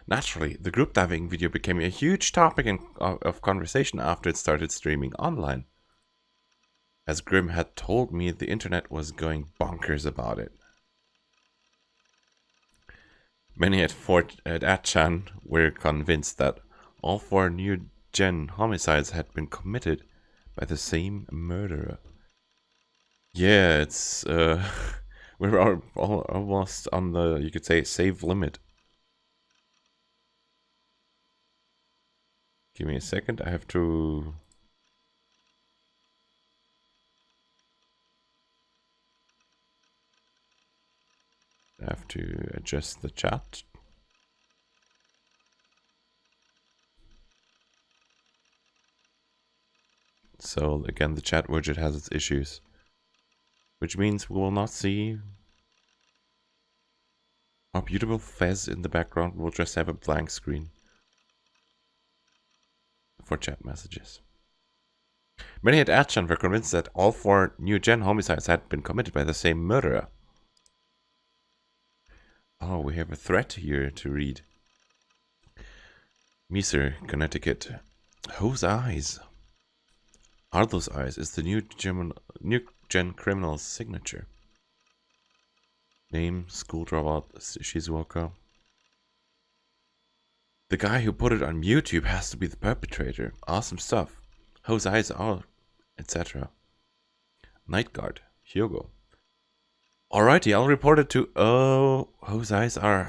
Naturally, the group diving video became a huge topic of conversation after it started streaming online. As Grim had told me, the internet was going bonkers about it. Many at 8chan were convinced that all 4 new-gen homicides had been committed by the same murderer. Yeah, it's we're almost on the, you could say, save limit. Give me a second, I have to adjust the chat. So again, the chat widget has its issues, which means we will not see our beautiful Fez in the background. We'll just have a blank screen for chat messages. Many at 8chan were convinced that all 4 new-gen homicides had been committed by the same murderer. Oh, we have a threat here to read. Meeser, Connecticut. Whose eyes? Are those eyes? Is the new-gen criminal's signature. Name, school dropout, Shizuoka. The guy who put it on YouTube has to be the perpetrator. Awesome stuff. Whose eyes are, etc. Night Guard, Hyogo. Alrighty, I'll report it to... Oh, whose eyes are...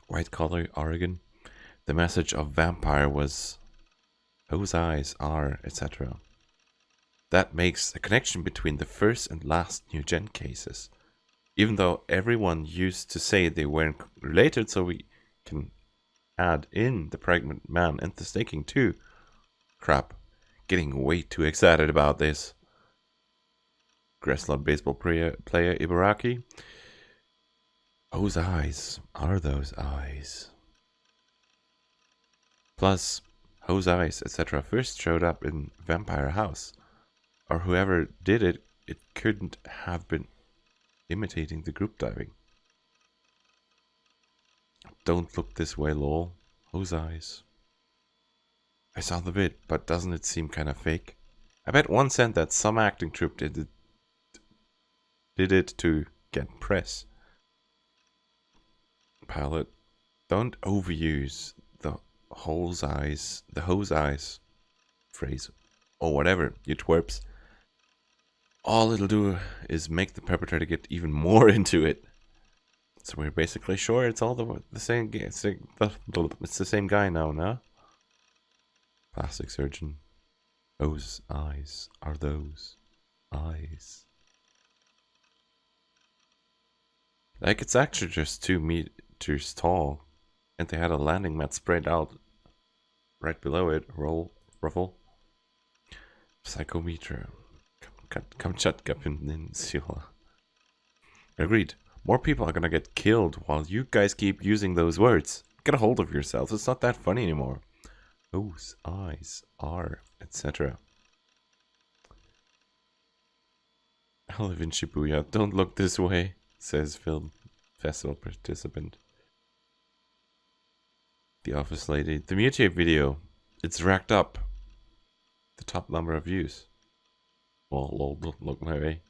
White Collar, Oregon. The message of vampire was... Whose eyes are, etc. That makes a connection between the first and last new-gen cases. Even though everyone used to say they weren't related, so we can add in the pregnant man and the staking too. Crap. Getting way too excited about this. Grassland baseball player Ibaraki. Whose eyes are those eyes? Plus, whose eyes, etc. first showed up in Vampire House. Or whoever did it, it couldn't have been imitating the group diving. Don't look this way, lol. Whose eyes? I saw the vid, but doesn't it seem kind of fake? I bet 1 cent that some acting troupe did it to get press. Pilot, don't overuse the hose eyes phrase, or whatever, you twerps. All it'll do is make the perpetrator get even more into it. So we're basically sure it's all the same. It's the same guy now, no? Plastic surgeon. Those eyes are those eyes. Like, it's actually just 2 meters tall, and they had a landing mat spread out right below it. Ruffle. Psychometer. Kamchatka Peninsula. Agreed. More people are gonna get killed while you guys keep using those words. Get a hold of yourselves. It's not that funny anymore. Whose eyes are, etc. I live in Shibuya. Don't look this way, says film festival participant. The office lady. The Mutate video. It's racked up the top number of views. Well, lol, don't look my way.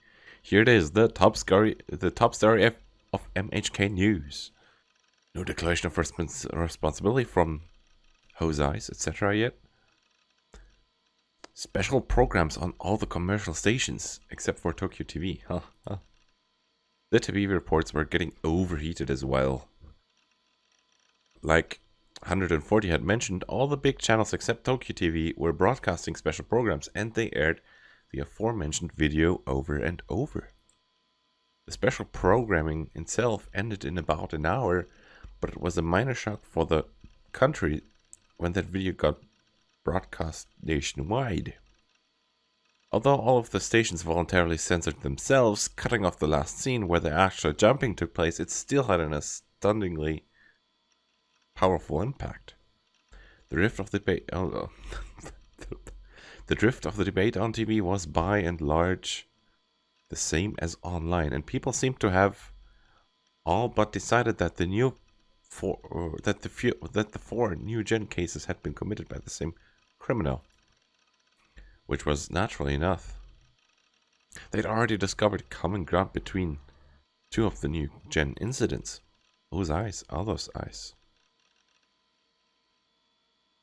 Here it is, the top story of MHK News. No declaration of responsibility from Whose Eyes, etc. yet. Special programs on all the commercial stations, except for Tokyo TV. The TV reports were getting overheated as well. Like 140 had mentioned, all the big channels except Tokyo TV were broadcasting special programs, and they aired the aforementioned video over and over. The special programming itself ended in about an hour, but it was a minor shock for the country when that video got broadcast nationwide. Although all of the stations voluntarily censored themselves, cutting off the last scene where the actual jumping took place, it still had an astoundingly powerful impact. The drift of the debate on TV was by and large the same as online, and people seem to have all but decided that the four new gen cases had been committed by the same criminal, which was naturally enough. They'd already discovered common ground between two of the new gen incidents. Whose eyes are those eyes?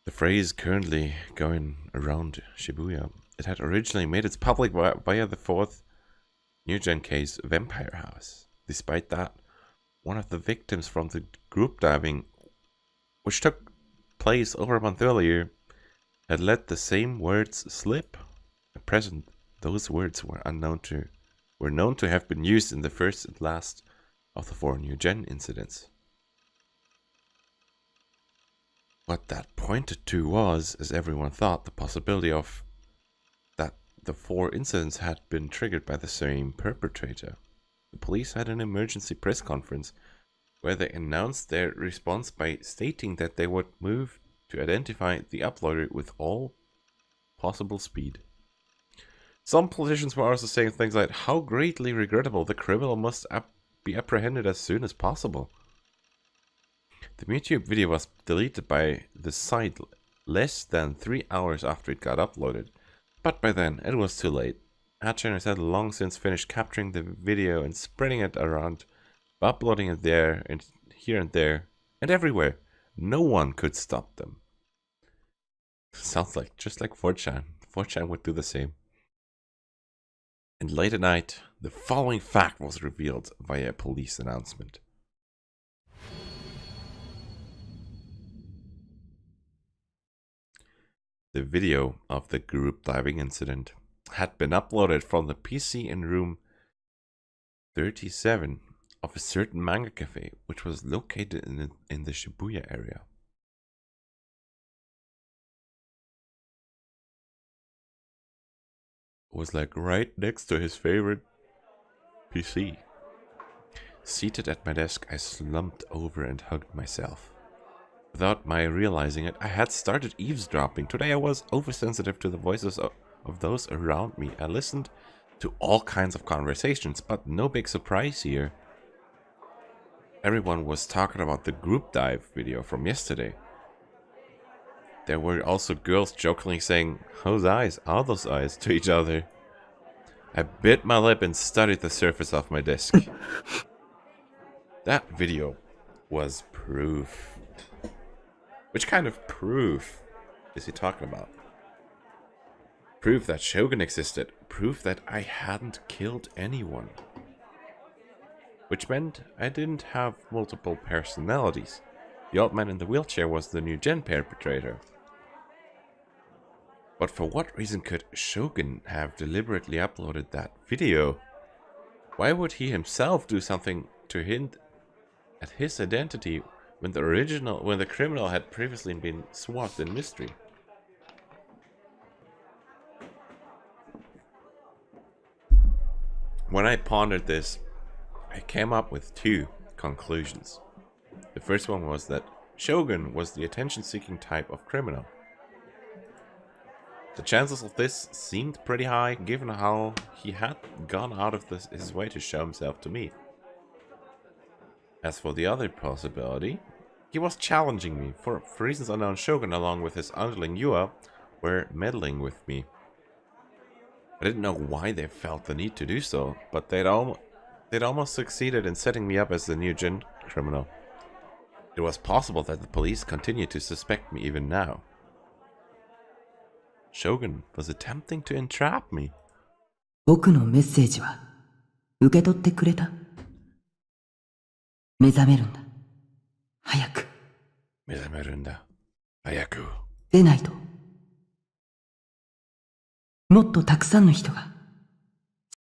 The phrase currently going around Shibuya. It had originally made its public via the fourth new gen case, Vampire House. Despite that, one of the victims from the group diving, which took place over a month earlier, had let the same words slip. At present, those words were known to have been used in the first and last of the four new gen incidents. What that pointed to was, as everyone thought, the possibility of that the four incidents had been triggered by the same perpetrator. The police had an emergency press conference where they announced their response by stating that they would move to identify the uploader with all possible speed. Some politicians were also saying things like how greatly regrettable the criminal must be apprehended as soon as possible. The YouTube video was deleted by the site less than 3 hours after it got uploaded, but by then it was too late. Hatchiners had long since finished capturing the video and spreading it around, uploading it there and here and there and everywhere. No one could stop them. Sounds like just like 4chan. 4chan would do the same. And late at night, the following fact was revealed via a police announcement. The video of the group diving incident had been uploaded from the PC in room 37 of a certain manga cafe, which was located in the Shibuya area. It was like right next to his favorite PC. Seated at my desk, I slumped over and hugged myself. Without my realizing it, I had started eavesdropping. Today I was oversensitive to the voices of those around me. I listened to all kinds of conversations, but no big surprise here. Everyone was talking about the group dive video from yesterday. There were also girls jokingly saying, "Whose eyes are those eyes?" to each other. I bit my lip and studied the surface of my desk. That video was proof. Which kind of proof is he talking about? Proof that Shogun existed. Proof that I hadn't killed anyone. Which meant I didn't have multiple personalities. The old man in the wheelchair was the new gen perpetrator. But for what reason could Shogun have deliberately uploaded that video? Why would he himself do something to hint at his identity when the criminal had previously been swathed in mystery? When I pondered this, I came up with two conclusions. The first one was that Shogun was the attention-seeking type of criminal. The chances of this seemed pretty high, given how he had gone out of his way to show himself to me. As for the other possibility, he was challenging me. For reasons unknown, Shogun, along with his underling Yua, were meddling with me. I didn't know why they felt the need to do so, but they'd almost succeeded in setting me up as the new gen criminal. It was possible that the police continued to suspect me even now. Shogun was attempting to entrap me. 僕のメッセージは受け取ってくれた？目覚めるんだ。早く。目覚めるんだ。早く。でないと。もっとたくさんの人が。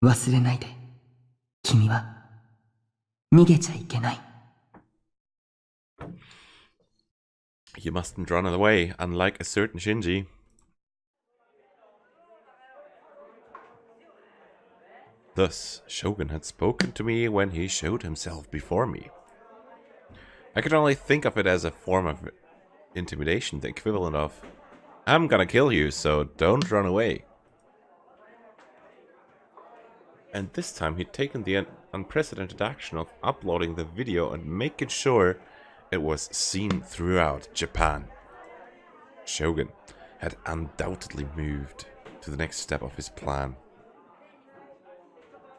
忘れないで。君は逃げちゃいけない。You mustn't run away, unlike a certain Shinji. Thus, Shogun had spoken to me when he showed himself before me. I could only think of it as a form of intimidation, the equivalent of, "I'm gonna kill you, so don't run away." And this time he'd taken the unprecedented action of uploading the video and making sure it was seen throughout Japan. Shogun had undoubtedly moved to the next step of his plan.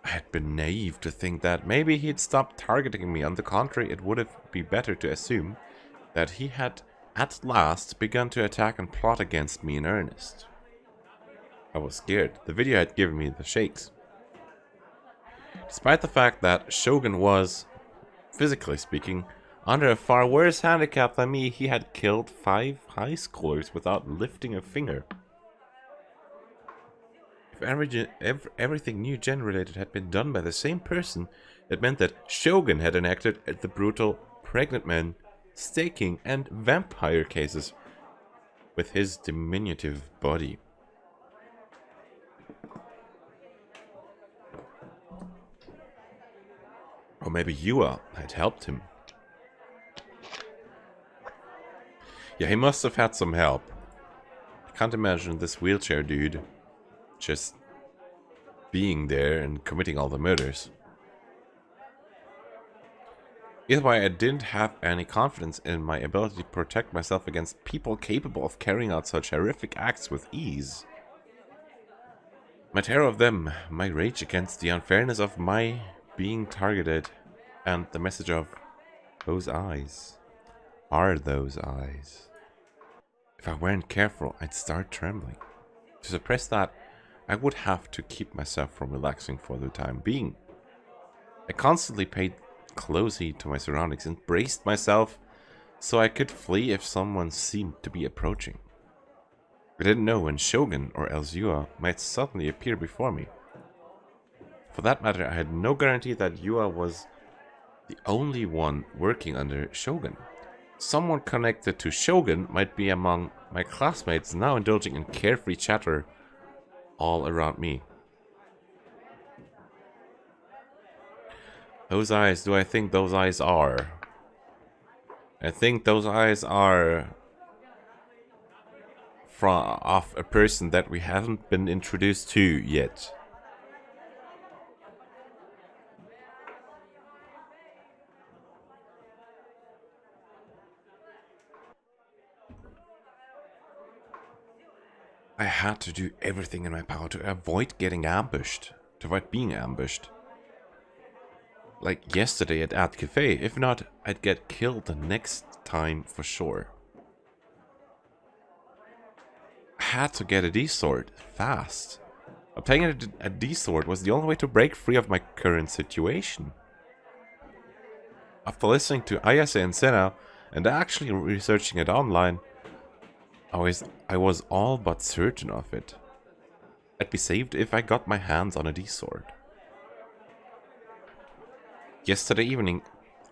I had been naive to think that maybe he'd stop targeting me. On the contrary, it would have been better to assume that he had at last begun to attack and plot against me in earnest. I was scared. The video had given me the shakes. Despite the fact that Shogun was, physically speaking, under a far worse handicap than me, he had killed 5 high schoolers without lifting a finger. If everything New Gen related had been done by the same person, it meant that Shogun had enacted the brutal pregnant men, staking, and vampire cases with his diminutive body. Or maybe Yua had helped him. Yeah, he must have had some help. I can't imagine this wheelchair dude just being there and committing all the murders. Either way, I didn't have any confidence in my ability to protect myself against people capable of carrying out such horrific acts with ease. My terror of them, my rage against the unfairness of my being targeted, and the message of those eyes. Are those eyes? If I weren't careful, I'd start trembling. To suppress that, I would have to keep myself from relaxing for the time being. I constantly paid close heed to my surroundings and braced myself so I could flee if someone seemed to be approaching. I didn't know when Shogun or Yua might suddenly appear before me. For that matter, I had no guarantee that Yua was the only one working under Shogun. Someone connected to Shogun might be among my classmates now indulging in carefree chatter all around me. Those eyes, do I think those eyes are? I think those eyes are of a person that we haven't been introduced to yet. I had to do everything in my power to avoid getting ambushed, to avoid being ambushed. Like yesterday at Ad Cafe, if not, I'd get killed the next time for sure. I had to get a D-sword, fast. Obtaining a D-sword was the only way to break free of my current situation. After listening to Ayase and Senna, and actually researching it online, I was all but certain of it. I'd be saved if I got my hands on a D-sword. Yesterday evening,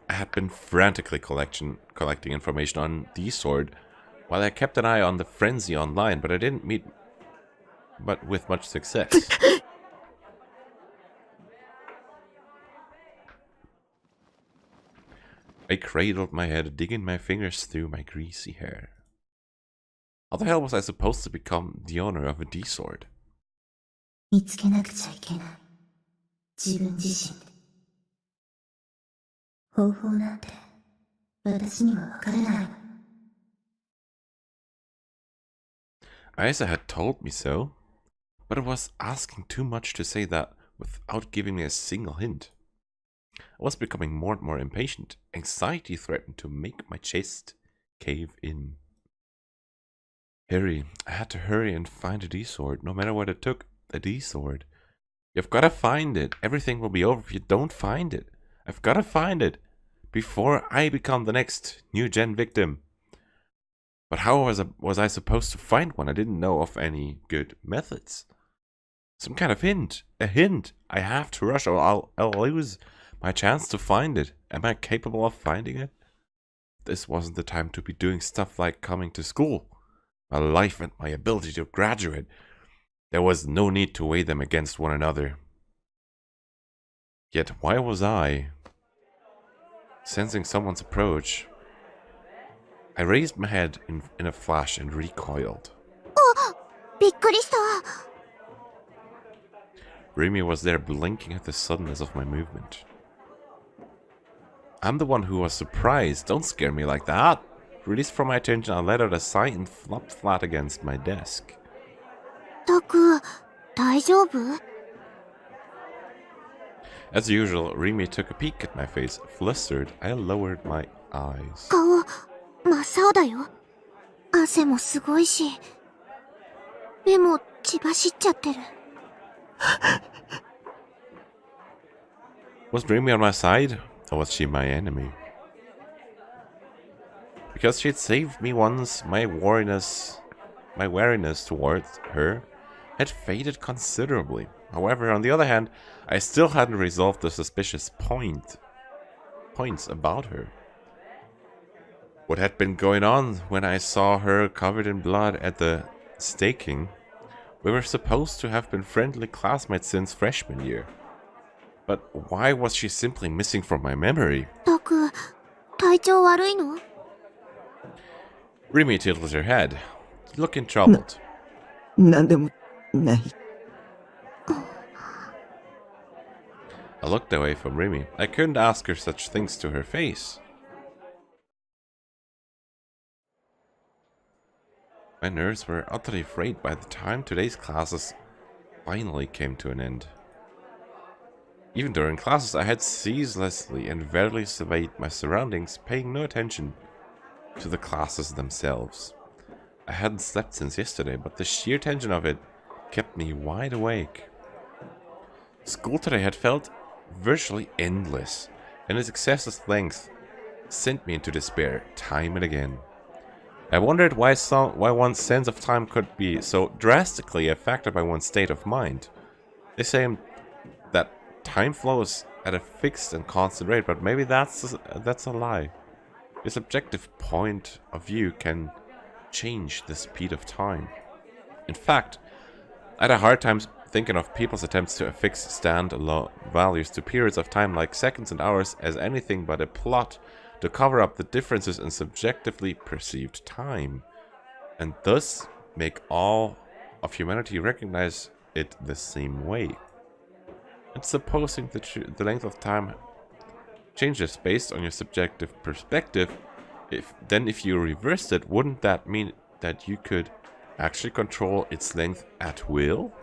I had been frantically collecting information on D-sword, while I kept an eye on the frenzy online, but I didn't meet with much success. I cradled my head, digging my fingers through my greasy hair. How the hell was I supposed to become the owner of a D-sword? 見つけなくちゃいけない。自分自身で。方法なんて私にはわからないわ。Ayase had told me so, but it was asking too much to say that without giving me a single hint. I was becoming more and more impatient. Anxiety threatened to make my chest cave in. Harry, I had to hurry and find a D-sword, no matter what it took. A D-sword. You've got to find it. Everything will be over if you don't find it. I've got to find it before I become the next New Gen victim. But how was I supposed to find one? I didn't know of any good methods. Some kind of hint. A hint. I have to rush or I'll lose my chance to find it. Am I capable of finding it? This wasn't the time to be doing stuff like coming to school. My life and my ability to graduate. There was no need to weigh them against one another. Yet why was I? Sensing someone's approach, I raised my head in a flash and recoiled. びっくりした。Remy was there blinking at the suddenness of my movement. I'm the one who was surprised. Don't scare me like that. Released from my attention, I let out a sigh and flopped flat against my desk. タク、大丈夫？ As usual, Remy took a peek at my face. Flustered, I lowered my eyes. 顔、真っ青だよ。汗もすごいし、目も血走っちゃってる。Was Remy on my side, or was she my enemy? Because she had saved me once, my wariness towards her had faded considerably. However, on the other hand, I still hadn't resolved the suspicious points about her. What had been going on when I saw her covered in blood at the staking? We were supposed to have been friendly classmates since freshman year. But why was she simply missing from my memory? タク、体調悪いの？ Remy tilted her head, looking troubled. なんでもない。I looked away from Remy. I couldn't ask her such things to her face. My nerves were utterly frayed by the time today's classes finally came to an end. Even during classes, I had ceaselessly and verily surveyed my surroundings, paying no attention to the classes themselves. I hadn't slept since yesterday, but the sheer tension of it kept me wide awake. School today had felt virtually endless, and its excessive length sent me into despair time and again. I wondered why one's sense of time could be so drastically affected by one's state of mind. They say that time flows at a fixed and constant rate, but maybe that's a lie. Your subjective point of view can change the speed of time. In fact, I had a hard time thinking of people's attempts to affix stand-alone values to periods of time like seconds and hours as anything but a plot to cover up the differences in subjectively perceived time, and thus make all of humanity recognize it the same way. And supposing the length of time changes based on your subjective perspective, if you reversed it, wouldn't that mean that you could actually control its length at will?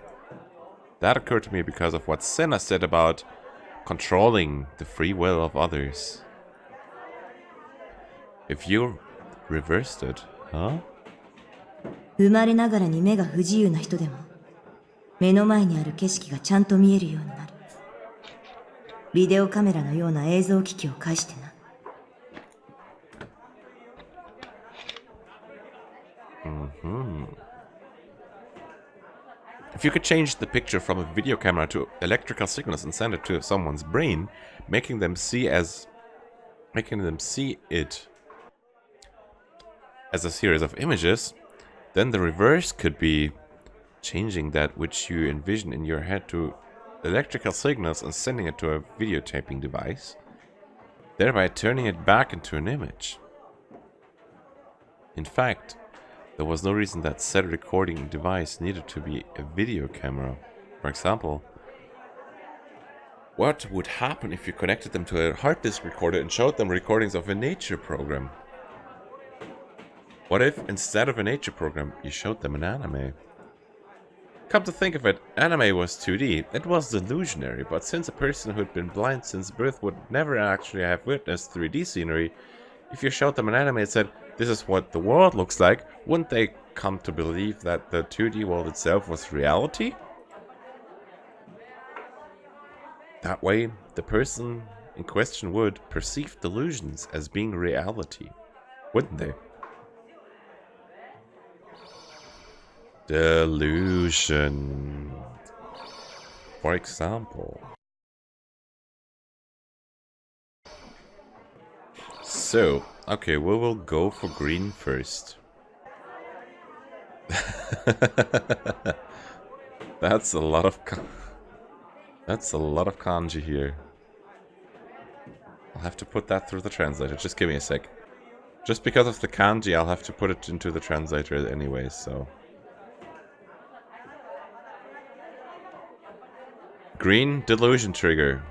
That occurred to me because of what Senna said about controlling the free will of others. If you reversed it, huh? 生まれながらに目が不自由な人でも目の前にある景色がちゃんと見えるようになる。ビデオカメラのような映像機器を介してな。If you could change the picture from a video camera to electrical signals and send it to someone's brain, making them see it as a series of images, then the reverse could be changing that which you envision in your head to electrical signals and sending it to a videotaping device, thereby turning it back into an image. In fact, there was no reason that said recording device needed to be a video camera. For example, what would happen if you connected them to a hard disk recorder and showed them recordings of a nature program? What if, instead of a nature program, you showed them an anime? Come to think of it, anime was 2D. It was delusionary, but since a person who had been blind since birth would never actually have witnessed 3D scenery, if you showed them an anime and said, this is what the world looks like, wouldn't they come to believe that the 2D world itself was reality? That way, the person in question would perceive delusions as being reality, wouldn't they? Delusion. For example. So, okay, we will go for green first. That's a lot of kanji here. I'll have to put that through the translator. Just give me a sec. Just because of the kanji, I'll have to put it into the translator anyway, so. Green delusion trigger.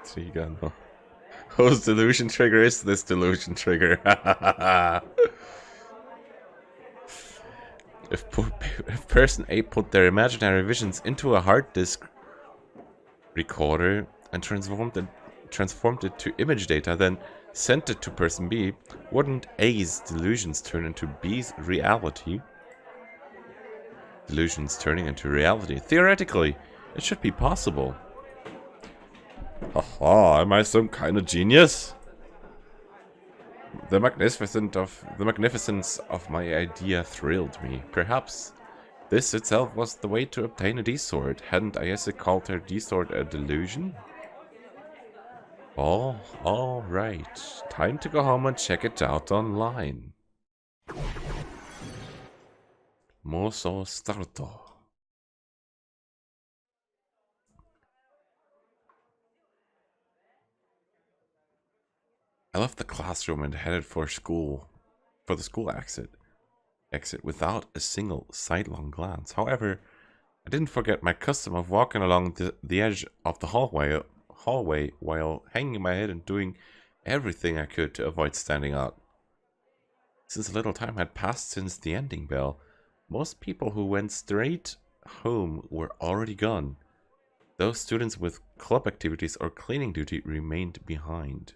Trigger. Whose delusion trigger is this delusion trigger? If person A put their imaginary visions into a hard disk recorder and transformed it to image data, then sent it to person B, wouldn't A's delusions turn into B's reality? Delusions turning into reality. Theoretically, it should be possible. Haha, am I some kind of genius? The magnificence of my idea thrilled me. Perhaps this itself was the way to obtain a D-sword. Hadn't Ayase called her D-sword a delusion? Oh, alright. Time to go home and check it out online. Moso starto. I left the classroom and headed for the school exit without a single sidelong glance. However, I didn't forget my custom of walking along the edge of the hallway while hanging my head and doing everything I could to avoid standing out. Since a little time had passed since the ending bell, most people who went straight home were already gone. Those students with club activities or cleaning duty remained behind.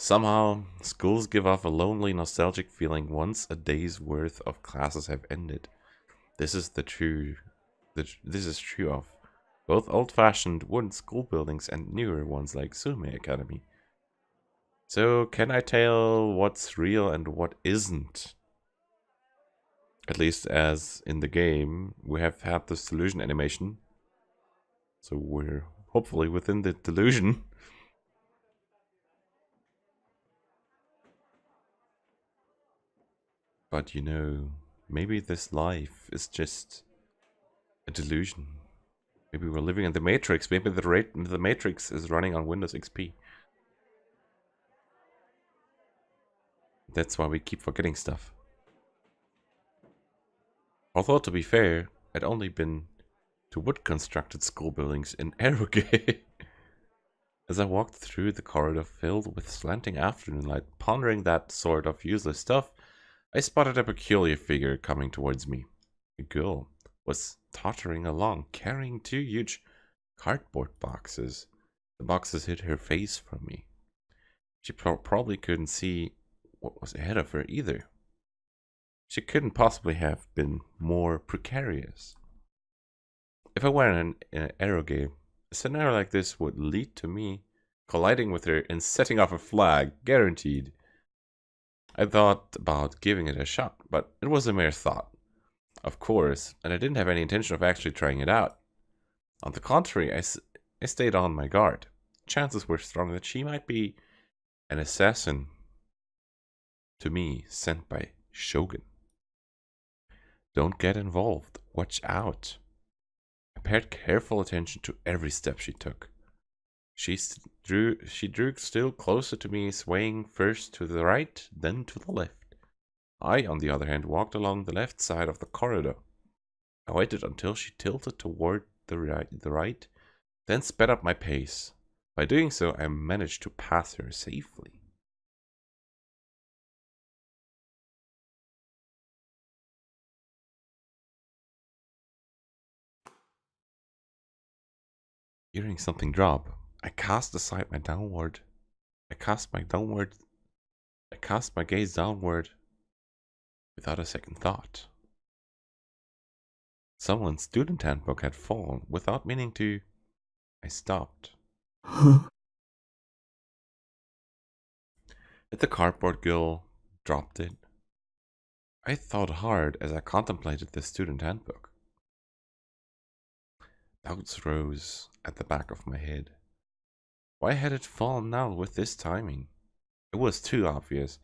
Somehow, schools give off a lonely, nostalgic feeling once a day's worth of classes have ended. This is true of both old-fashioned wooden school buildings and newer ones like Sume Academy. So, can I tell what's real and what isn't? At least as in the game, we have had this delusion animation. So we're hopefully within the delusion. But you know, maybe this life is just a delusion. Maybe we're living in the Matrix. Maybe the Matrix is running on Windows XP. That's why we keep forgetting stuff. Although, to be fair, I'd only been to wood-constructed school buildings in Eroge. As I walked through the corridor filled with slanting afternoon light, pondering that sort of useless stuff, I spotted a peculiar figure coming towards me. A girl was tottering along, carrying 2 huge cardboard boxes. The boxes hid her face from me. She probably couldn't see what was ahead of her either. She couldn't possibly have been more precarious. If I were in an Eroge, a scenario like this would lead to me colliding with her and setting off a flag, guaranteed. I thought about giving it a shot, but it was a mere thought, of course, and I didn't have any intention of actually trying it out. On the contrary, I stayed on my guard. Chances were strong that she might be an assassin to me sent by Shogun. Don't get involved. Watch out. I paid careful attention to every step she took. She drew still closer to me, swaying first to the right, then to the left. I, on the other hand, walked along the left side of the corridor. I waited until she tilted toward the right, then sped up my pace. By doing so, I managed to pass her safely. Hearing something drop, I cast my gaze downward without a second thought. Someone's student handbook had fallen. Without meaning to, I stopped. Did the cardboard girl dropped it? I thought hard as I contemplated the student handbook. Doubts rose at the back of my head. Why had it fallen now with this timing? It was too obvious.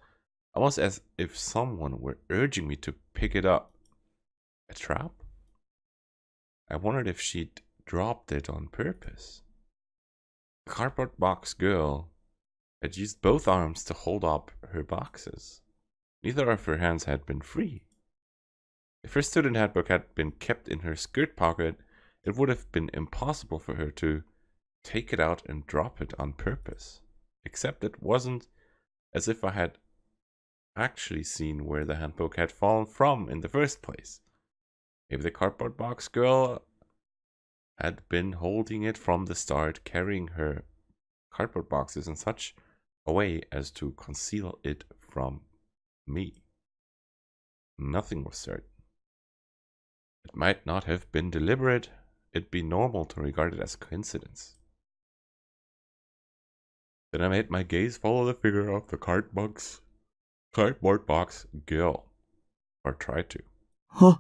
Almost as if someone were urging me to pick it up. A trap? I wondered if she'd dropped it on purpose. The cardboard box girl had used both arms to hold up her boxes. Neither of her hands had been free. If her student handbook had been kept in her skirt pocket, it would have been impossible for her to take it out and drop it on purpose. Except it wasn't as if I had actually seen where the handbook had fallen from in the first place. Maybe the cardboard box girl had been holding it from the start, carrying her cardboard boxes in such a way as to conceal it from me. Nothing was certain. It might not have been deliberate. It'd be normal to regard it as coincidence. Then I made my gaze follow the figure of the cardboard box girl. Or tried to. Huh?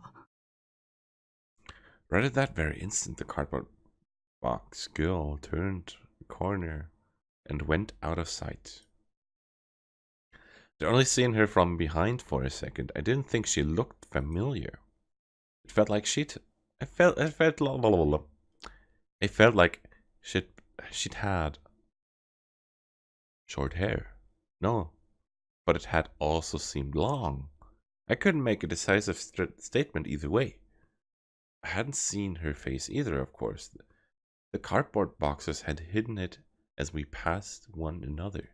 Right at that very instant, the cardboard box girl turned the corner and went out of sight. I'd only seen her from behind for a second. I didn't think she looked familiar. It felt like she'd had short hair. No, but it had also seemed long. I couldn't make a decisive statement either way. I hadn't seen her face either, of course. The cardboard boxes had hidden it as we passed one another.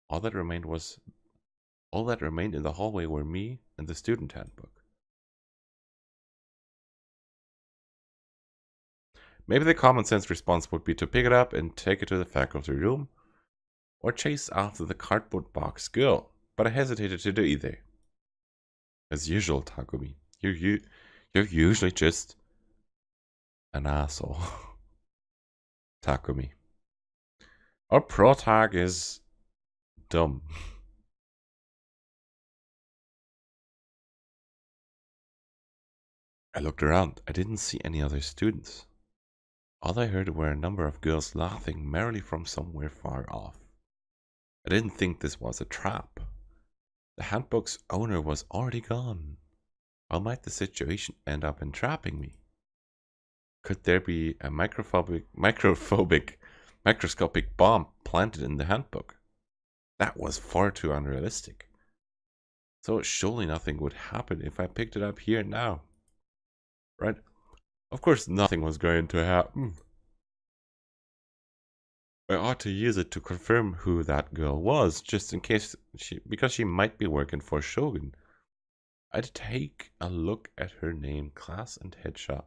All that remained in the hallway were me and the student handbook. Maybe the common sense response would be to pick it up and take it to the faculty room, or chase after the cardboard box girl, but I hesitated to do either. As usual, Takumi, you're usually just an asshole. Takumi. Our protag is dumb. I looked around. I didn't see any other students. All I heard were a number of girls laughing merrily from somewhere far off. I didn't think this was a trap. The handbook's owner was already gone. How might the situation end up entrapping me? Could there be a microscopic bomb planted in the handbook? That was far too unrealistic. So surely nothing would happen if I picked it up here now. Right? Of course nothing was going to happen. I ought to use it to confirm who that girl was, just in case because she might be working for Shogun. I'd take a look at her name, class, and headshot,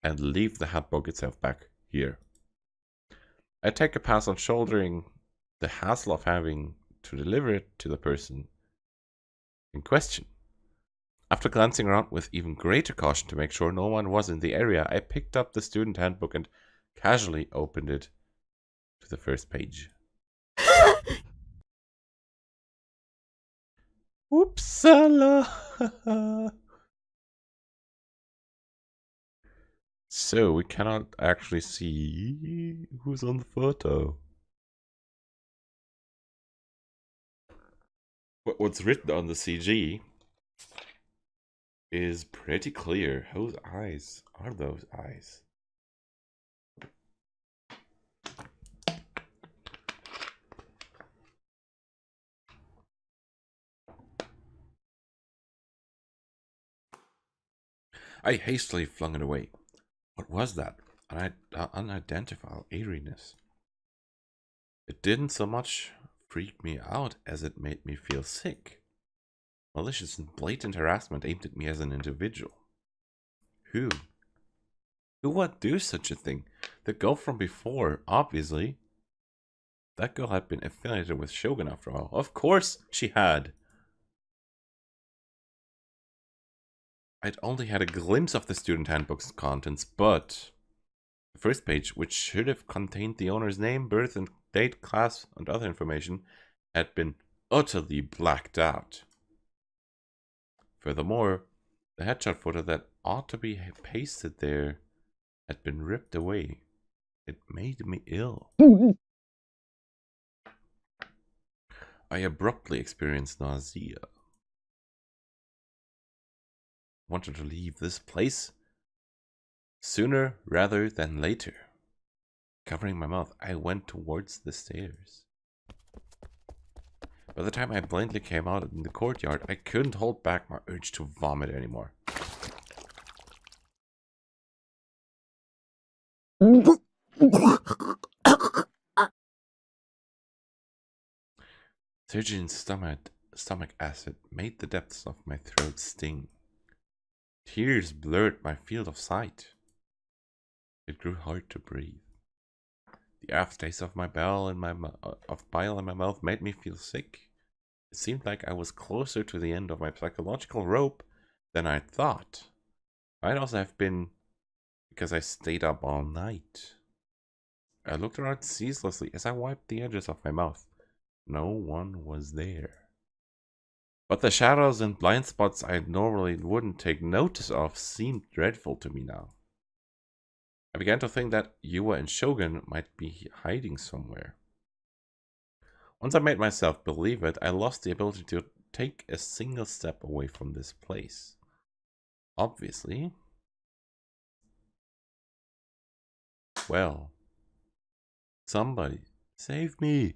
and leave the handbook itself back here. I'd take a pass on shouldering the hassle of having to deliver it to the person in question. After glancing around with even greater caution to make sure no one was in the area, I picked up the student handbook and casually opened it to the first page. Oopsala! So, we cannot actually see who's on the photo. But what's written on the CG is pretty clear. Whose eyes are those eyes? I hastily flung it away. What was that? An unidentifiable eeriness. It didn't so much freak me out as it made me feel sick. Malicious and blatant harassment aimed at me as an individual. Who? Who would do such a thing? The girl from before, obviously. That girl had been affiliated with Shogun after all. Of course she had. I'd only had a glimpse of the student handbook's contents, but the first page, which should have contained the owner's name, birth and date, class, and other information, had been utterly blacked out. Furthermore, the headshot photo that ought to be pasted there had been ripped away. It made me ill. I abruptly experienced nausea. Wanted to leave this place sooner rather than later. Covering my mouth, I went towards the stairs. By the time I blindly came out in the courtyard, I couldn't hold back my urge to vomit anymore. Surging stomach acid made the depths of my throat sting. Tears blurred my field of sight. It grew hard to breathe. The aftertaste of bile in my mouth made me feel sick. It seemed like I was closer to the end of my psychological rope than I thought. Might also have been because I stayed up all night. I looked around ceaselessly as I wiped the edges of my mouth. No one was there. But the shadows and blind spots I normally wouldn't take notice of seemed dreadful to me now. I began to think that Yua and Shogun might be hiding somewhere. Once I made myself believe it, I lost the ability to take a single step away from this place. Obviously. Well, somebody save me.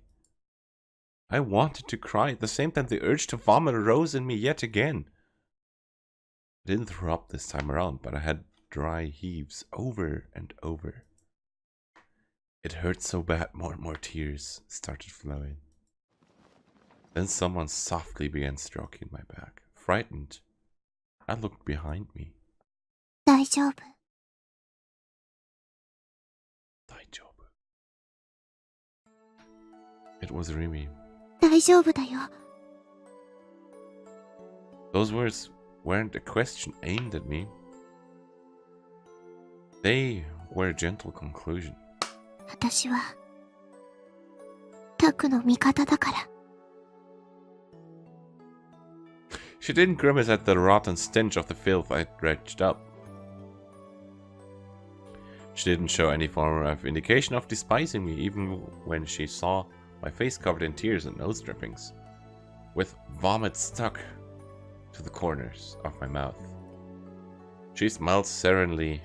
I wanted to cry. At the same time, the urge to vomit arose in me yet again. I didn't throw up this time around, but I had dry heaves over and over. It hurt so bad, more and more tears started flowing. Then someone softly began stroking my back. Frightened, I looked behind me. 大丈夫。It was Rimi. 大丈夫だよ。 Those words weren't a question aimed at me. They were a gentle conclusion. 私はタクの味方だから。 She didn't grimace at the rotten stench of the filth I dredged up. She didn't show any form of indication of despising me, even when she saw my face covered in tears and nose drippings, with vomit stuck to the corners of my mouth. She smiled serenely,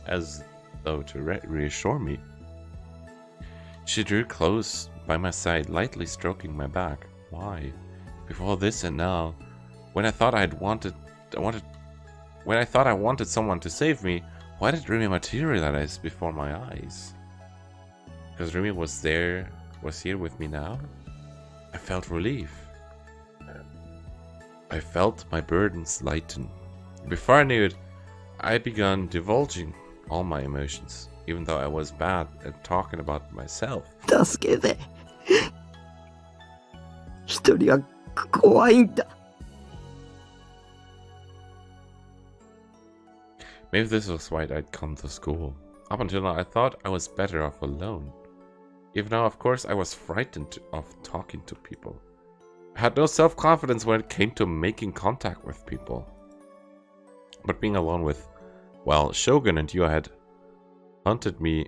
as though to reassure me. She drew close by my side, lightly stroking my back. Why? Before this and now, when I thought I wanted someone to save me, why did Rimi materialize before my eyes? Because Rimi was here with me now? I felt relief. I felt my burdens lighten. Before I knew it, I had begun divulging all my emotions, even though I was bad at talking about myself. 助けて。一人は怖いんだ。 Maybe this was why I'd come to school. Up until now, I thought I was better off alone. Even now, of course, I was frightened of talking to people. I had no self-confidence when it came to making contact with people. But being alone with, well, Shogun and Yua had hunted me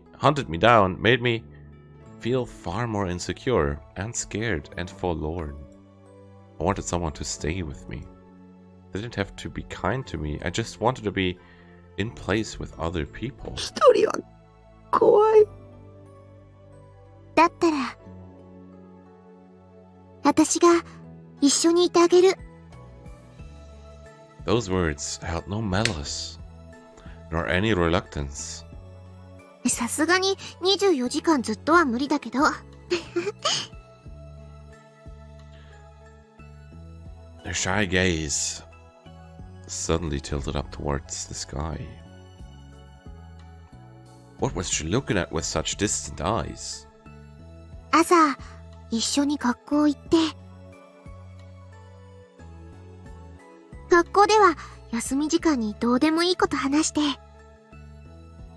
down, made me feel far more insecure and scared and forlorn. I wanted someone to stay with me. They didn't have to be kind to me. I just wanted to be in place with other people. 一人は怖い。だったら私が一緒にいてあげる。 Those words held no malice, nor any reluctance. さすがに24時間ずっとは無理だけど。 Their shy gaze suddenly tilted up towards the sky. What was she looking at with such distant eyes? 朝一緒に学校行って、学校では休み時間にどうでもいいこと話して、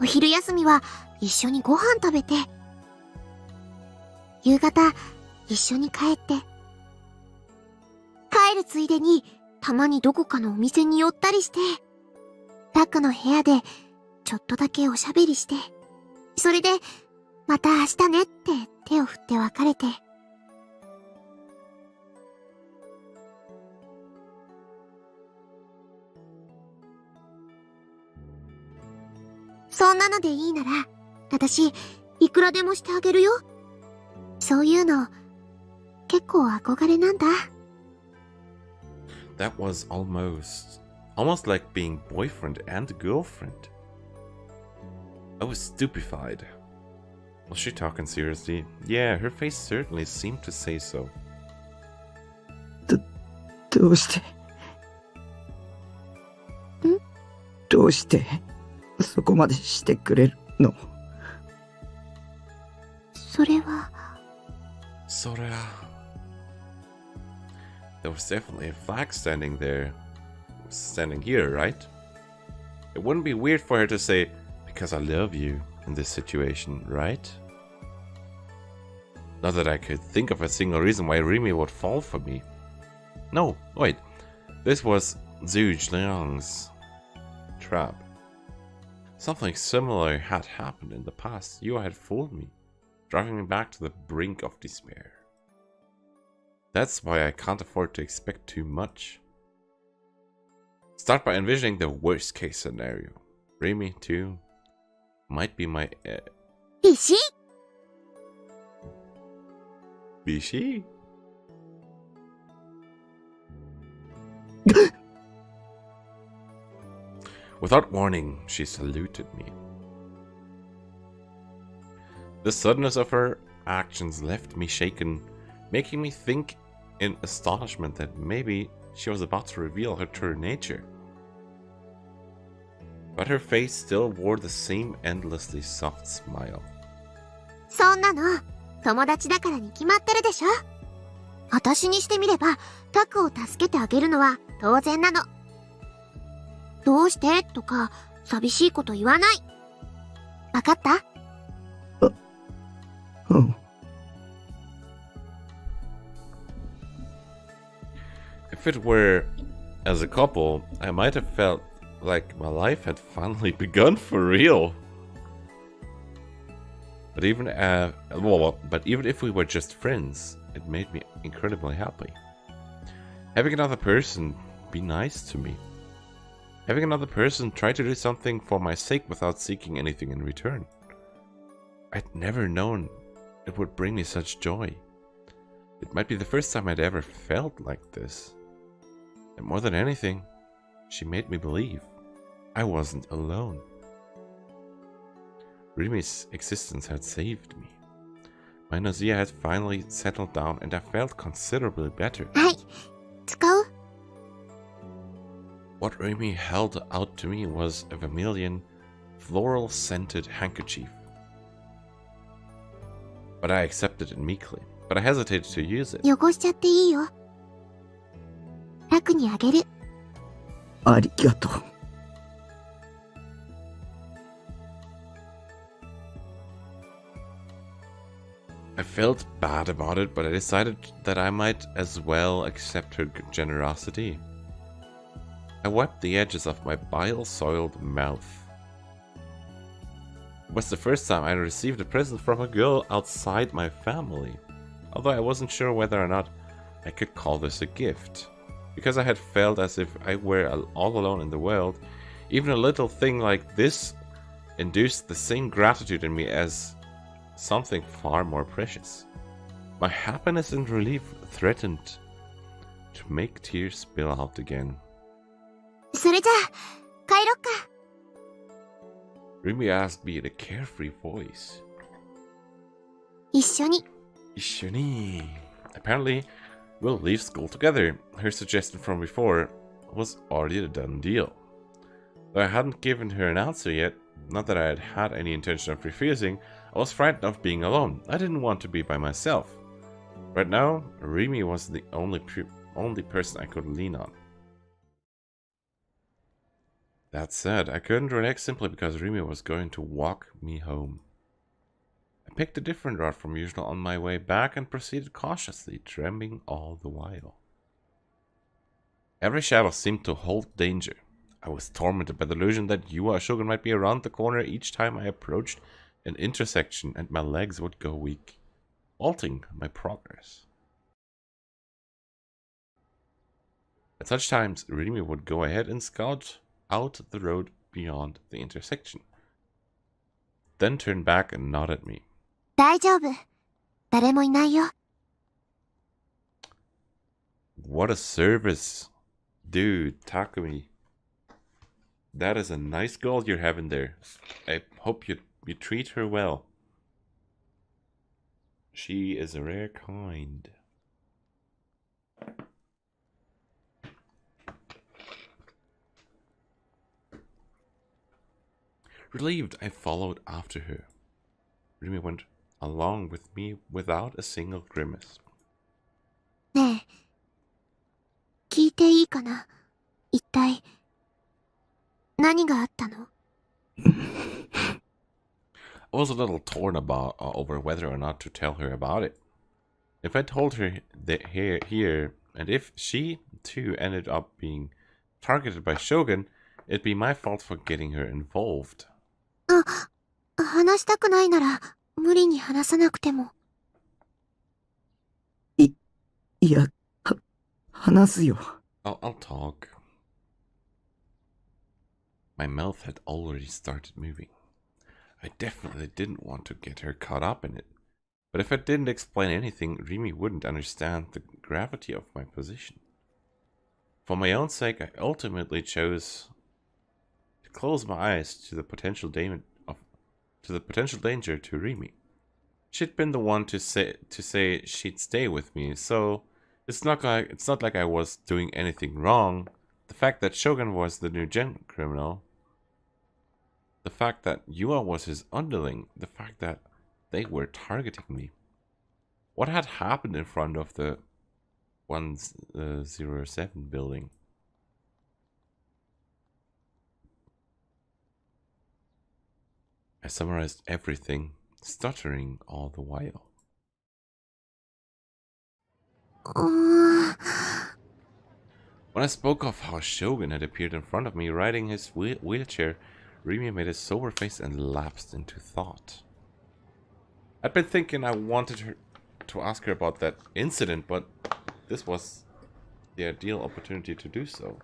お昼休みは一緒にご飯食べて、夕方一緒に帰って、帰るついでにたまにどこかのお店に寄ったりして、タクの部屋でちょっとだけおしゃべりして、それでまた明日ねって手を振って別れて。そんなのでいいなら、私いくらでもしてあげるよ。些そういうの、結構憧れなんだ。That was almost like being boyfriend and girlfriend. I was stupefied. Was she talking seriously? Yeah, her face certainly seemed to say so. どうしてどうしてそこまでしてくれるの？それは。Sora. There was definitely a flag standing there. Standing here, right? It wouldn't be weird for her to say, because I love you in this situation, right? Not that I could think of a single reason why Rimi would fall for me. No, wait. This was Zhuge Liang's trap. Something similar had happened in the past. You had fooled me, driving me back to the brink of despair. That's why I can't afford to expect too much. Start by envisioning the worst case scenario. Rimi, too, might be my... Bishi? Bishi? Without warning, she saluted me. The suddenness of her actions left me shaken, making me think in astonishment that maybe she was about to reveal her true nature. But her face still wore the same endlessly soft smile. そんなの、友達だからに決まってるでしょ。私にしてみれば、タクを助けてあげるのは当然なの。どうしてとか、寂しいこと言わない。わかった？うん。If it were as a couple, I might have felt like my life had finally begun for real. But even if we were just friends, it made me incredibly happy. Having another person be nice to me. Having another person try to do something for my sake without seeking anything in return. I'd never known it would bring me such joy. It might be the first time I'd ever felt like this. And more than anything, she made me believe I wasn't alone. Rimi's existence had saved me. My nausea had finally settled down and I felt considerably better. はい、使う？ What Rimi held out to me was a vermilion, floral-scented handkerchief. But I accepted it meekly, but I hesitated to use it. 汚しちゃっていいよ。タクにあげる。ありがとう。I felt bad about it, but I decided that I might as well accept her generosity. I wiped the edges of my bile-soiled mouth. It was the first time I received a present from a girl outside my family, although I wasn't sure whether or not I could call this a gift. Because I had felt as if I were all alone in the world, even a little thing like this induced the same gratitude in me as something far more precious. My happiness and relief threatened to make tears spill out again. それじゃあ、帰ろっか。Rimi asked me in a carefree voice. 一緒に。 Ishuni. Apparently, we'll leave school together. Her suggestion from before was already a done deal. Though I hadn't given her an answer yet, not that I had had any intention of refusing, I was frightened of being alone. I didn't want to be by myself. Right now, Rimi was the only person I could lean on. That said, I couldn't relax simply because Rimi was going to walk me home. I picked a different route from usual on my way back and proceeded cautiously, trembling all the while. Every shadow seemed to hold danger. I was tormented by the illusion that Yua Shogun might be around the corner each time I approached an intersection and my legs would go weak, halting my progress. At such times, Rimi would go ahead and scout out the road beyond the intersection, then turn back and nod at me. 大丈夫。誰もいないよ。What a service. Dude, Takumi. That is a nice girl you're having there. I hope you treat her well. She is a rare kind. Relieved, I followed after her. Rimi went along with me without a single grimace. ねえ、聞いていいかな？一体、何があったの？ I was a little torn over whether or not to tell her about it. If I told her that here, and if she too ended up being targeted by Shogun, it'd be my fault for getting her involved. 話したくないなら、無理に話さなくても。いや、話すよ。I'll talk. My mouth had already started moving. I definitely didn't want to get her caught up in it. But if I didn't explain anything, Rimi wouldn't understand the gravity of my position. For my own sake, I ultimately chose to close my eyes to the potential danger to Rimi. She'd been the one to say she'd stay with me, so it's not like I was doing anything wrong. The fact that Shogun was the new gen criminal, the fact that Yua was his underling, the fact that they were targeting me. What had happened in front of the 107 building? I summarized everything, stuttering all the while. うーん。 When I spoke of how Shogun had appeared in front of me riding his wheelchair, Rimi made a sober face and lapsed into thought. I'd been thinking I wanted her to ask her about that incident, but this was the ideal opportunity to do so.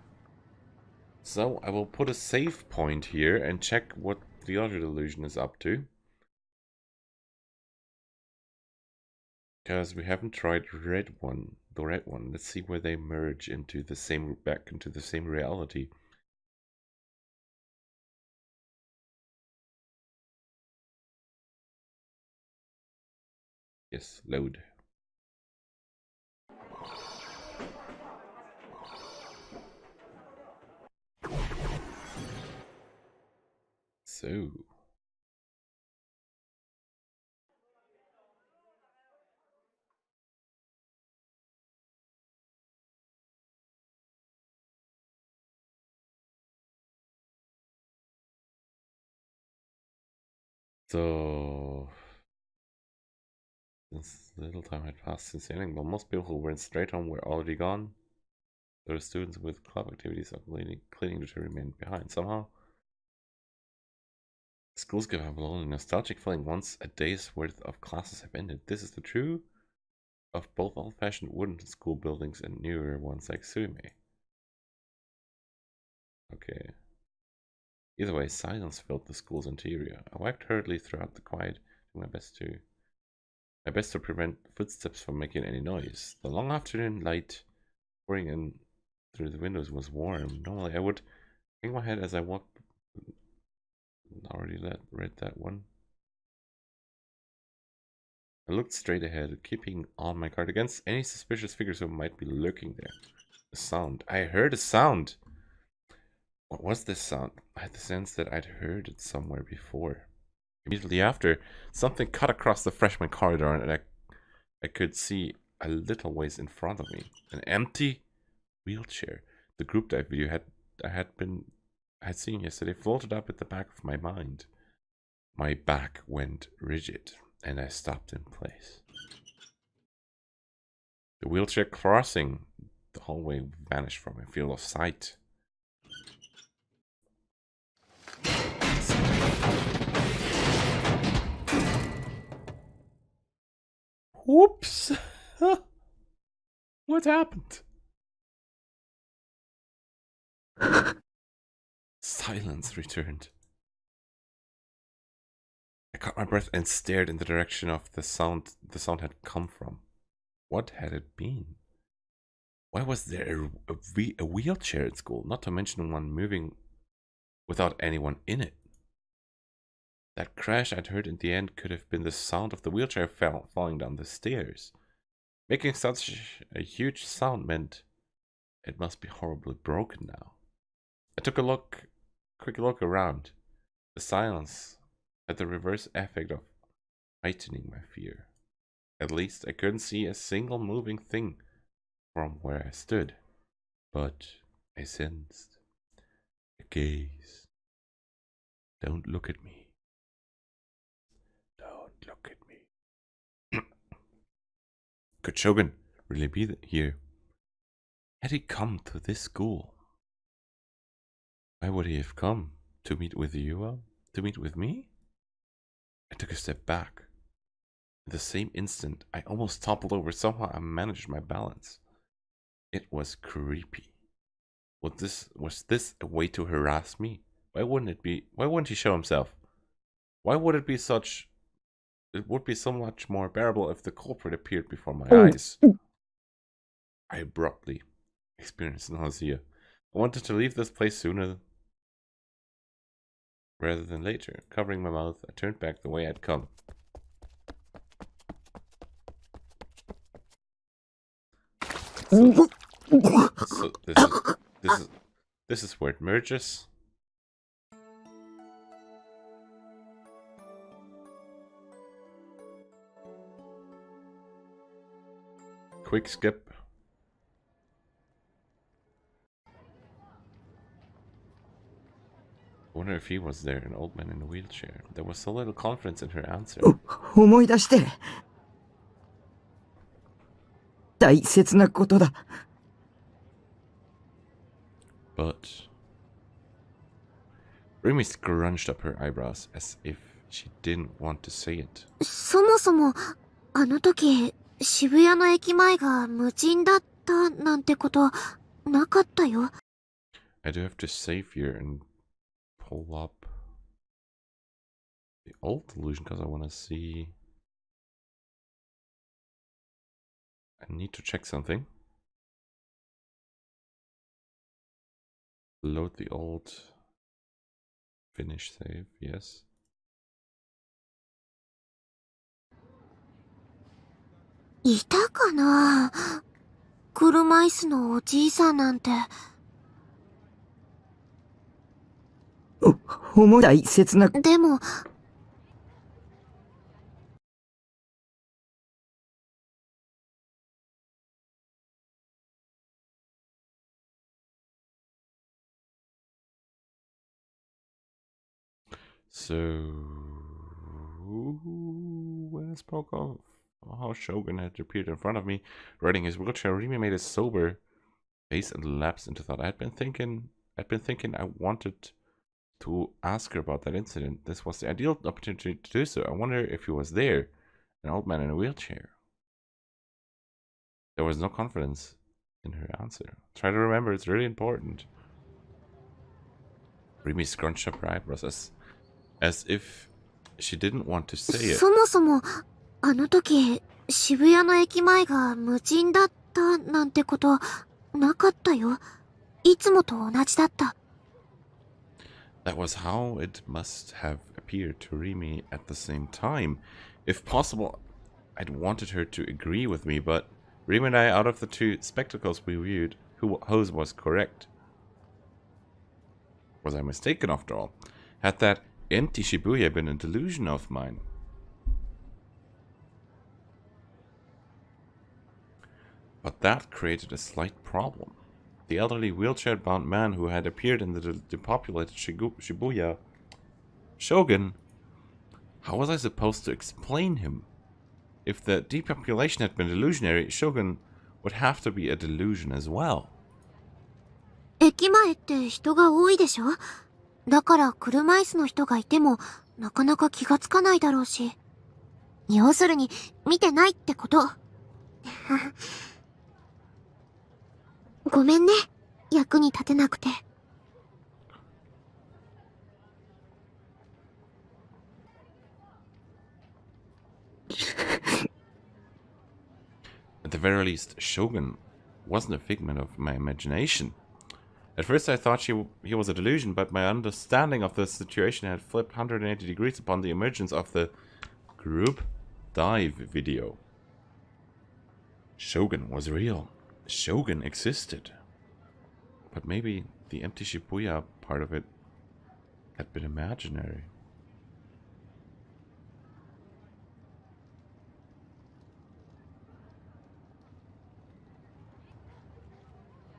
So I will put a save point here and check what the other delusion is up to. Because we haven't tried the red one. Let's see where they merge into the same reality. Yes, load. So. So. Since little time had passed since the ending, but most people who went straight home were already gone. There were students with club activities of cleaning to remain behind. Somehow, schools give off a lonely, nostalgic feeling once a day's worth of classes have ended. This is the true of both old-fashioned wooden school buildings and newer ones like Suime. Okay. Either way, silence filled the school's interior. I walked hurriedly throughout the quiet, doing my best to prevent footsteps from making any noise. The long afternoon light pouring in through the windows was warm. Normally I would hang my head as I walked. Already read that one. I looked straight ahead, keeping on my guard against any suspicious figures who might be lurking there. A sound. I heard a sound! What was this sound? I had the sense that I'd heard it somewhere before. Immediately after, something cut across the freshman corridor and I could see a little ways in front of me. An empty wheelchair. The group dive video I had seen yesterday floated up at the back of my mind. My back went rigid and I stopped in place. The wheelchair crossing the hallway vanished from my field of sight. Whoops! What happened? Silence returned. I caught my breath and stared in the direction of the sound had come from. What had it been? Why was there a wheelchair at school, not to mention one moving without anyone in it? That crash I'd heard in the end could have been the sound of the wheelchair falling down the stairs. Making such a huge sound meant it must be horribly broken now. I took a quick look around. The silence had the reverse effect of heightening my fear. At least I couldn't see a single moving thing from where I stood, but I sensed a gaze. Don't look at me. Don't look at me. Could Shogun really be here? Had he come to this school? Why would he have come? To meet with you? To meet with me? I took a step back. In the same instant, I almost toppled over. Somehow I managed my balance. It was creepy. Was this a way to harass me? Why wouldn't it be? Why wouldn't he show himself? Why would it be such? It would be so much more bearable if the culprit appeared before my eyes. I abruptly experienced nausea. I wanted to leave this place sooner rather than later. Covering my mouth, I turned back the way I'd come. So this is where it merges. Quick skip. I wonder if he was there, an old man in a wheelchair. There was so little confidence in her answer. 思い出して。大切なことだ。But Remy scrunched up her eyebrows as if she didn't want to say it. そもそも、あの時、渋谷の駅前が無人だったなんてことなかったよ。I do have to save here and pull up the old illusion because I want to see. I need to check something. Load the old finish save, yes. いたかな？車椅子のおじいさんなんて。大切な。でも、So, when I spoke of how Shogun had appeared in front of me, riding his wheelchair, Remy made a sober face and lapsed into thought. I'd been thinking I wanted to ask her about that incident. This was the ideal opportunity to do so. I wonder if he was there, an old man in a wheelchair. There was no confidence in her answer. Try to remember, it's really important. Remy scrunched up her eyebrows as if she didn't want to say it. そもそも、あの時、渋谷の駅前が無人だったなんてことなかったよ。いつもと同じだった。That was how it must have appeared to Remy at the same time. If possible, I'd wanted her to agree with me, but Remy and I, out of the two spectacles we viewed, whose was correct? Was I mistaken after all? Had that empty Shibuya been a delusion of mine? But that created a slight problem. The elderly wheelchair-bound man who had appeared in the depopulated Shibuya, Shogun, how was I supposed to explain him? If the depopulation had been illusionary, Shogun would have to be a delusion as well. 駅前って人が多いでしょ？だから車椅子の人がいてもなかなか気がつかないだろうし。要するに見てないってこと。ごめんね、役に立てなくて。very least, Shogun wasn't a figment of my imagination. At first I thought he was a delusion, but my understanding of the situation had flipped 180 degrees upon the emergence of the group dive video. Shogun was real. Shogun existed. But maybe the empty Shibuya part of it had been imaginary.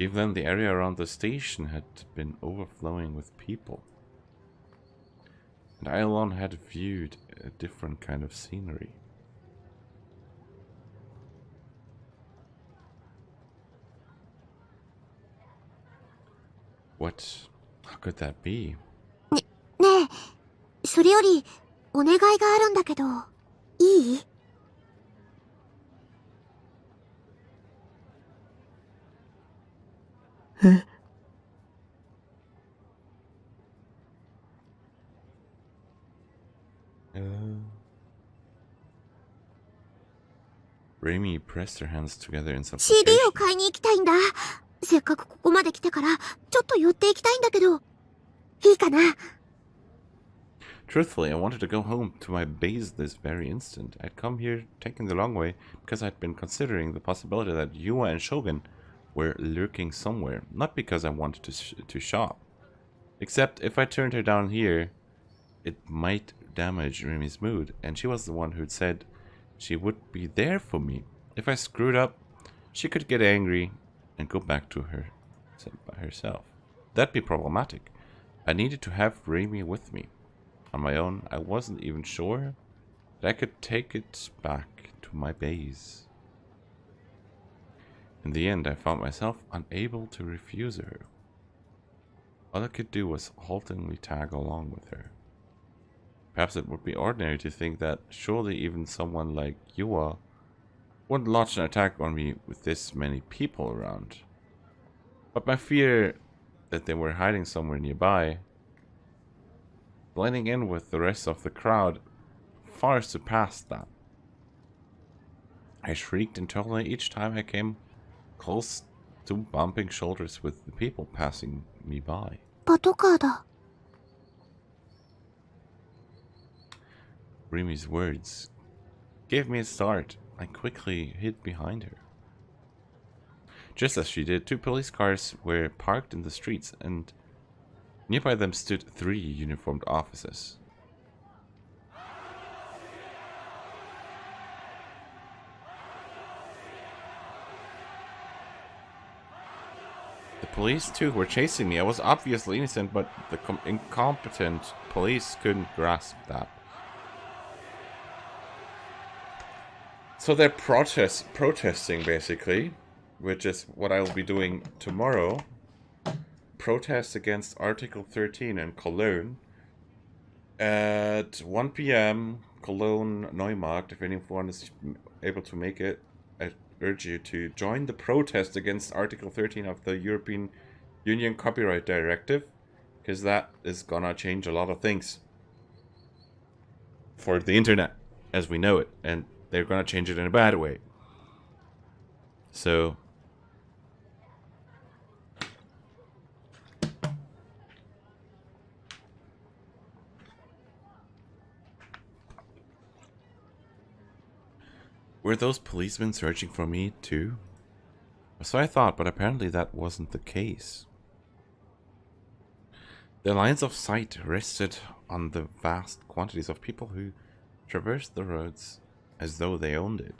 Even then, the area around the station had been overflowing with people. And I alone had viewed a different kind of scenery. How could that be? ねえ、それより、お願いがあるんだけど、いい？え？ Remy pressed her hands together in CD supplication. を買いに行きたいんだ。せっかくここまで来てから、ちょっと寄っていきたいんだけど、いいかな？ Truthfully, I wanted to go home to my base this very instant. I'd come here taking the long way because I'd been considering the possibility that Yua and Shogun were lurking somewhere, not because I wanted to shop. Except if I turned her down here, it might damage Remy's mood, and she was the one who'd said she would be there for me. If I screwed up, she could get angry and go back to her by herself. That'd be problematic. I needed to have Remy with me. On my own, I wasn't even sure that I could take it back to my base. In the end, I found myself unable to refuse her. All I could do was haltingly tag along with her. Perhaps it would be ordinary to think that surely even someone like Yua wouldn't launch an attack on me with this many people around. But my fear that they were hiding somewhere nearby, blending in with the rest of the crowd, far surpassed that. I shrieked internally each time I came close to bumping shoulders with the people passing me by. パトカーだ。Remy's words gave me a start. I quickly hid behind her. Just as she did, 2 police cars were parked in the streets, and nearby them stood 3 uniformed officers. The police too were chasing me. I was obviously innocent, but the incompetent police couldn't grasp that. So they're protesting basically, which is what I will be doing tomorrow. Protest against Article 13 in Cologne at 1 p.m. Cologne Neumarkt. If anyone is able to make it, I urge you to join the protest against Article 13 of the European Union Copyright Directive, because that is gonna change a lot of things for the internet as we know it, and they're gonna change it in a bad way. So were those policemen searching for me too? So I thought, but apparently that wasn't the case. Their lines of sight rested on the vast quantities of people who traversed the roads as though they owned it.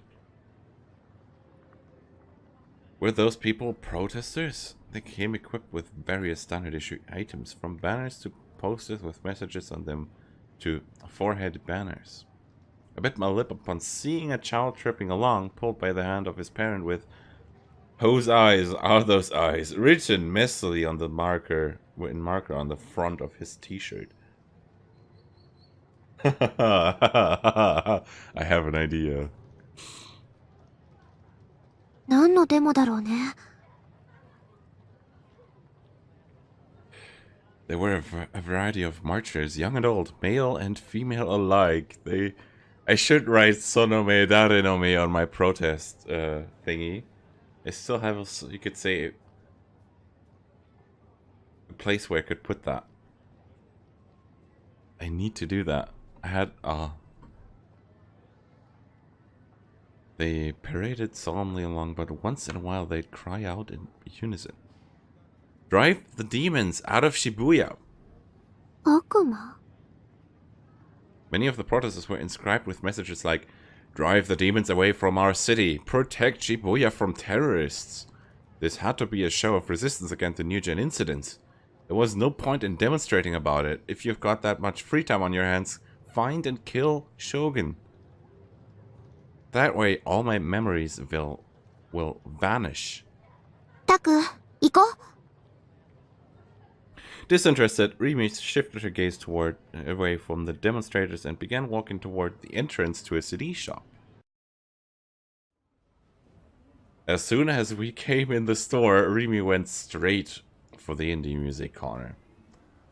Were those people protesters? They came equipped with various standard issue items, from banners to posters with messages on them to forehead banners. I bit my lip upon seeing a child tripping along, pulled by the hand of his parent with "Whose eyes are those eyes?" written messily on the marker on the front of his t-shirt. I have an idea. 何のデモだろうね。 There were a variety of marchers, young and old, male and female alike. I should write Sonome Dare no Me on my protest thingy. I still have, you could say, a place where I could put that. I need to do that. I had, they paraded solemnly along, but once in a while they'd cry out in unison. Drive the demons out of Shibuya! 悪魔 Many of the protesters were inscribed with messages like, Drive the demons away from our city! Protect Shibuya from terrorists! This had to be a show of resistance against the New Gen incidents. There was no point in demonstrating about it. If you've got that much free time on your hands, find and kill Shogun. That way, all my memories will vanish. タク、行こう Disinterested, Rimi shifted her gaze away from the demonstrators and began walking toward the entrance to a CD shop. As soon as we came in the store, Rimi went straight for the indie music corner.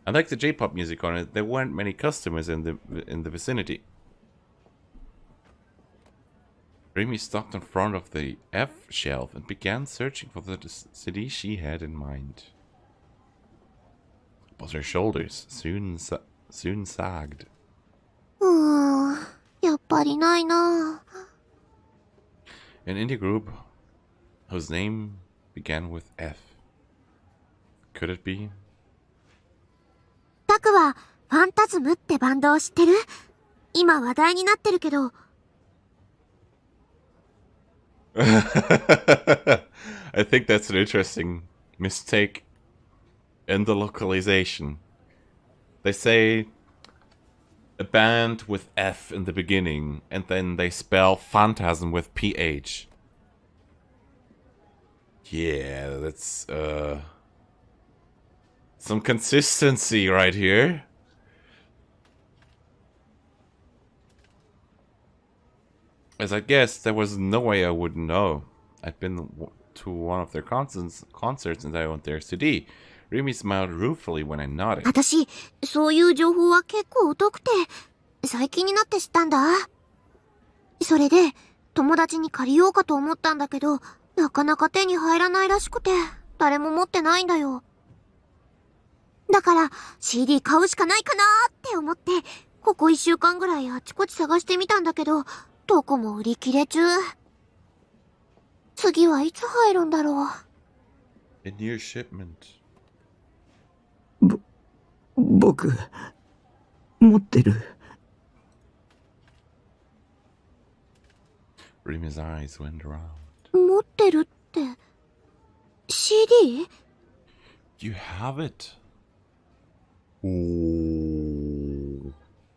Unlike the J-pop music corner, there weren't many customers in the vicinity. Rimi stopped in front of the F shelf and began searching for the CD she had in mind. But her shoulders soon sagged. やっぱりないな An indie group whose name began with F. Could it be? タクはファンタズムってバンドを知ってる今話題になってるけど I think that's an interesting mistake in the localization. They say a band with F in the beginning, and then they spell phantasm with PH. Yeah, that's some consistency right here. As I guess, there was no way I would know. I'd been to one of their concerts and I owned their CD. Rimi smiled ruefully when I nodded. 私、そういう情報は結構疎くて、最近になって知ったんだ。それで、友達に借りようかと思ったんだけど、なかなか手に入らないらしくて、誰も持ってないんだよ。だから、CD 買うしかないかなーって思って、ここ1週間ぐらいあちこち探してみたんだけど、どこも売り切れ中。次はいつ入るんだろう。A new shipment. 僕、持ってる。Rimi's eyes went around. 持ってるって、CD? You have it. Oh,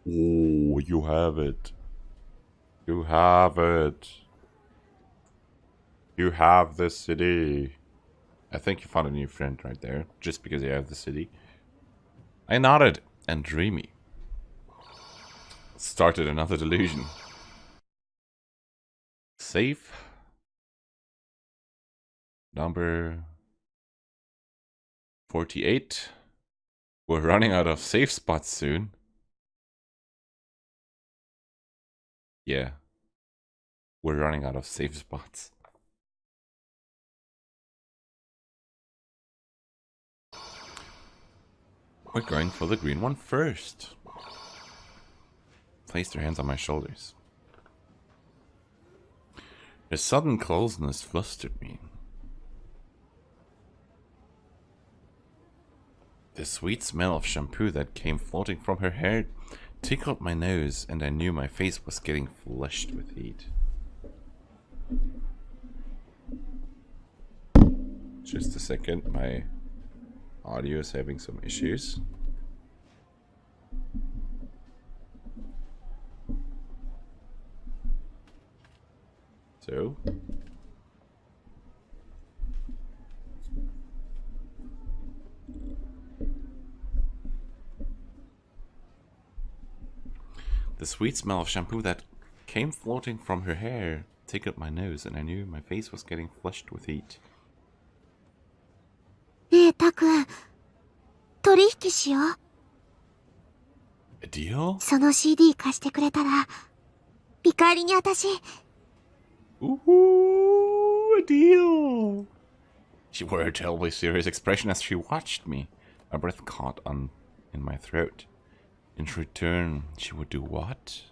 you have it. You have it. You have the CD. I think you found a new friend right there, just because you have the CD. I nodded, and Dreamy started another delusion. Safe. Number 48. We're running out of safe spots soon. Yeah. We're running out of safe spots. We're going for the green one first. Placed her hands on my shoulders. Her sudden closeness flustered me. The sweet smell of shampoo that came floating from her hair tickled my nose, and I knew my face was getting flushed with heat. Just a second, my audio is having some issues. So the sweet smell of shampoo that came floating from her hair tickled my nose, and I knew my face was getting flushed with heat. ねえ、タク、取引しよう。 A deal? その CD 貸してくれたら、見返りに私、Ooh, a deal! She wore a terribly serious expression as she watched me. My breath caught in my throat. In return, she would do what?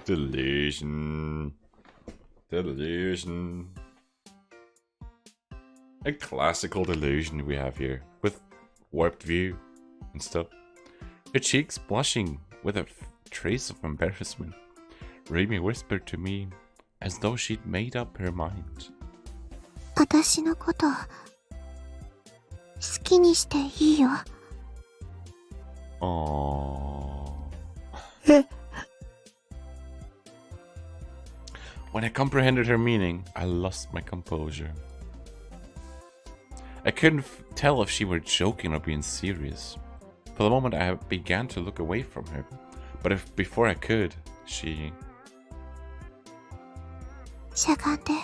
Delusion. Delusion. A classical delusion we have here, with warped view and stuff. Her cheeks blushing with a trace of embarrassment. Remy whispered to me as though she'd made up her mind. 私のこと、好きにしていいよ。Aww. え、 When I comprehended her meaning, I lost my composure. I couldn't tell if she were joking or being serious. For the moment, I began to look away from her. But before I could, she... しゃがんで。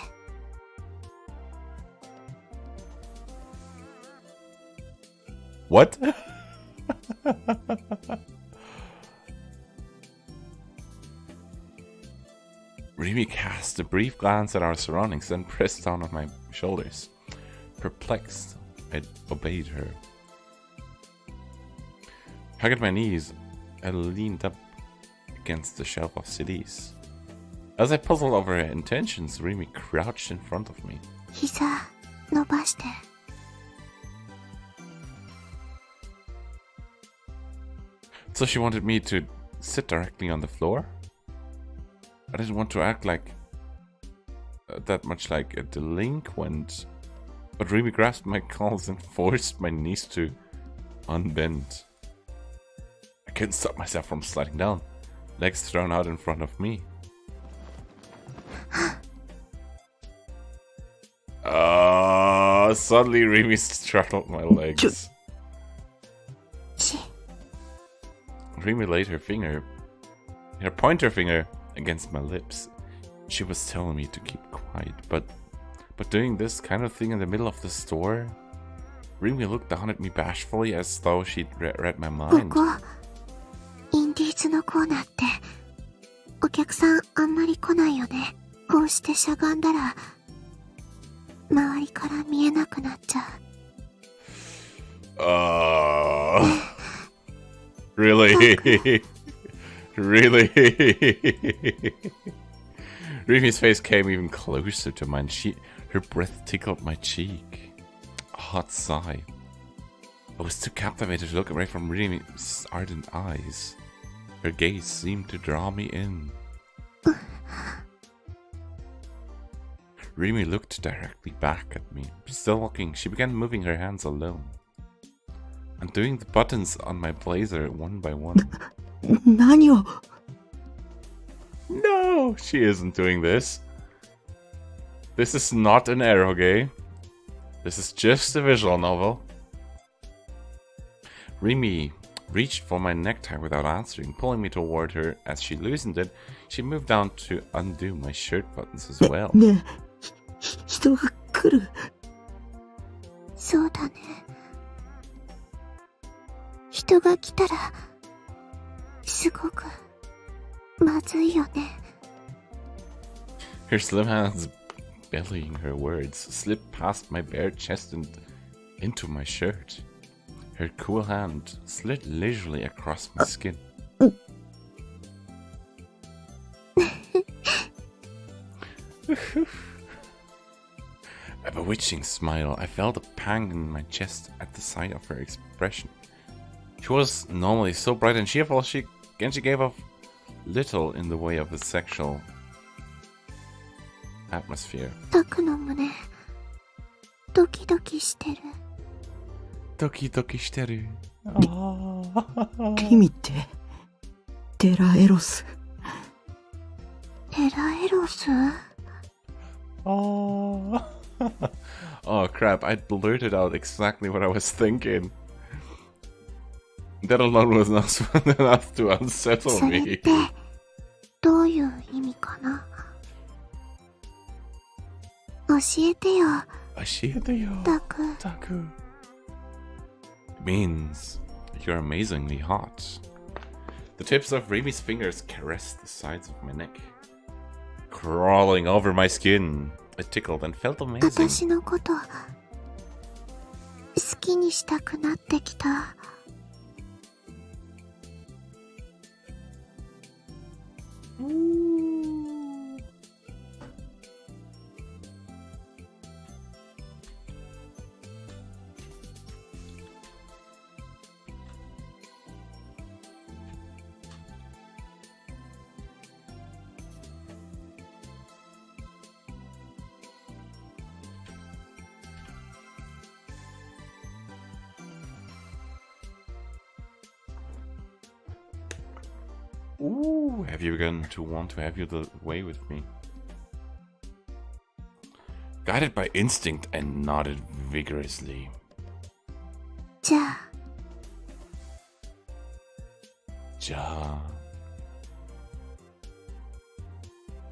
What? Remy cast a brief glance at our surroundings, then pressed down on my shoulders. Perplexed, I obeyed her. Hugging my knees, I leaned up against the shelf of CDs. As I puzzled over her intentions, Remy crouched in front of me. 膝、伸ばして。So she wanted me to sit directly on the floor? I didn't want to act like... that much like a delinquent. But Remy grasped my calves and forced my knees to unbend. I couldn't stop myself from sliding down, legs thrown out in front of me. Suddenly Remy straddled my legs. Remy laid her pointer finger against my lips. She was telling me to keep quiet, but doing this kind of thing in the middle of the store? Remy looked down at me bashfully as though she'd read my mind. ここ、インディーズのコーナーって、お客さんあんまり来ないよね。こうしてしゃがんだら、周りから見えなくなっちゃう。Really? Really? Remy's face came even closer to mine. Her breath tickled my cheek. A hot sigh. I was too captivated to look away from Remy's ardent eyes. Her gaze seemed to draw me in. Remy looked directly back at me. Still looking, she began moving her hands alone, undoing the buttons on my blazer one by one. 何を No, she isn't doing this. This is not an eroge. This is just a visual novel. Remy reached for my necktie without answering, pulling me toward her. As she loosened it, she moved down to undo my shirt buttons as well. ねえ、人が来る。そうだね。人が来たら、すごく、まずいよね。Her slim hands, bellying her words, slipped past my bare chest and into my shirt. Her cool hand slid leisurely across my skin. A bewitching smile. I felt a pang in my chest at the sight of her expression. She was normally so bright and cheerful, she gave off little in the way of a sexual atmosphere. タクの胸、ドキドキしてる。ドキドキしてる。リミってテラエロス。テラエロス？ Oh crap, I blurted out exactly what I was thinking. That alone was not enough to unsettle それっ me. て、どういう意味かな？教えてよ、タク。Taku. It means you're amazingly hot. The tips of Rimi's fingers caressed the sides of my neck, crawling over my skin. It tickled and felt amazing. 私のこと好きにしたくなってきた。Ooh, have you begun to want to have your way with me? Guided by instinct, I nodded vigorously. じゃあ、じゃあ、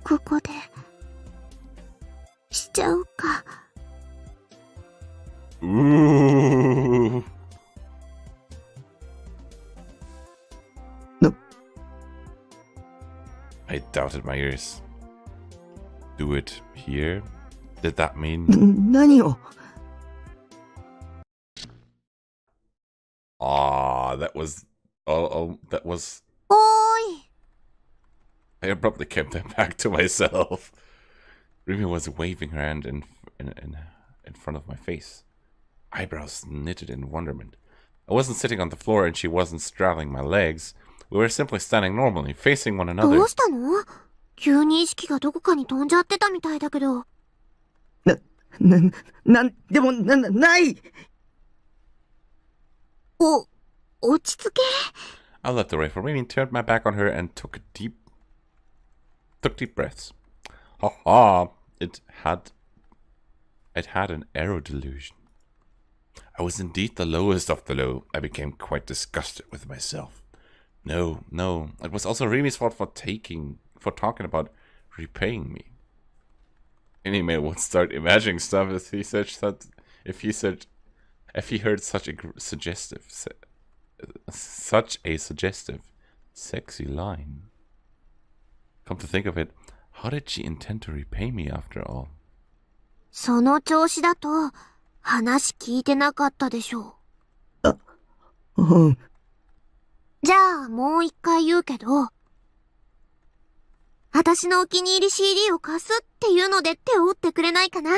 ここでしちゃうか。Ooh. I doubted my ears. Do it here? Did that mean? 何を Ah, that was. Oh, that was. おーい。 I abruptly kept that back to myself. Rimi was waving her hand in front of my face, eyebrows knitted in wonderment. I wasn't sitting on the floor and she wasn't straddling my legs. We were simply standing normally, facing one ど another. うしたの？急に意識がどこかに飛んじゃってたみたいだけど。でもない。落ち着け。I left the rifle, Rimi turned my back on her and took deep breaths. Ha ha! It had an arrow delusion. I was indeed the lowest of the low. I became quite disgusted with myself. No, it was also Rimi's fault for talking about repaying me. Any man would start imagining stuff if he heard such a suggestive, sexy line. Come to think of it, how did she intend to repay me after all? その調子だと話聞いてなかったでしょう。うん。じゃあもう一回言うけど、私のお気に入り CD を貸すっていうので手を打ってくれないかな。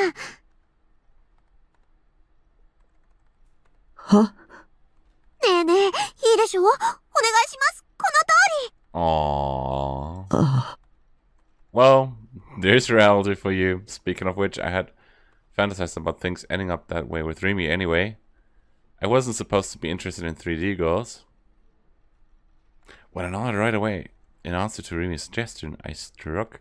は？ねえねえ、いいでしょ？お願いします。この通り。Aww. Well, there's reality for you. Speaking of which, I had fantasized about things ending up that way with Rimi anyway. I wasn't supposed to be interested in 3D girls. When I nodded right away, in answer to Rimi's suggestion, I struck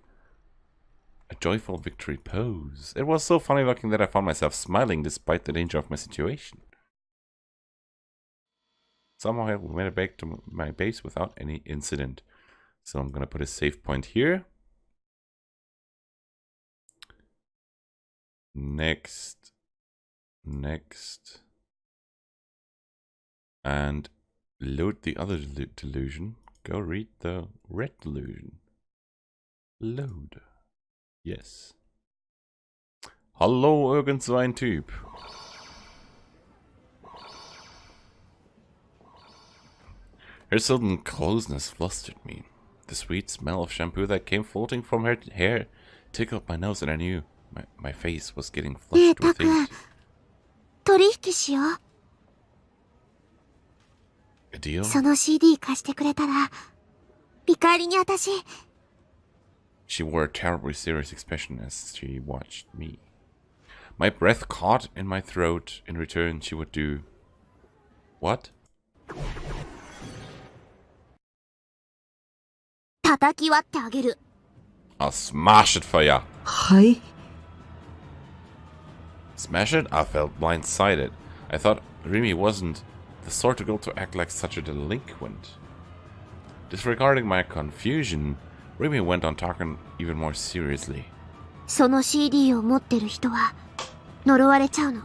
a joyful victory pose. It was so funny looking that I found myself smiling despite the danger of my situation. Somehow I made it back to my base without any incident. So I'm gonna put a save point here. Next. And load the other delusion. Go read the red delusion. Load. Yes. Hallo, irgend so ein Typ. Her sudden closeness flustered me. The sweet smell of shampoo that came floating from her hair tickled my nose, and I knew my face was getting ねえ、 flushed タ with ク、 heat. 取引しよう。 A deal? その CD 貸してくれたら、見返りに私。 She wore a terribly serious expression as she watched me. My breath caught in my throat. In return, she would do... What? 叩き割ってあげる。 I'll smash it for ya. はい。Smash it? I felt blindsided. I thought Rimi wasn't the sort of girl to act like such a delinquent. Disregarding my confusion, Rimi went on talking even more seriously. その CD を持ってる人は呪われちゃうの。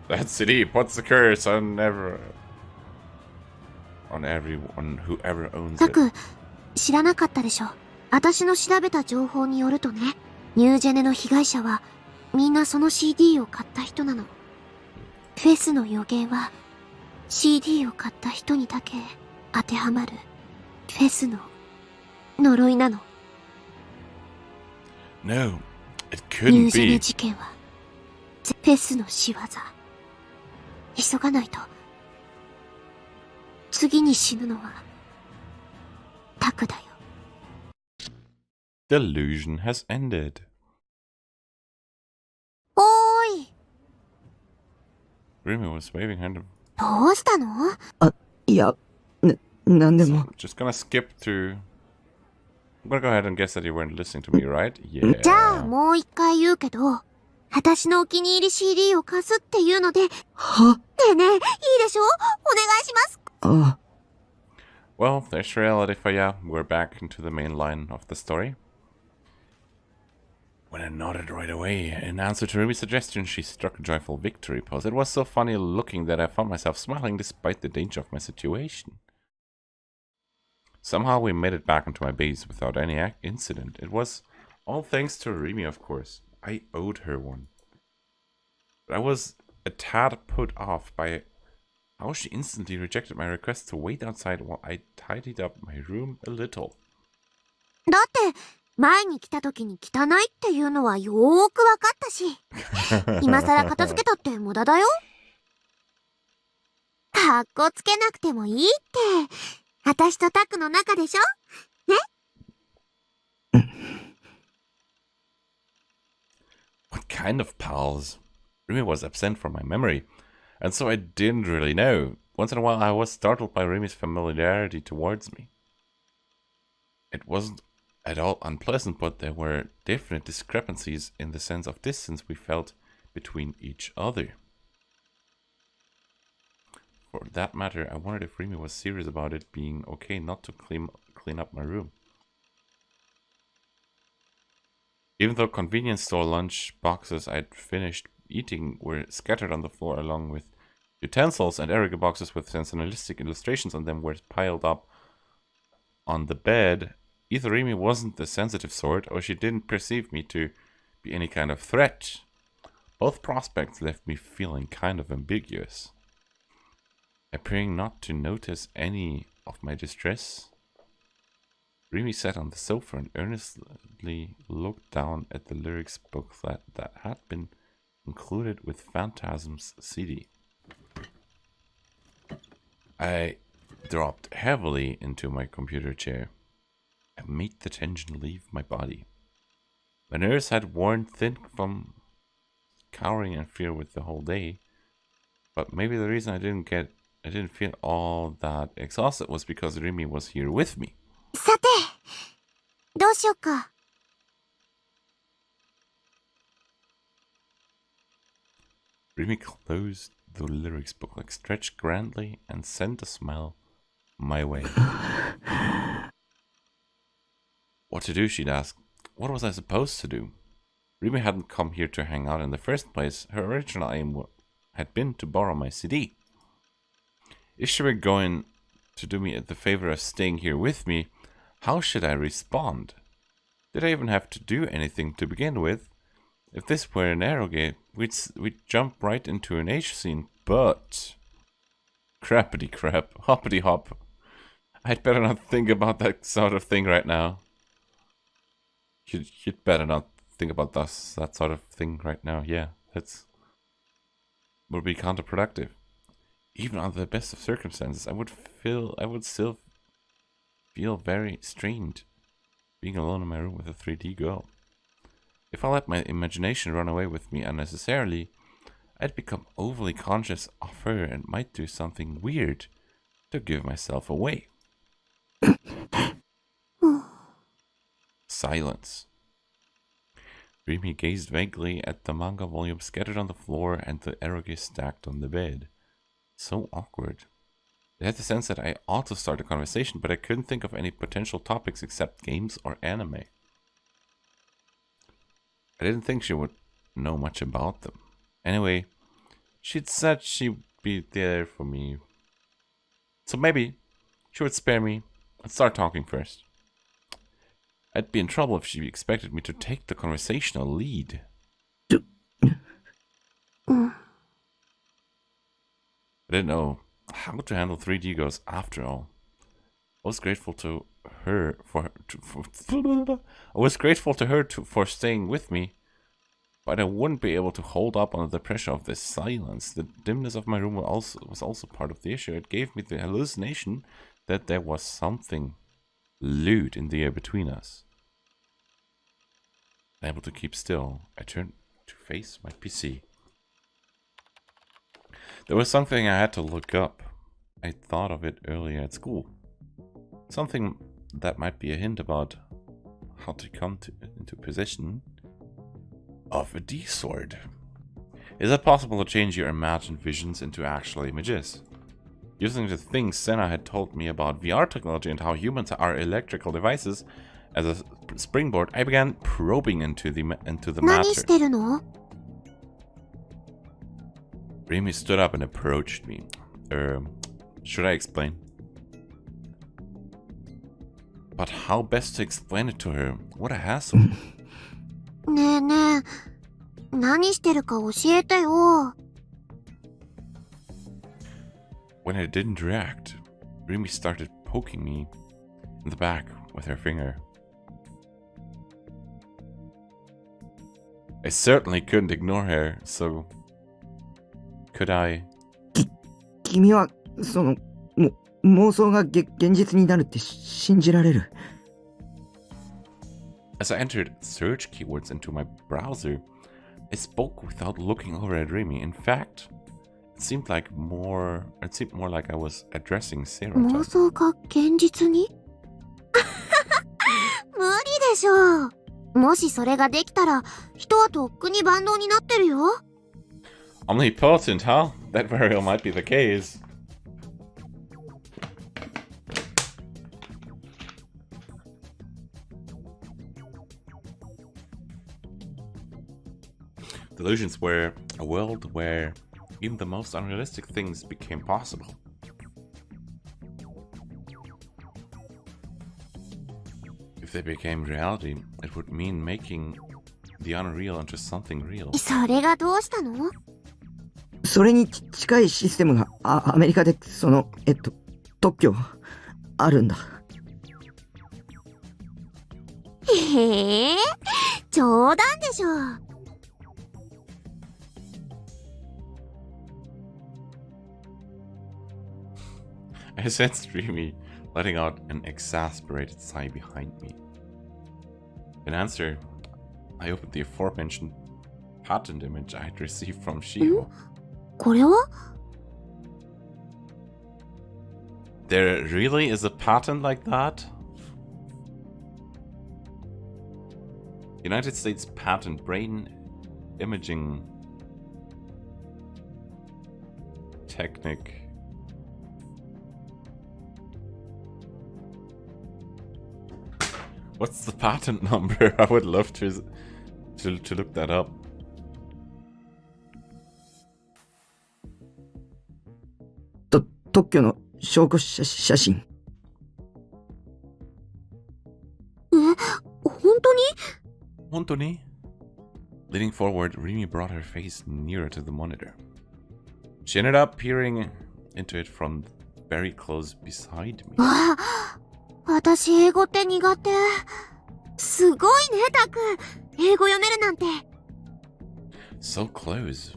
That CD puts the curse on never... on everyone, whoever owns タ it. ク、知らなかったでしょ。私の調べた情報によるとね、ニュージェネの被害者は、みんなその CD を買った人なの。フェスの予言は、CD を買った人にだけ当てはまる、フェスの呪いなの。No, it ニュー couldn't ジェネ be. 事件は、フェスの仕業。急がないと。次に死ぬのは、タクだよ。Delusion has ended. おーい、 Remy was waving her. どうしたの？いや、なんでも。 Just gonna skip through. I'm gonna go ahead and guess that you weren't listening to me, right? じゃあ Yeah. もう一回言うけど、私のお気に入り CD を貸すっていうので、ねはえねえ、いいでしょ？お願いします。あ、 Well, there's reality for ya. We're back into the main line of the story. When I nodded right away, in answer to Ruby's suggestion, she struck a joyful victory pose. It was so funny looking that I found myself smiling despite the danger of my situation. Somehow we made it back into my base without any incident. It was all thanks to Remy, of course. I owed her one. But I was a tad put off by how she instantly rejected my request to wait outside while I tidied up my room a little. だって、前に来た時に汚いっていうのはよーくわかったし、今更片付けたって無駄だよ。かっこつけなくてもいいって、私とタクの中でしょ？ね？ What kind of pals? Remy was absent from my memory, and so I didn't really know. Once in a while I was startled by Remy's familiarity towards me. It wasn't at all unpleasant, but there were definite discrepancies in the sense of distance we felt between each other. For that matter, I wondered if Remy was serious about it being okay not to clean up my room. Even though convenience store lunch boxes I'd finished eating were scattered on the floor along with utensils, and Erica boxes with sensationalistic illustrations on them were piled up on the bed, either Remy wasn't the sensitive sort, or she didn't perceive me to be any kind of threat. Both prospects left me feeling kind of ambiguous. Appearing not to notice any of my distress, Remy sat on the sofa and earnestly looked down at the lyrics book that had been included with Phantasm's CD. I dropped heavily into my computer chair and made the tension leave my body. My nerves had worn thin from cowering in fear with the whole day, but maybe the reason I didn't feel all that exhausted was because Remy was here with me. さて、どうしよっか。Remy closed the lyrics book, like stretched grandly, and sent a smile my way. What to do, she'd ask. What was I supposed to do? Remy hadn't come here to hang out in the first place. Her original aim had been to borrow my CD. If she were going to do me the favor of staying here with me, how should I respond? Did I even have to do anything to begin with? If this were an arrow game, we'd jump right into an age scene, but... Crappity crap, hoppity hop. I'd better not think about that sort of thing right now. You'd better not think about that sort of thing right now, yeah. Would be counterproductive. Even under the best of circumstances, I would still feel very strained being alone in my room with a 3D girl. If I let my imagination run away with me unnecessarily, I'd become overly conscious of her and might do something weird to give myself away. Silence. Remy gazed vaguely at the manga volume scattered on the floor and the eroge stacked on the bed. So awkward. I had the sense that I ought to start a conversation, but I couldn't think of any potential topics except games or anime. I didn't think she would know much about them. Anyway, she'd said she'd be there for me. So maybe she would spare me and start talking first. I'd be in trouble if she expected me to take the conversational lead. I didn't know how to handle 3D ghosts after all. I was grateful to her for staying with me, but I wouldn't be able to hold up under the pressure of this silence. The dimness of my room was also part of the issue. It gave me the hallucination that there was something lewd in the air between us. Unable to keep still, I turned to face my PC. There was something I had to look up. I thought of it earlier at school. Something that might be a hint about how to come into possession of a D-sword. Is it possible to change your imagined visions into actual images? Using the things Senna had told me about VR technology and how humans are electrical devices as a springboard, I began probing into the matter. Remy stood up and approached me. Should I explain? But how best to explain it to her? What a hassle. ねえねえ、何してるか教えてよ。When I didn't react, Remy started poking me in the back with her finger. I certainly couldn't ignore her, so could I? 君はその妄想が現実になるって信じられる? As I entered search keywords into my browser, I spoke without looking over at Remy. In fact, it seemed more like I was addressing Sarah. 妄想が現実に無理でしょう。もしそれができたら、人はとっくに万能になってるよ。Omnipotent, huh? That very well might be the case. Delusions were a world where even the most unrealistic things became possible. If they became reality, it would mean making the unreal into something real. それがどうしたの？それに近いシステムがアメリカで特許あるんだ。へえ、冗談でしょ。I sensed Remy letting out an exasperated sigh behind me. In answer, I opened the aforementioned patent image I had received from ChäoS. これは？ There really is a patent like that? United States Patent Brain Imaging Technique. What's the patent number? I would love to look that up. .特許の証拠写真。本当に？本当に? Leaning forward, Remy brought her face nearer to the monitor. She ended up peering into it from very close beside me. わあ、私英語って苦手。すごいね、タク。英語読めるなんて。So close.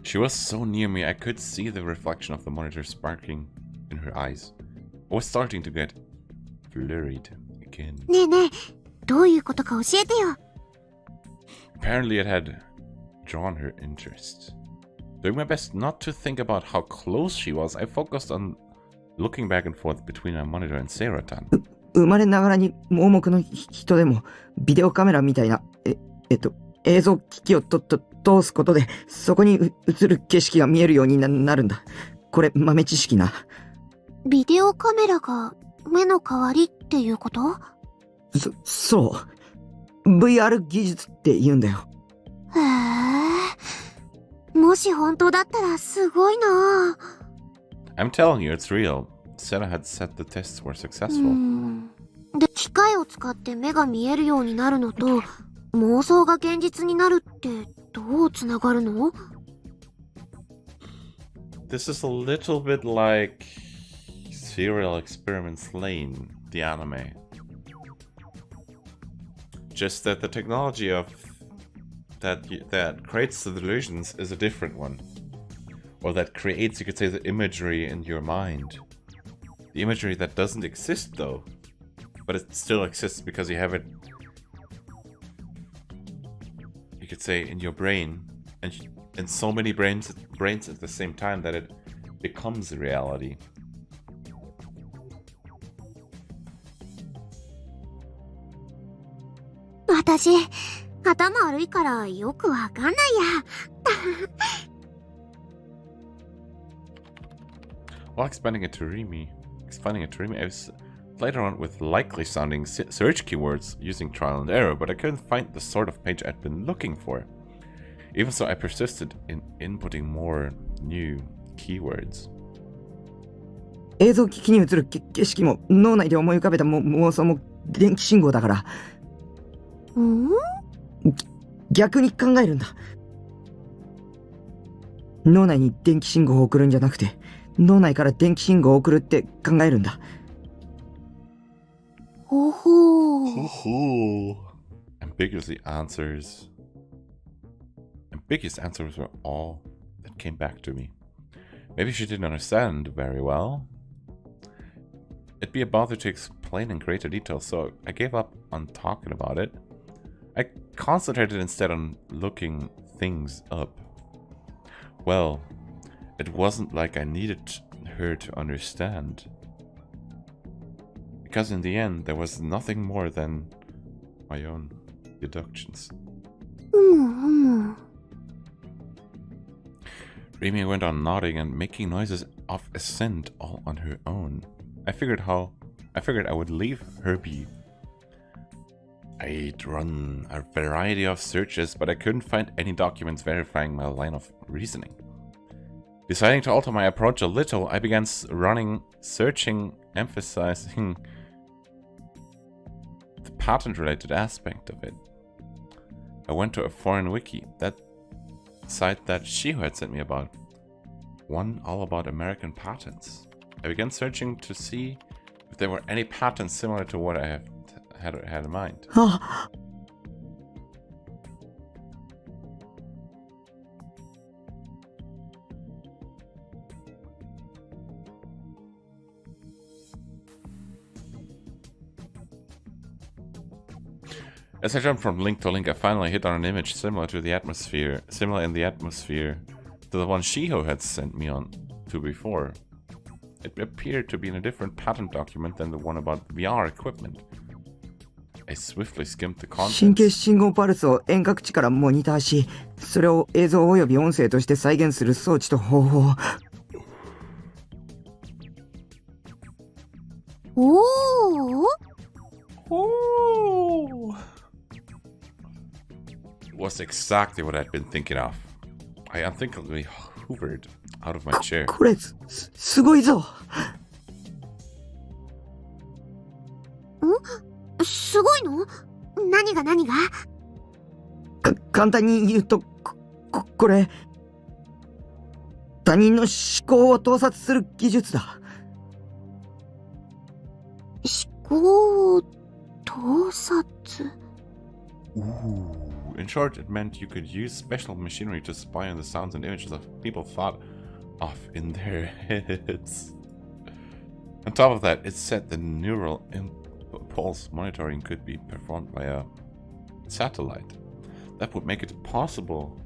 She was so near me, I could see the reflection of the monitor sparkling in her eyes. I was starting to get flurried again. ねえねえ、どういうことか教えてよ。Apparently it had drawn her interest. Doing my best not to think about how close she was, I focused on looking back and forth between my monitor and Saratan. 生まれながらに盲目の人でもビデオカメラみたいな映像機器を通すことでそこに映る景色が見えるようになるんだ。これ豆知識な。ビデオカメラが目の代わりっていうこと？そう。VR 技術って言うんだよ。へえ。ももし本当だったらすごいな。I'm telling you, it's real. Senna had said the tests were successful. で、機械を使って目が見えるようになるのと、妄想が現実になるってどうつながるの？ This is a little bit like Serial Experiments Lane, the anime. Just that the technology of that creates the delusions is a different one. Or that creates, you could say, the imagery in your mind. The imagery that doesn't exist though. But it still exists because you have it, you could say, in your brain. And in so many brains at the same time that it becomes a reality. 私、頭悪いからよくわかんないや。While explaining it to Remy, I was later on with likely sounding search keywords using trial and error, but I couldn't find the sort of page I'd been looking for. Even so, I persisted in inputting more new keywords. 映像機器に映る景色も脳内で思い浮かべた妄想も電気信号だから。逆に考えるんだ。脳内に電気信号を送るんじゃなくて、脳内から電気信号を送るって考えるんだ。ほほう。Ambiguous answers were all that came back to me. Maybe she didn't understand very well. It'd be a bother to explain in greater detail, so I gave up on talking about it. I concentrated instead on looking things up. Well, it wasn't like I needed her to understand. Because in the end, there was nothing more than my own deductions. Remy went on nodding and making noises of assent all on her own. I figured I would leave her be. I'd run a variety of searches, but I couldn't find any documents verifying my line of reasoning. Deciding to alter my approach a little, I began searching, emphasizing the patent-related aspect of it. I went to a foreign wiki, that site that Chiho had sent me about. One all about American patents. I began searching to see if there were any patents similar to what I had in mind. As I jumped from link to link, I finally hit on an image similar in the atmosphere to the one Shiho had sent me on to before. It appeared to be in a different patent document than the one about VR equipment. I swiftly skimmed the 神経 contents. 信号パルスを遠隔地からモニターし、それを映像および音声として再現する装置と方法。おお。Was exactly what I'd been thinking of. I unthinkingly hoovered out of my chair. これすごいぞ。すごいの？何が簡単に言うと、これ他人の思考を盗撮する技術だ。思考を盗撮。Ooh. In short, it meant you could use special machinery to spy on the sounds and images of people thought of in their heads. On top of that, it said the neural impulse monitoring could be performed by a satellite. That would make it possible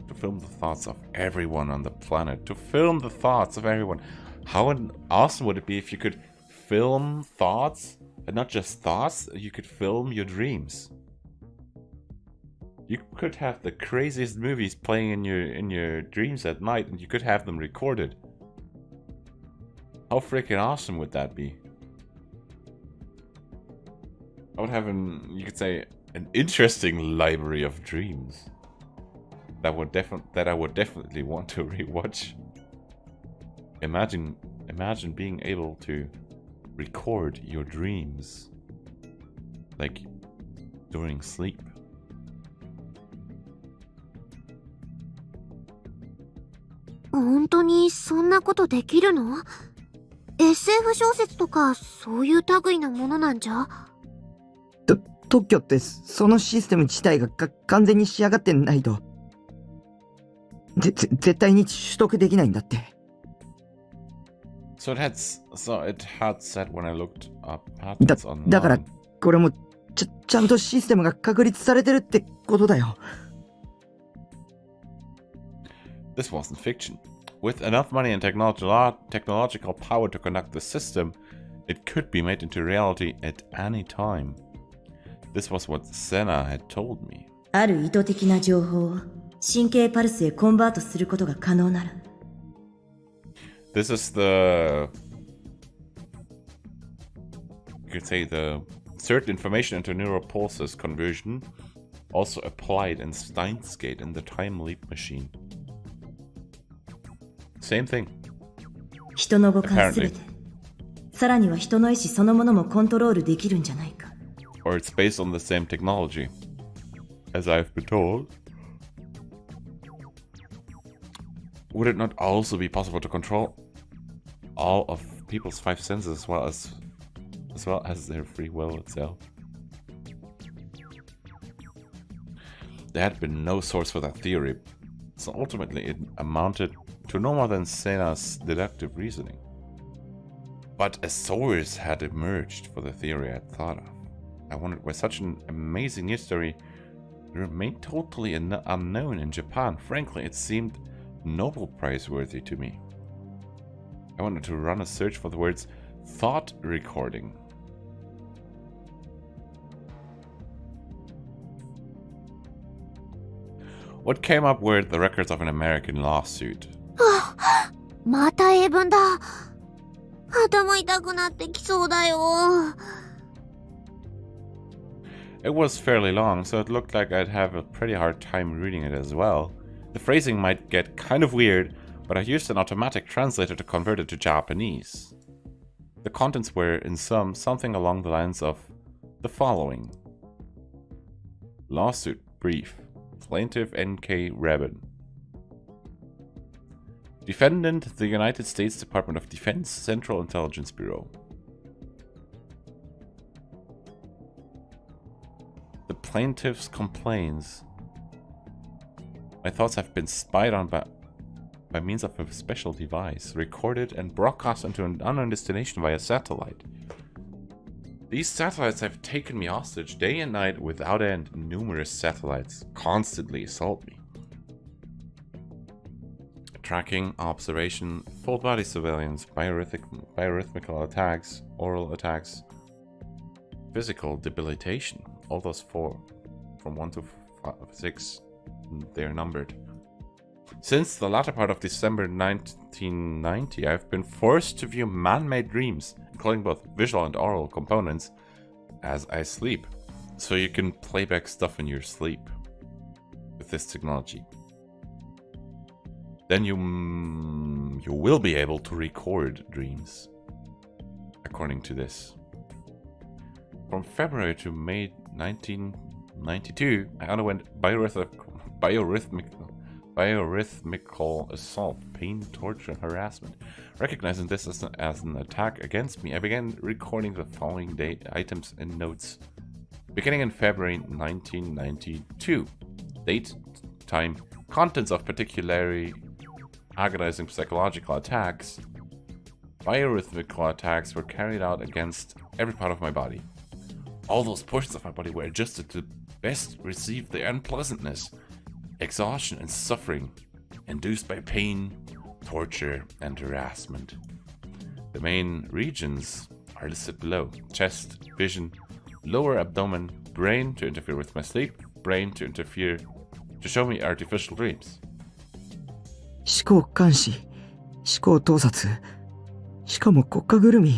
to film the thoughts of everyone on the planet. To film the thoughts of everyone. How awesome would it be if you could film thoughts? And not just thoughts, you could film your dreams. You could have the craziest movies playing in your dreams at night, and you could have them recorded. How freaking awesome would that be? I would have you could say, an interesting library of dreams. that I would definitely want to rewatch. Imagine being able to record your dreams, like during sleep. 本当にそんなことできるの？ SF 小説とかそういう類のものなんじゃ？特許ってそのシステム自体が完全に仕上がってないと絶対に取得できないんだって。So it had said when I looked up patents online. だからこれもちゃんとシステムが確立されてるってことだよ。This wasn't fiction. With enough money and technological power to conduct the system, it could be made into reality at any time. This was what Senna had told me. ある意図的な情報を神経パルスへコンバートすることが可能なら。This is the, you could say, the insert information into neural pulses conversion, also applied in Steins Gate in the time leap machine. Same thing. 人の五感すべて、さらには人の意志そのものもコントロールできるんじゃないか。Or it's based on the same technology, as I've been told. Would it not also be possible to control all of people's five senses as well as their free will itself? There had been no source for that theory, so ultimately it amounted to no more than Sena's deductive reasoning. But a source had emerged for the theory I had thought of. I wondered why such an amazing history remained totally unknown in Japan. Frankly, it seemed Nobel Prize worthy to me. I wanted to run a search for the words thought recording. What came up were the records of an American lawsuit. また英文だ。頭痛くなってきそうだよ。It was fairly long, so it looked like I'd have a pretty hard time reading it as well. The phrasing might get kind of weird, but I used an automatic translator to convert it to Japanese. The contents were, in sum, something along the lines of the following. Lawsuit brief. Plaintiff N.K. Rabin. Defendant, the United States Department of Defense Central Intelligence Bureau. The plaintiff's complains. My thoughts have been spied on by means of a special device, recorded and broadcast into an unknown destination via satellite. These satellites have taken me hostage day and night without end. Numerous satellites constantly assault me. Tracking, observation, full body surveillance, biorhythmical attacks, oral attacks, physical debilitation. All those four, from 1 to 6, they're numbered. Since the latter part of December 1990, I've been forced to view man-made dreams, including both visual and oral components, as I sleep. So you can play back stuff in your sleep with this technology. Then you will be able to record dreams, according to this. From February to May 1992, I underwent biorhythmical assault, pain, torture, and harassment. Recognizing this as an attack against me, I began recording the following items and notes. Beginning in February 1992. Date, time, contents of particularly agonizing psychological attacks. Biorhythmical attacks were carried out against every part of my body. All those portions of my body were adjusted to best receive the unpleasantness, exhaustion, and suffering induced by pain, torture, and harassment. The main regions are listed below: chest, vision, lower abdomen, brain to interfere with my sleep, brain to show me artificial dreams. 思考監視、思考盗撮、しかも国家ぐるみ。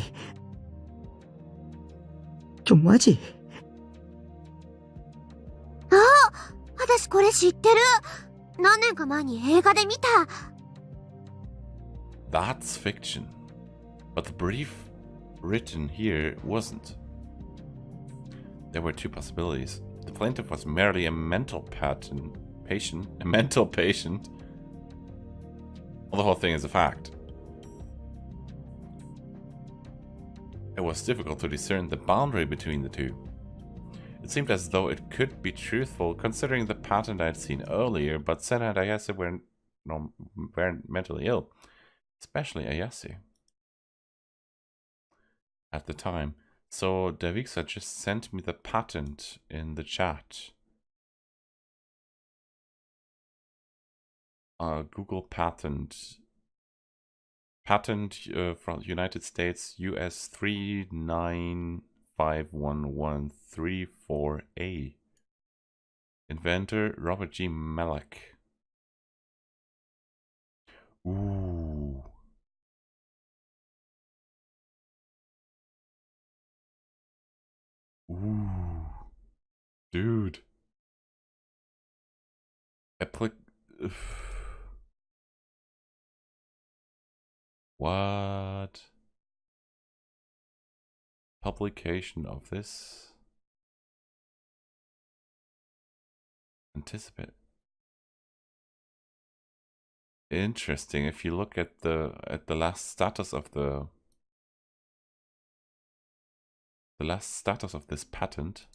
マジ？私これ知ってる。何年か前に映画で見た。 That's fiction. But the brief written here wasn't. There were two possibilities. The plaintiff was merely a mental patient. Well, the whole thing is a fact. It was difficult to discern the boundary between the two. It seemed as though it could be truthful considering the patent I'd seen earlier, but Senna and Ayase weren't mentally ill, especially Ayase at the time. So Davixa just sent me the patent in the chat. Google patent from United States, US 3951134A. Inventor Robert G. Malak. Ooh. Ooh. Dude. What? Publication of this? Anticipate. Interesting. If you look at the last status of the this patent,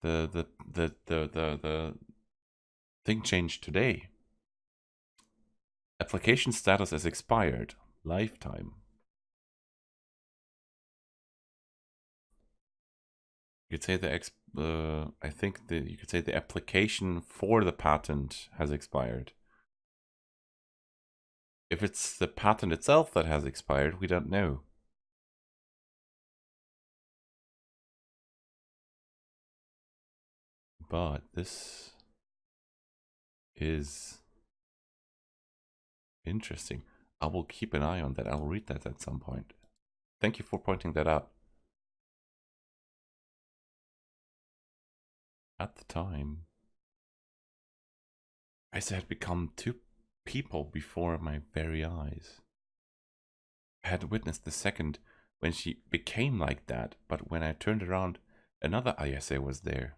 the thing changed today. Application status is expired. Lifetime. You could say I think you could say the application for the patent has expired. If it's the patent itself that has expired, we don't know. But this is interesting. I will keep an eye on that. I'll read that at some point. Thank you for pointing that out. At the time, Isa had become two people before my very eyes. I had witnessed the second when she became like that, but when I turned around, another Ayase was there.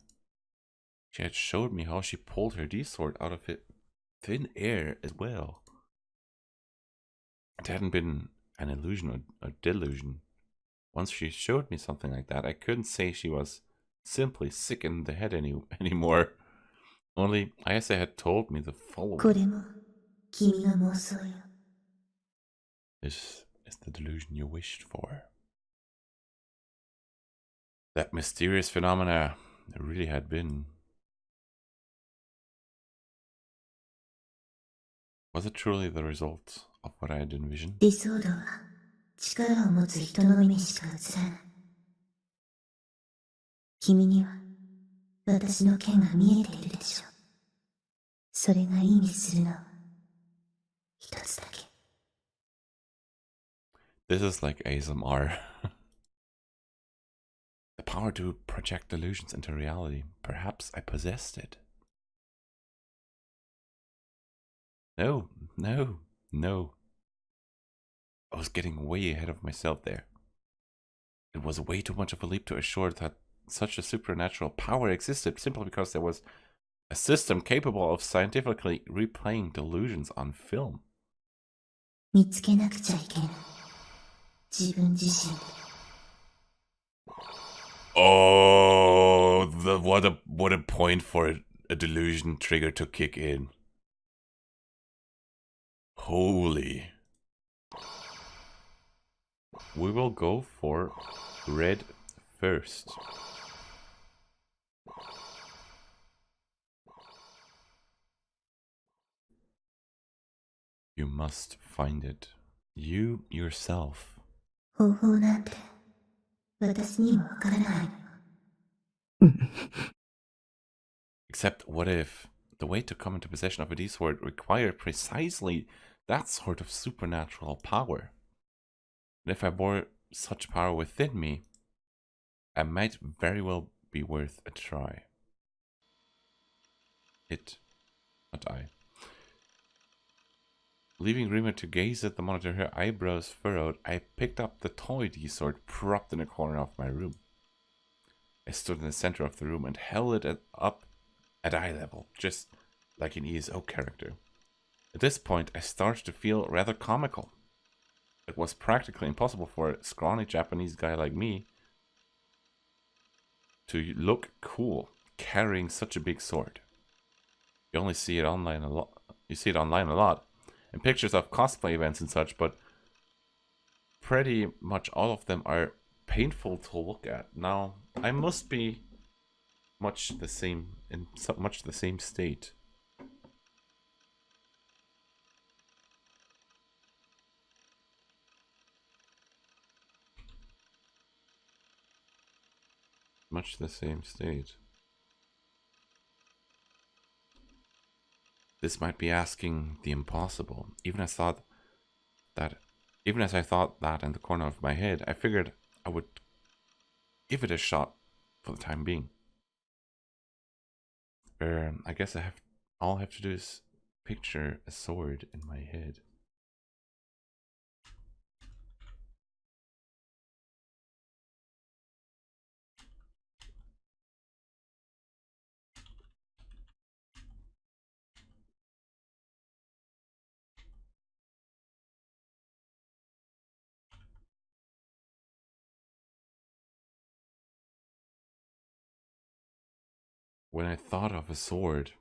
She had showed me how she pulled her D-sword out of thin air as well. It hadn't been an illusion or delusion. Once she showed me something like that, I couldn't say she was simply sick in the head anymore. Only Ayase had told me the following. This is the delusion you wished for. That mysterious phenomena really had been. Was it truly the result of what I had envisioned? 理想度は力を持つ人のみにしか映らない。君には私の剣が見えているでしょう。それが意味するのは一つだけ。This is like ASMR. The power to project delusions into reality. Perhaps I possessed it. No. I was getting way ahead of myself there. It was way too much of a leap to assure that such a supernatural power existed simply because there was a system capable of scientifically replaying delusions on film. 見つけなくちゃいけない。自分自身で。Oh, what a point for a delusion trigger to kick in. Holy. We will go for red first. You must find it. You yourself. 方法なんて私にもわからないの。Except what if the way to come into possession of a D-sword required precisely that sort of supernatural power? And if I bore such power within me, I might very well be worth a try. It. Not I. Leaving Rima to gaze at the monitor, her eyebrows furrowed, I picked up the toy D-sword propped in a corner of my room. I stood in the center of the room and held it up at eye level, just like an ESO character. At this point, I started to feel rather comical. It was practically impossible for a scrawny Japanese guy like me to look cool carrying such a big sword. You only see it online a lot. You see it online a lot, in pictures of cosplay events and such, but pretty much all of them are painful to look at. Now, I must be much the same in much the same state. Much the same state. This might be asking the impossible. Even as I thought that in the corner of my head, I figured I would give it a shot for the time being. I guess all I have to do is picture a sword in my head. When I thought of a sword,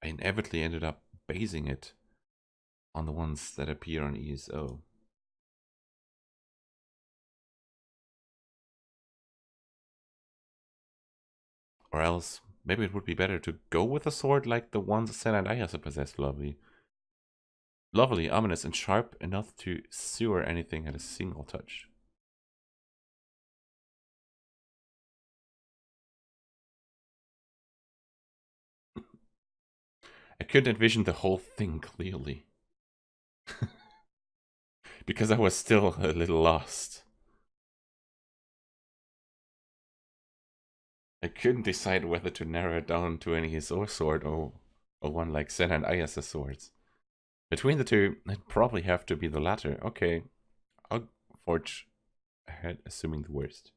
I inevitably ended up basing it on the ones that appear on ESO. Or else, maybe it would be better to go with a sword like the ones Sen and Ayase possess. Lovely, ominous, and sharp enough to sewer anything at a single touch. I couldn't envision the whole thing clearly. Because I was still a little lost. I couldn't decide whether to narrow it down to an ESO sword or one like Sen and Ayase swords. Between the two, it'd probably have to be the latter. Okay, I'll forge ahead, assuming the worst.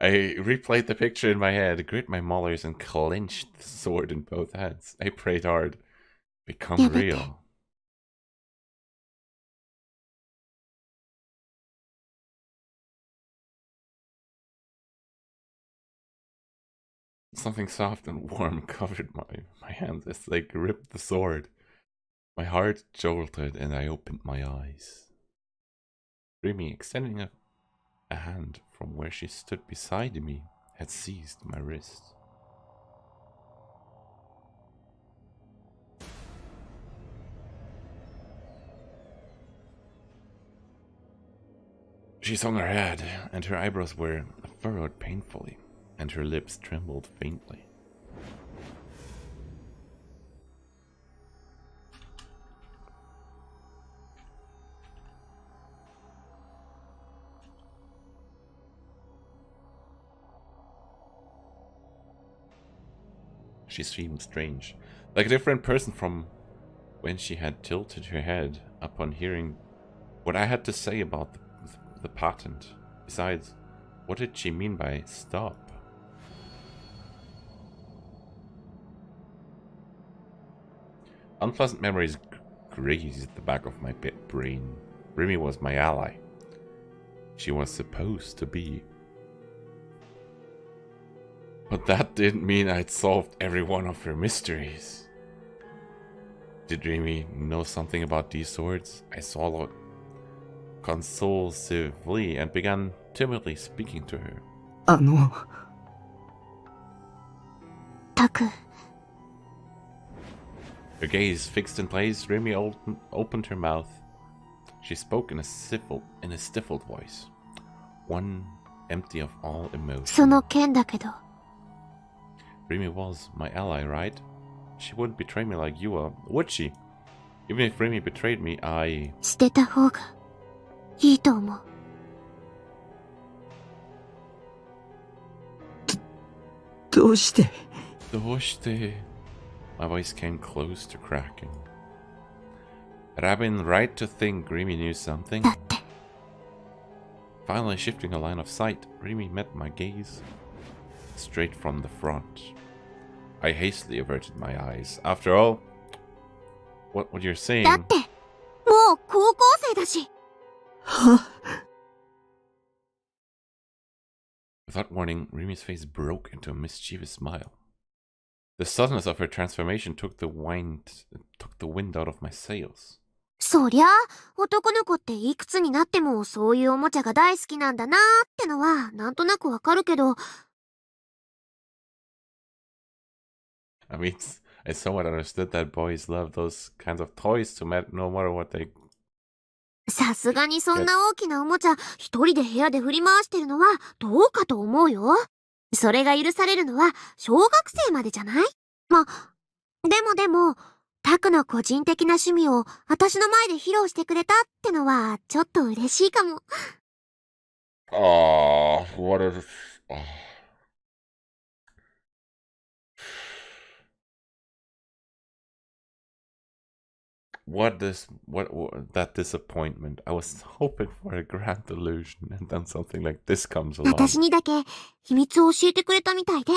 I replayed the picture in my head, grit my molars, and clenched the sword in both hands. I prayed hard. Become real. Something soft and warm covered my hands as I gripped the sword. My heart jolted and I opened my eyes. Rimi, extending a hand from where she stood beside me, had seized my wrist. She hung her head, and her eyebrows were furrowed painfully, and her lips trembled faintly. She seemed strange, like a different person from when she had tilted her head upon hearing what I had to say about the patent. Besides, what did she mean by stop? Unpleasant memories grazed the back of my brain. Rimi was my ally. She was supposed to be. But that didn't mean I'd solved every one of her mysteries. Did Rimi know something about these swords? I swallowed consulsively and began timidly speaking to her. Taku. Her gaze fixed in place, Rimi opened her mouth. She spoke in a stifled voice, one empty of all emotion. その件だけど。 Rimi was my ally, right? She wouldn't betray me like you are, would she? Even if Rimi betrayed me, I... 捨てた方がいいと思う。どうして My voice came close to cracking. Had I been right to think Remy knew something? だって Finally shifting a line of sight, Remy met my gaze. Straight from the front. I hastily averted my eyes. After all, what you're saying... だってもう高校生だし Without warning, Remy's face broke into a mischievous smile. The suddenness of her transformation took the wind out of my sails. そりゃ男の子っていくつになってもそういうおもちゃが大好きなんだなーってのはなんとなくわかるけど I mean, I somewhat understood that boys love those kinds of toys no matter what they... さすがにそんな大きなおもちゃ一人で部屋で振り回してるのはどうかと思うよ。それが許されるのは小学生までじゃない？でも、タクの個人的な趣味を私の前で披露してくれたってのはちょっと嬉しいかも。what is... that disappointment. I was hoping for a grand illusion, and then something like this comes along. 私にだけ秘密を教えてくれたみたいで。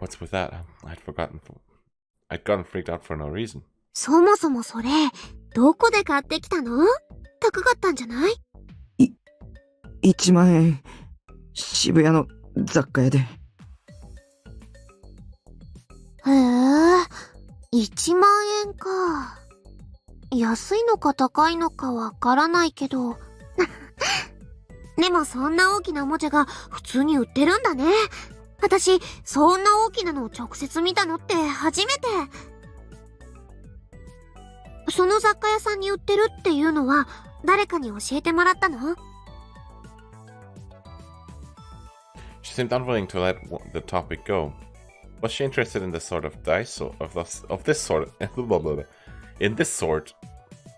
What's with that? I'd gotten freaked out for no reason. そもそもそれ、どこで買ってきたの？高かったんじゃない？ 1万円。渋谷の雑貨屋で。へえ、1万円か。安いのか高いのかわからないけど。でもそんな大きなおもちゃが普通に売ってるんだね。私、そんな大きなのを直接見たのって初めて。その雑貨屋さんに売ってるっていうのは誰かに教えてもらったの？ She seemed unwilling to let the topic go. Was she interested in this sort of in this sort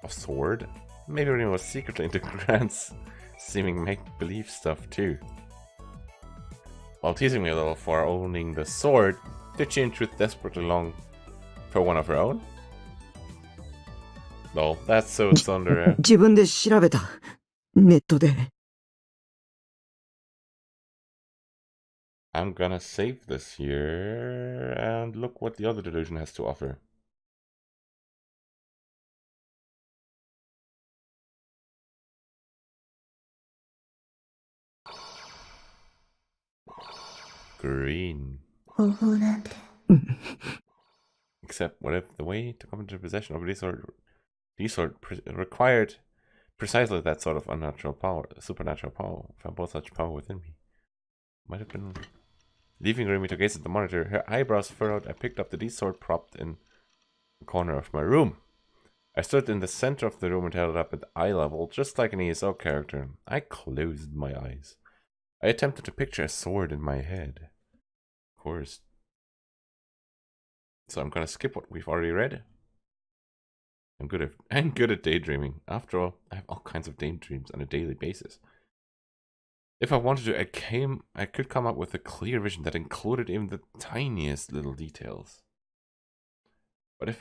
of sword? Maybe Remy was secretly into Grant's seeming make-believe stuff too. While teasing me a little for owning the sword, did she in truth desperately long for one of her own? No, that's so it's under... 自分で調べた。ネットで。I'm gonna save this here, and look what the other delusion has to offer. Green. Except what if the way to come into possession of these sort required precisely that sort of unnatural power, supernatural power. Found both such power within me. Might have been... Leaving Remy to gaze at the monitor, her eyebrows furrowed, I picked up the D-sword propped in the corner of my room. I stood in the center of the room and held it up at eye level, just like an ESO character. I closed my eyes. I attempted to picture a sword in my head. Of course. So I'm gonna skip what we've already read. I'm good at daydreaming. After all, I have all kinds of daydreams on a daily basis. If I wanted to, I could come up with a clear vision that included even the tiniest little details. But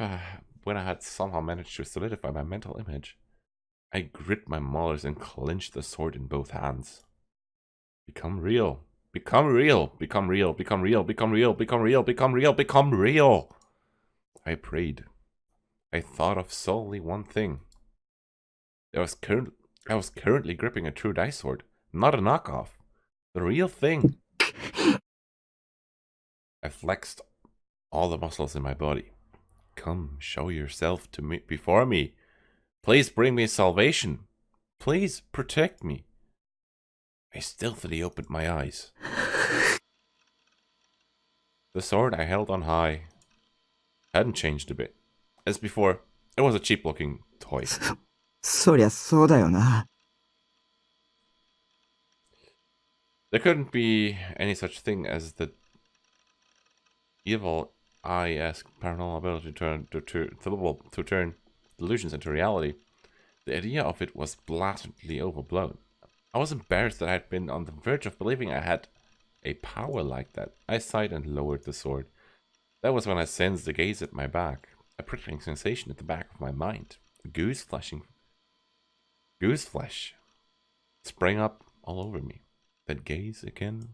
when I had somehow managed to solidify my mental image, I grit my molars and clenched the sword in both hands. Become real. Become real. Become real. Become real. Become real. Become real. Become real. Become real. I prayed. I thought of solely one thing. I was currently gripping a true dice sword. Not a knockoff. The real thing. I flexed all the muscles in my body. Come, show yourself to me before me. Please bring me salvation. Please protect me. I stealthily opened my eyes. The sword I held on high hadn't changed a bit. As before, it was a cheap-looking toy. そりゃそうだよな。There couldn't be any such thing as the evil eye-esque paranormal ability to turn delusions into reality. The idea of it was blatantly overblown. I was embarrassed that I had been on the verge of believing I had a power like that. I sighed and lowered the sword. That was when I sensed a gaze at my back, a prickling sensation at the back of my mind. Goose flesh sprang up all over me. That gaze again.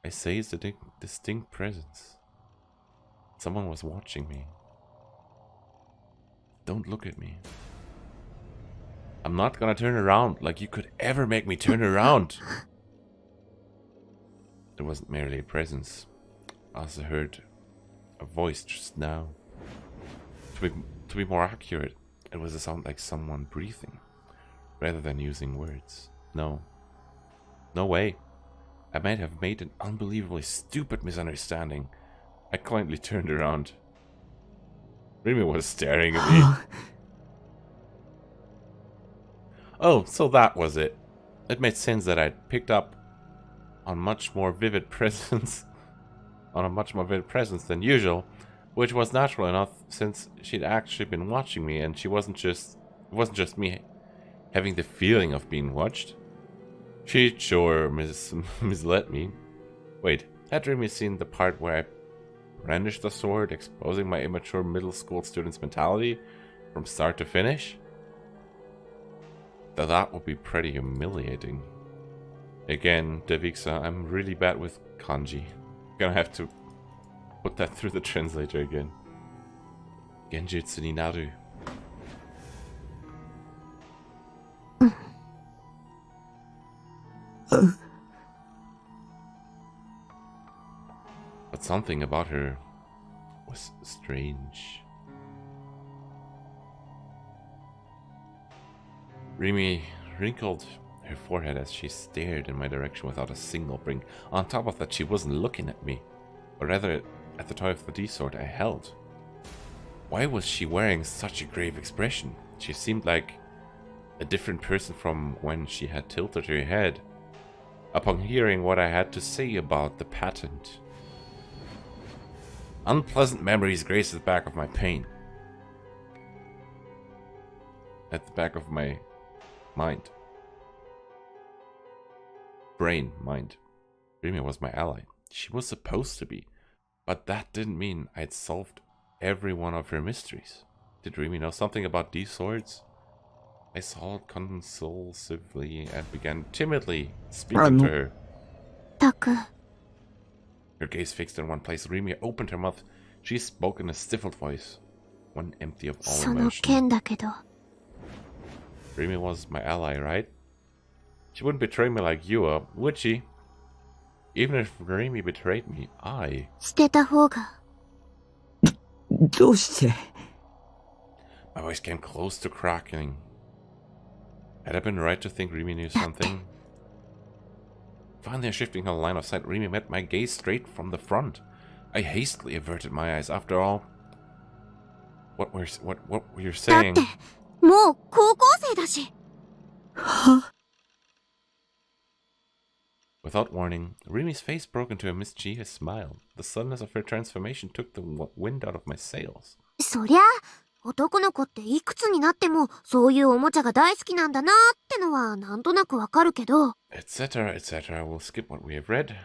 I sensed a distinct presence. Someone was watching me. Don't look at me. I'm not gonna turn around like you could ever make me turn around. It wasn't merely a presence. I also heard a voice just now. To be more accurate, it was a sound like someone breathing, rather than using words. No way. I might have made an unbelievably stupid misunderstanding. I quietly turned around. Remy was staring at me. Oh, so that was it. It made sense that I'd picked up on a much more vivid presence than usual, which was natural enough since she'd actually been watching me, and it wasn't just me having the feeling of being watched. She'd sure misled me. Wait, had Remy seen the part where I brandished the sword, exposing my immature middle school student's mentality from start to finish? That would be pretty humiliating. Again, Devixa, I'm really bad with kanji. Gonna have to put that through the translator again. Genjutsu ni naru. But something about her was strange. Remy wrinkled her forehead as she stared in my direction without a single blink. On top of that, she wasn't looking at me, or rather at the toy of the D-sword I held. Why was she wearing such a grave expression? She seemed like a different person from when she had tilted her head upon hearing what I had to say about the patent. Unpleasant memories graced the back of my pain. At the back of my mind. Mind. Remy was my ally. She was supposed to be. But that didn't mean I'd solved every one of her mysteries. Did Remy know something about these swords? I saw consulsively and began timidly speaking to her. Her gaze fixed in one place. Remy opened her mouth. She spoke in a stifled voice, one empty of all emotion. Remy was my ally, right? She wouldn't betray me like you are, would she? Even if Remy betrayed me, I... 捨てた方が。どうして? My voice came close to cracking. Had I been right to think Remy knew something? Finally shifting her line of sight, Remy met my gaze straight from the front. I hastily averted my eyes. After all, what were you saying? だって、もう高校生だし。Without warning, Remy's face broke into a mischievous smile. The suddenness of her transformation took the wind out of my sails. そりゃ、男の子っていくつになってもそういうおもちゃが大好きなんだなってのはなんとなくわかるけど。Etc., etc. We'll skip what we have read.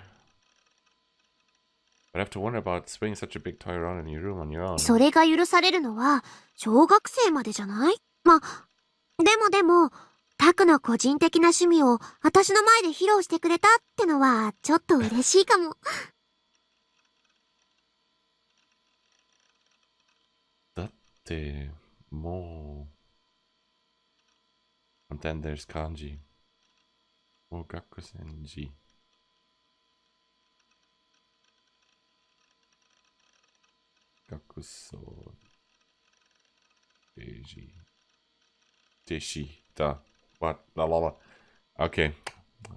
But I have to wonder about swinging such a big toy around in your room on your own. それが許されるのは小学生までじゃない？ま、でも、タクの個人的な趣味を私の前で披露してくれたってのはちょっと嬉しいかも。だって、もう... And then there's kanji. 小学生字。学装字。Deshita. What? La la la. Okay.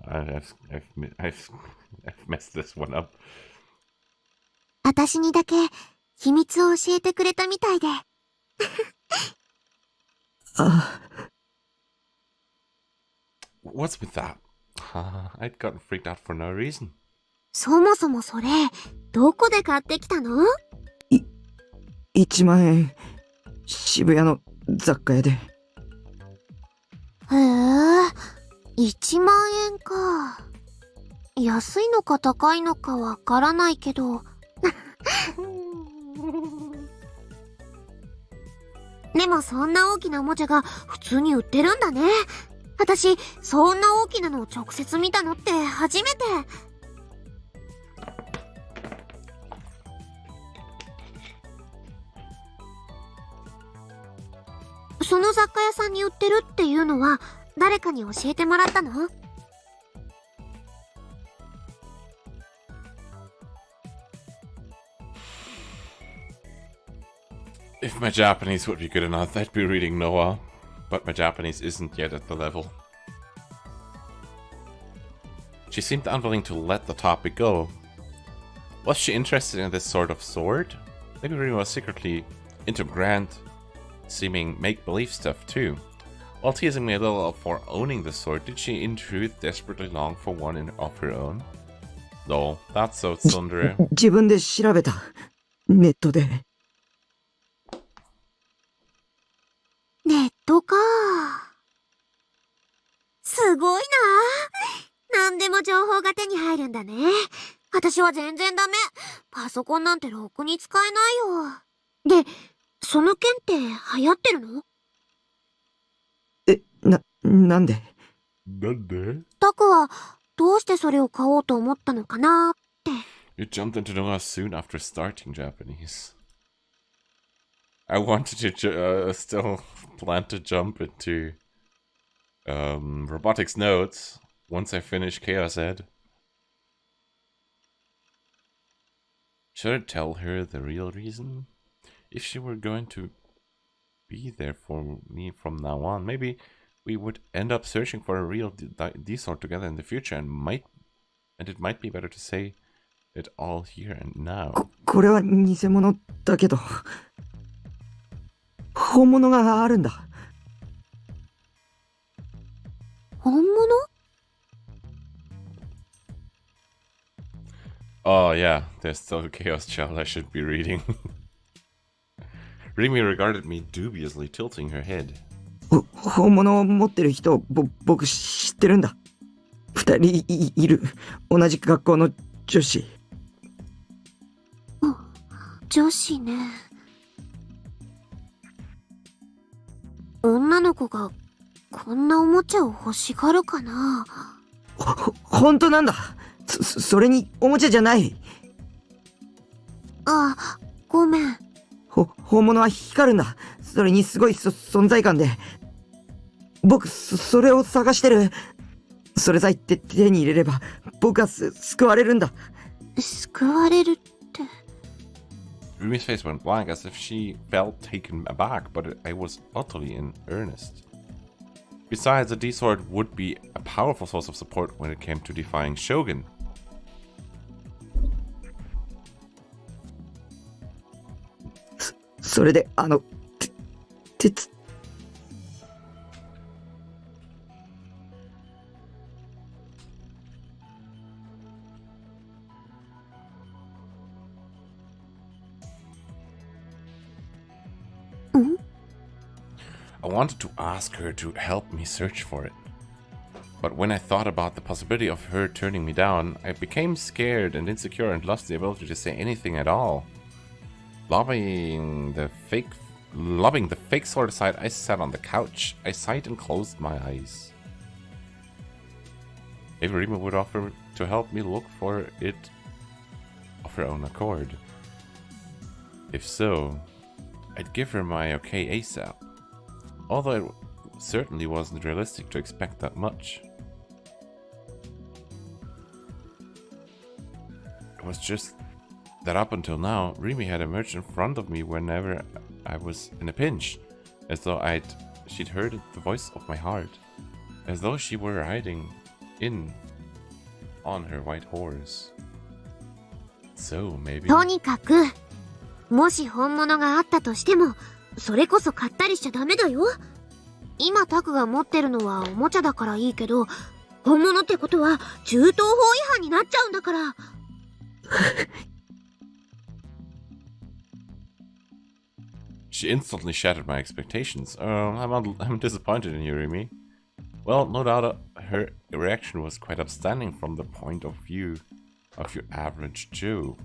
I've messed this one up. 私にだけ秘密を教えてくれたみたいで。What's with that? I'd gotten freaked out for no reason. そもそもそれ、どこで買ってきたの？1万円。渋谷の雑貨屋で。1万円か。安いのか高いのかわからないけど。でもそんな大きなおもちゃが普通に売ってるんだね。私、そんな大きなのを直接見たのって初めて。その雑貨屋さんに売ってるっていうのは誰かに教えてもらったの？If my Japanese would be good enough, I'd be reading Noah. But my Japanese isn't yet at the level. She seemed unwilling to let the topic go. Was she interested in this sort of sword? Maybe Rima was secretly into grand seeming make-believe stuff too. While teasing me a little for owning the sword, did she in truth desperately long for one of her own? No, that's so tsundere. 自分で調べた。ネットで。ネットか。すごいな。何でも情報が手に入るんだね。私は全然ダメ。パソコンなんてろくに使えないよ。で、その剣って流行ってるの？なんで？なんで？タクはどうしてそれを買おうと思ったのかなって。You jumped into Noah soon after starting Japanese. I wanted to still plan to jump into robotics notes once I finish ChäoS Ed. Should I tell her the real reason? If she were going to be there for me from now on, maybe we would end up searching for a real D-sword together in the future, and it might be better to say it all here and now. これは偽物だけど、本物があるんだ。本物？ Oh yeah, there's still a ChäoS child I should be reading. Rimi regarded me dubiously, tilting her head. 本物を持ってる人、僕知ってるんだ。2人いる。同じ学校の女子。女子ね。女の子がこんなおもちゃを欲しがるかな。本当なんだ。それにおもちゃじゃない。あ、ごめん。本物は光るんだ。それにすごい存在感で。僕、それを探してる。それさえ手に入れれば、僕は救われるんだ。救われるって。Rumi's face went blank as if she felt taken aback, but I was utterly in earnest. Besides, the D-sword would be a powerful source of support when it came to defying Shogun. それで、I wanted to ask her to help me search for it. But when I thought about the possibility of her turning me down, I became scared and insecure and lost the ability to say anything at all. Lobbing the fake sword aside, I sat on the couch. I sighed and closed my eyes. Maybe Rima would offer to help me look for it of her own accord. If so, I'd give her my okay ASAP. Although it certainly wasn't realistic to expect that much. It was just that up until now, Rimi had emerged in front of me whenever I was in a pinch, as though she'd heard the voice of my heart, as though she were riding in on her white horse. So maybe. とにかく、もし本物があったとしても、それこそ買ったりしちゃダメだよ。今タクが持ってるのはおもちゃだからいいけど、本物ってことは銃刀法違反になっちゃうんだから。She instantly shattered my expectations. I'm disappointed in you, Rimi. Well, no doubt her reaction was quite outstanding from the point of view of your average Joe.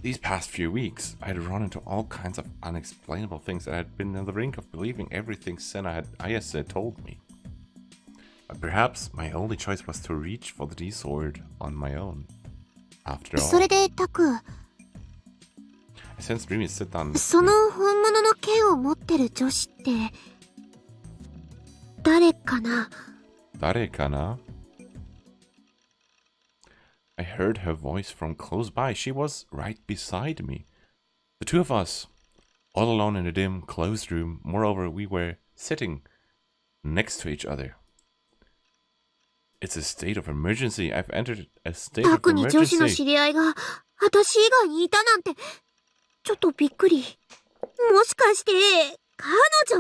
These past few weeks, I had run into all kinds of unexplainable things and I had been on the brink of believing everything Ayase had told me. But perhaps my only choice was to reach for the D-sword on my own. After all, それでタク、 I sensed Rimi sit down. その本物の剣を持ってる女子って誰かな？ Darekana? I heard her voice from close by. She was right beside me. The two of us, all alone in a dim, closed room. Moreover, we were sitting next to each other. It's a state of emergency. I've entered a state タ of クに女子の emergency. 知り合いが私以外にいたなんてちょっとびっくり。もしかして彼女？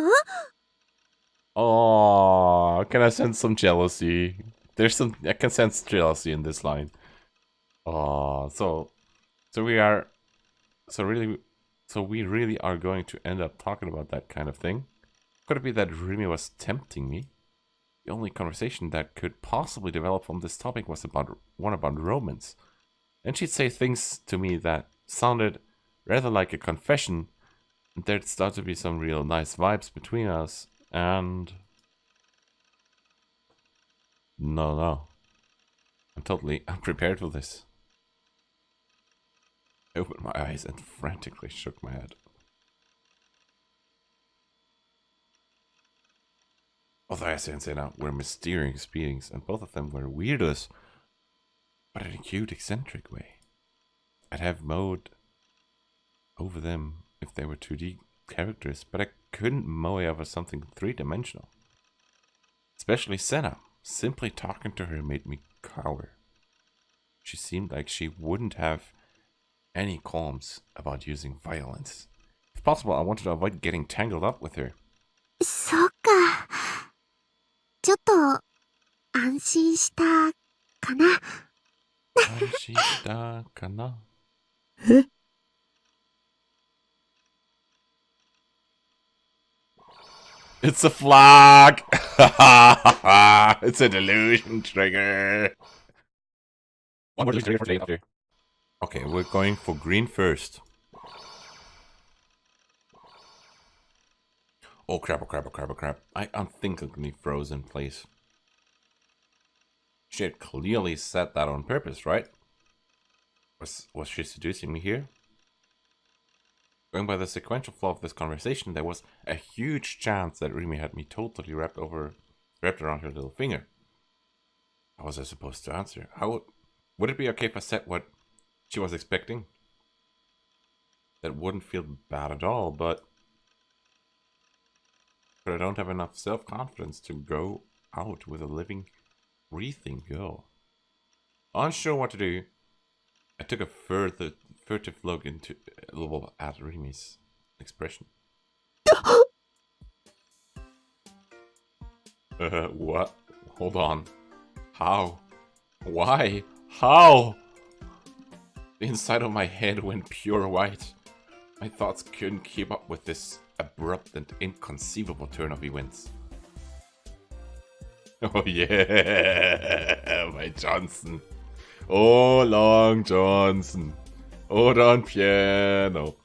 Oh, can I sense some jealousy? I can sense jealousy in this line. Oh, so we really are going to end up talking about that kind of thing. Could it be that Rimi was tempting me? The only conversation that could possibly develop from this topic was about romance. And she'd say things to me that sounded rather like a confession. And there'd start to be some real nice vibes between us. And no. I'm totally unprepared for this. I opened my eyes and frantically shook my head. Both Ayase and Sena were mysterious beings, and both of them were weirdos, but in a cute, eccentric way. I'd have mowed over them if they were 2D characters, but I couldn't mow over something three-dimensional. Especially Sena. Simply talking to her made me cower. She seemed like she wouldn't have any qualms about using violence. If possible, I wanted to avoid getting tangled up with her. そっか。ちょっと安心したかな。え？ It's a flag! It's a delusion trigger. One more delusion trigger for today after. Okay, we're going for green first. Oh crap, oh crap, oh crap, oh crap. I unthinkingly froze in place. She had clearly said that on purpose, right? Was she seducing me here? Going by the sequential flow of this conversation, there was a huge chance that Rimi had me totally wrapped around her little finger. How was I supposed to answer? Would it be okay if I said what she was expecting? That wouldn't feel bad at all, but I don't have enough self-confidence to go out with a living, breathing girl. Unsure what to do, I took a furtive look at Rimi's expression. What? Hold on. How? Why? How? The inside of my head went pure white. My thoughts couldn't keep up with this abrupt and inconceivable turn of events. Oh yeah, my Johnson. Oh, Long Johnson. Hold on, piano.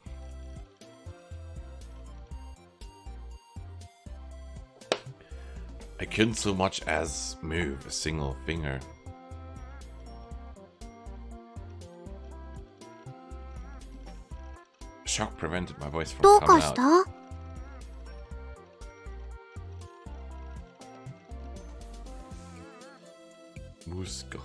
I couldn't so much as move a single finger. Shock prevented my voice どう from か coming し out. た？ Muska.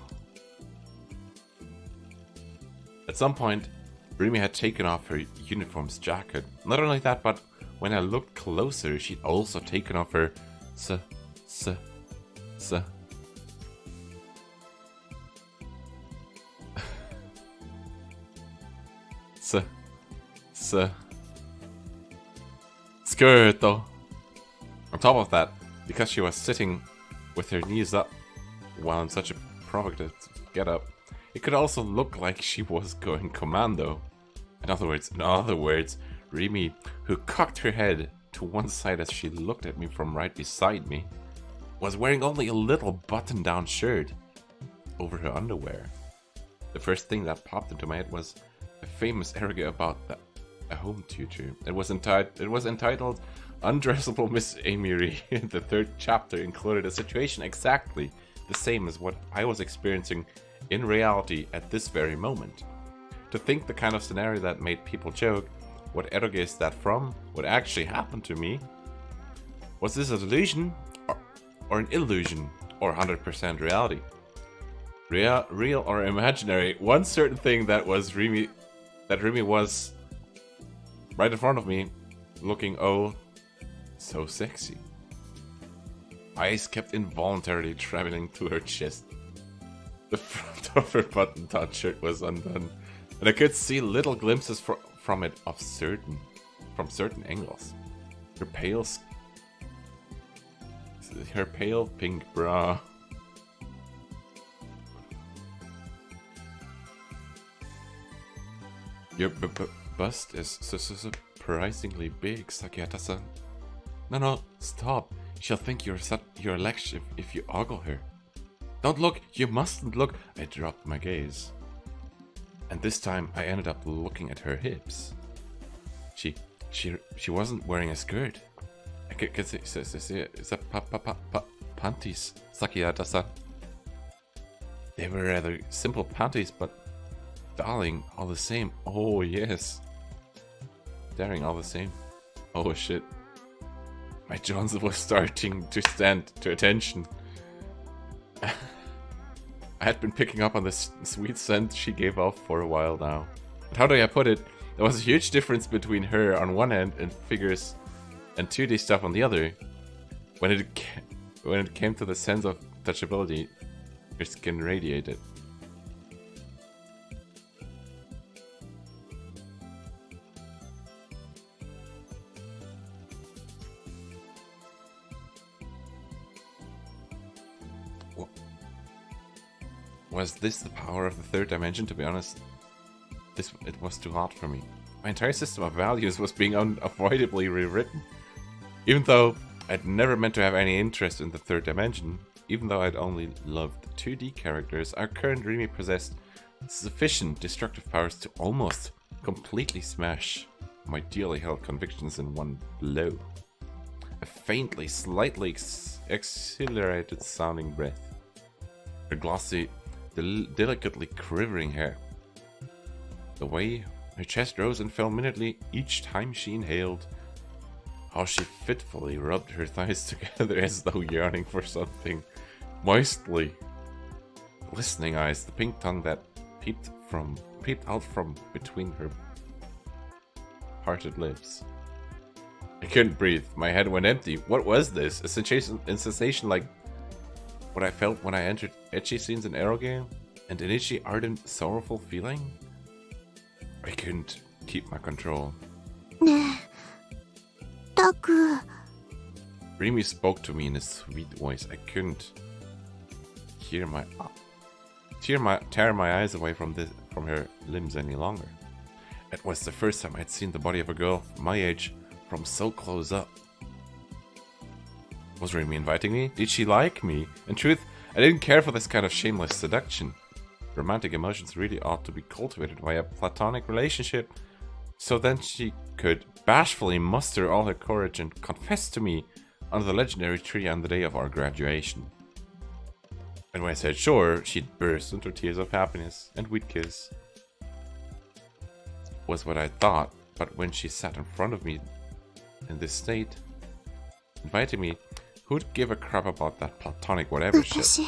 At some point, Rimi had taken off her uniform's jacket. Not only that, but when I looked closer, she'd also taken off her skirt though. On top of that, because she was sitting with her knees up while in such a provocative getup, it could also look like she was going commando. In other words, Rimi, who cocked her head to one side as she looked at me from right beside me, was wearing only a little button-down shirt over her underwear. The first thing that popped into my head was a famous eroge about a home tutor. It was entitled Undressable Miss Amy. The third chapter included a situation exactly the same as what I was experiencing in reality at this very moment. To think the kind of scenario that made people joke, what eroge is that from, what actually happened to me? Was this a delusion or an illusion or 100% reality? Real or imaginary? One certain thing that Remy was right in front of me, looking oh so sexy. Eyes kept involuntarily traveling to her chest. The front of her button-down shirt was undone, and I could see little glimpses from it from certain angles. Her pale pink bra. Your bust is so surprisingly big, Sakiyata-san. No, stop. She'll think you're Lex if you ogle her. Don't look, you mustn't look. I dropped my gaze. And this time I ended up looking at her hips. She wasn't wearing a skirt. I could see, it's a panties, Sakiyata-san. They were rather simple panties, but darling, all the same. Oh yes. Daring, all the same. Oh shit. My Johnson was starting to stand to attention. I had been picking up on the sweet scent she gave off for a while now. But how do I put it? There was a huge difference between her on one end and figures and 2D stuff on the other. When it came to the sense of touchability, her skin radiated. Was this the power of the third dimension? To be honest, it was too hard for me. My entire system of values was being unavoidably rewritten. Even though I'd never meant to have any interest in the third dimension, even though I'd only loved 2D characters, our current Remy possessed sufficient destructive powers to almost completely smash my dearly held convictions in one blow. A faintly, slightly exhilarated sounding breath. Her glossy, delicately quivering hair. The way her chest rose and fell minutely each time she inhaled. How she fitfully rubbed her thighs together as though yearning for something. Moistly. Glistening eyes, the pink tongue that peeped out from between her parted lips. I couldn't breathe. My head went empty. What was this? A sensation like what I felt when I entered ecchi scenes in eroge? An itchy, ardent, sorrowful feeling? I couldn't keep my control. Taku. Remy spoke to me in a sweet voice. I couldn't tear my eyes away from her limbs any longer. It was the first time I'd seen the body of a girl my age from so close up. Was Remy inviting me? Did she like me? In truth, I didn't care for this kind of shameless seduction. Romantic emotions really ought to be cultivated via a platonic relationship, so then she could bashfully muster all her courage and confess to me under the legendary tree on the day of our graduation. And when I said sure, she'd burst into tears of happiness, and we'd kiss. Was what I thought, but when she sat in front of me in this state, inviting me, who'd give a crap about that platonic whatever shit?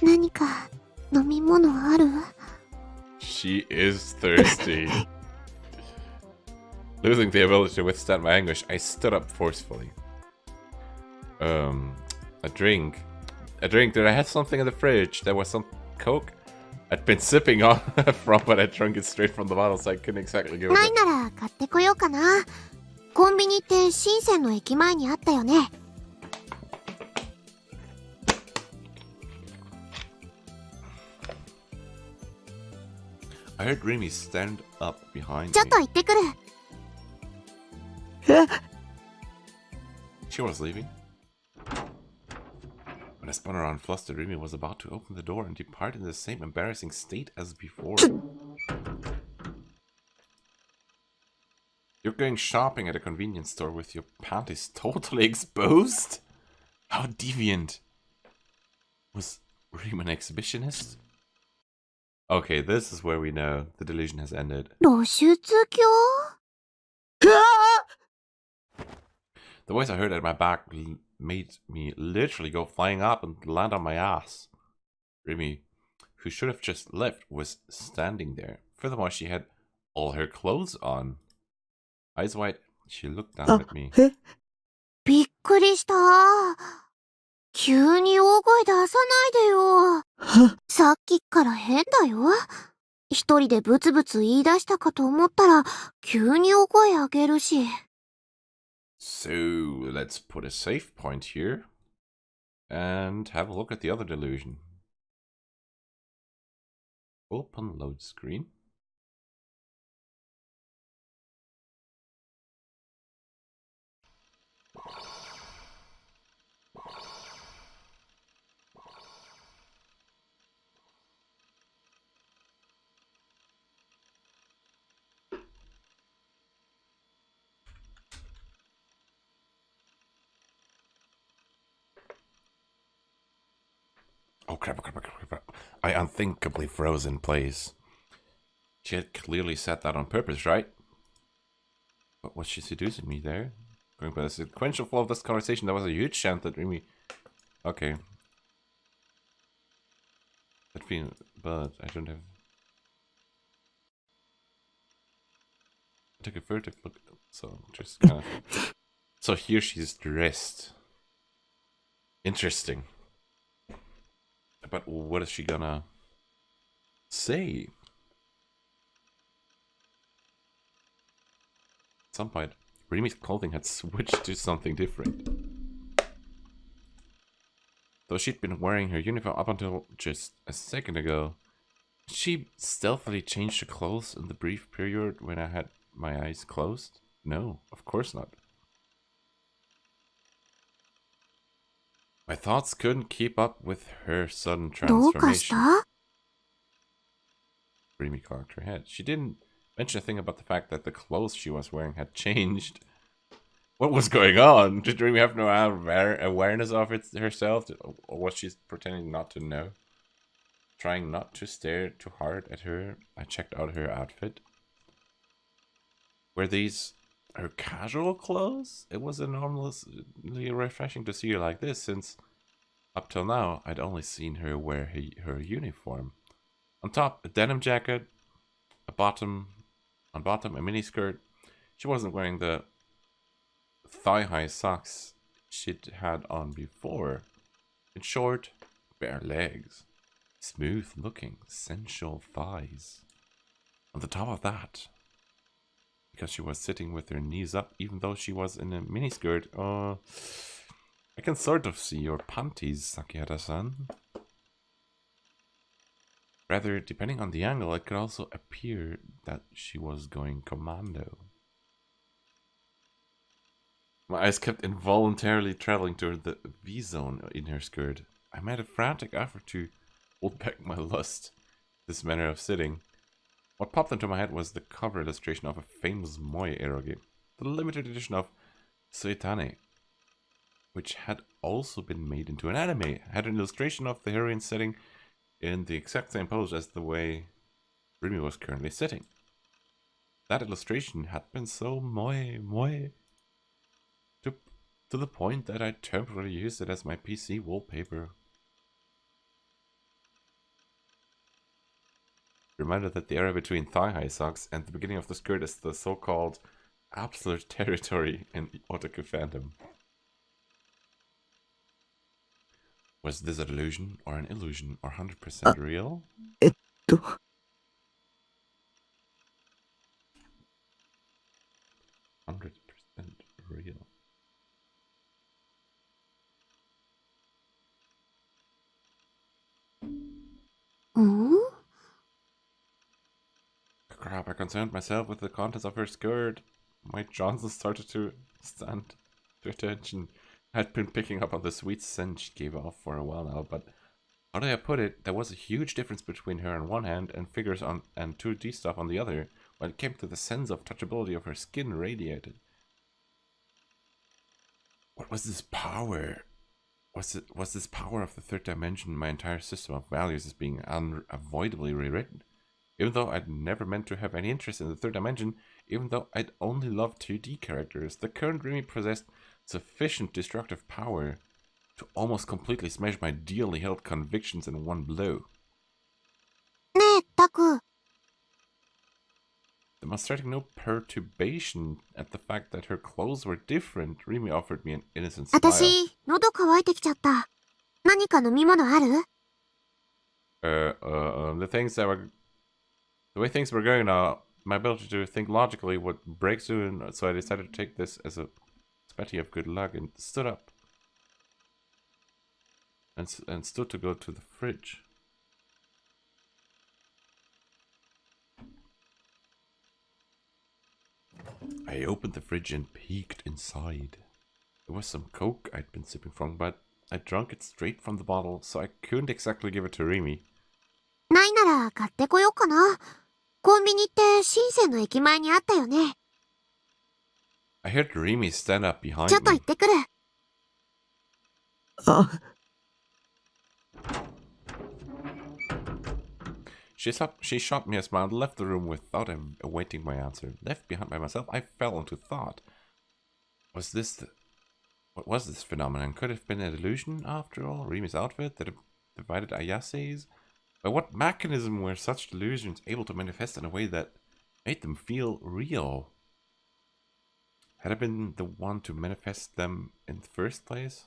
何か飲み物ある? She is thirsty. Losing the ability to withstand my anguish, I stood up forcefully. A drink. Did I have something in the fridge? There was some Coke I'd been sipping on from, but I drank it straight from the bottle, so I couldn't exactly give it. ないなら買ってこようかな。コンビニって深センの駅前にあったよね。I heard Remy stand up behind me. ちょっと行ってくる。She was leaving. When I spun around flustered, Remy was about to open the door and depart in the same embarrassing state as before. You're going shopping at a convenience store with your panties totally exposed? How deviant. Was Remy an exhibitionist? Okay, this is where we know the delusion has ended. 露出狂 The voice I heard at my back made me literally go flying up and land on my ass. Remy, who should have just left, was standing there. Furthermore, she had all her clothes on. Eyes wide, she looked down at me. びっくりした。急に大声出さないでよ。さっきから変だよ。一人でブツブツ言い出したかと思ったら、急に大声上げるし。So, let's put a safe point here. And have a look at the other delusion. Open load screen. Oh crap. I unthinkably froze in place. She had clearly said that on purpose, right? But was she seducing me there? Going by the sequential flow of this conversation, there was a huge chance that Remy... Okay. That feeling, but I don't have... I took a furtive look, so just kind of... So here she's dressed. Interesting. But what is she gonna say? At some point, Remy's clothing had switched to something different. Though she'd been wearing her uniform up until just a second ago, she stealthily changed her clothes in the brief period when I had my eyes closed? No, of course not. My thoughts couldn't keep up with her sudden どうかし transformation. た Remy cocked her head. She didn't mention a thing about the fact that the clothes she was wearing had changed. What was going on? Did Remy have no awareness of it herself? Or was she pretending not to know? Trying not to stare too hard at her, I checked out her outfit. Were these her casual clothes? It was enormously refreshing to see her like this, since up till now I'd only seen her wear her uniform. On top, a denim jacket, on bottom a miniskirt. She wasn't wearing the thigh-high socks she'd had on before. In short, bare legs, smooth-looking, sensual thighs. On the top of that, because she was sitting with her knees up, even though she was in a miniskirt, I can sort of see your panties, Sakihara-san. Rather, depending on the angle, it could also appear that she was going commando. My eyes kept involuntarily traveling toward the V-zone in her skirt. I made a frantic effort to hold back my lust, this manner of sitting. What popped into my head was the cover illustration of a famous moe eroge, the limited edition of Suetane, which had also been made into an anime. Had an illustration of the heroine sitting in the exact same pose as the way Remy was currently sitting. That illustration had been so moe to the point that I temporarily used it as my PC wallpaper. Reminded that the area between thigh-high socks and the beginning of the skirt is the so-called absolute territory in otaku fandom. Was this a delusion or an illusion or 100% real? 100% real. Crap, I concerned myself with the contents of her skirt. My Johnson started to stand to attention. I'd been picking up on the sweet scent she gave off for a while now, but how do I put it? There was a huge difference between her on one hand and figures on and 2D stuff on the other, when it came to the sense of touchability of her skin radiated. What was this power? Was this power of the third dimension my entire system of values is being unavoidably rewritten? Even though I'd never meant to have any interest in the third dimension, even though I'd only loved 2D characters, the current Remy possessed sufficient destructive power to almost completely smash my dearly held convictions in one blow. ねえ、タク。 Demonstrating no perturbation at the fact that her clothes were different, Remy offered me an innocent smile. 私、喉乾いてきちゃった。何か飲み物ある？ The way things were going now, my ability to think logically would break soon, so I decided to take this as a spatty of good luck and stood up. And stood to go to the fridge. I opened the fridge and peeked inside. There was some Coke I'd been sipping from, but I drank it straight from the bottle, so I couldn't exactly give it to Remy. ないなら買ってこようかな。コンビニって深センの駅前にあったよね。I heard Remy stand up behind ちょっと行 me. ってくる。あ、She shot me a smile and left the room without awaiting my answer. Left behind by myself, I fell into thought. What was this phenomenon? Could it have been a delusion after all? Remy's outfit that divided Ayase's? By what mechanism were such delusions able to manifest in a way that made them feel real? Had I been the one to manifest them in the first place?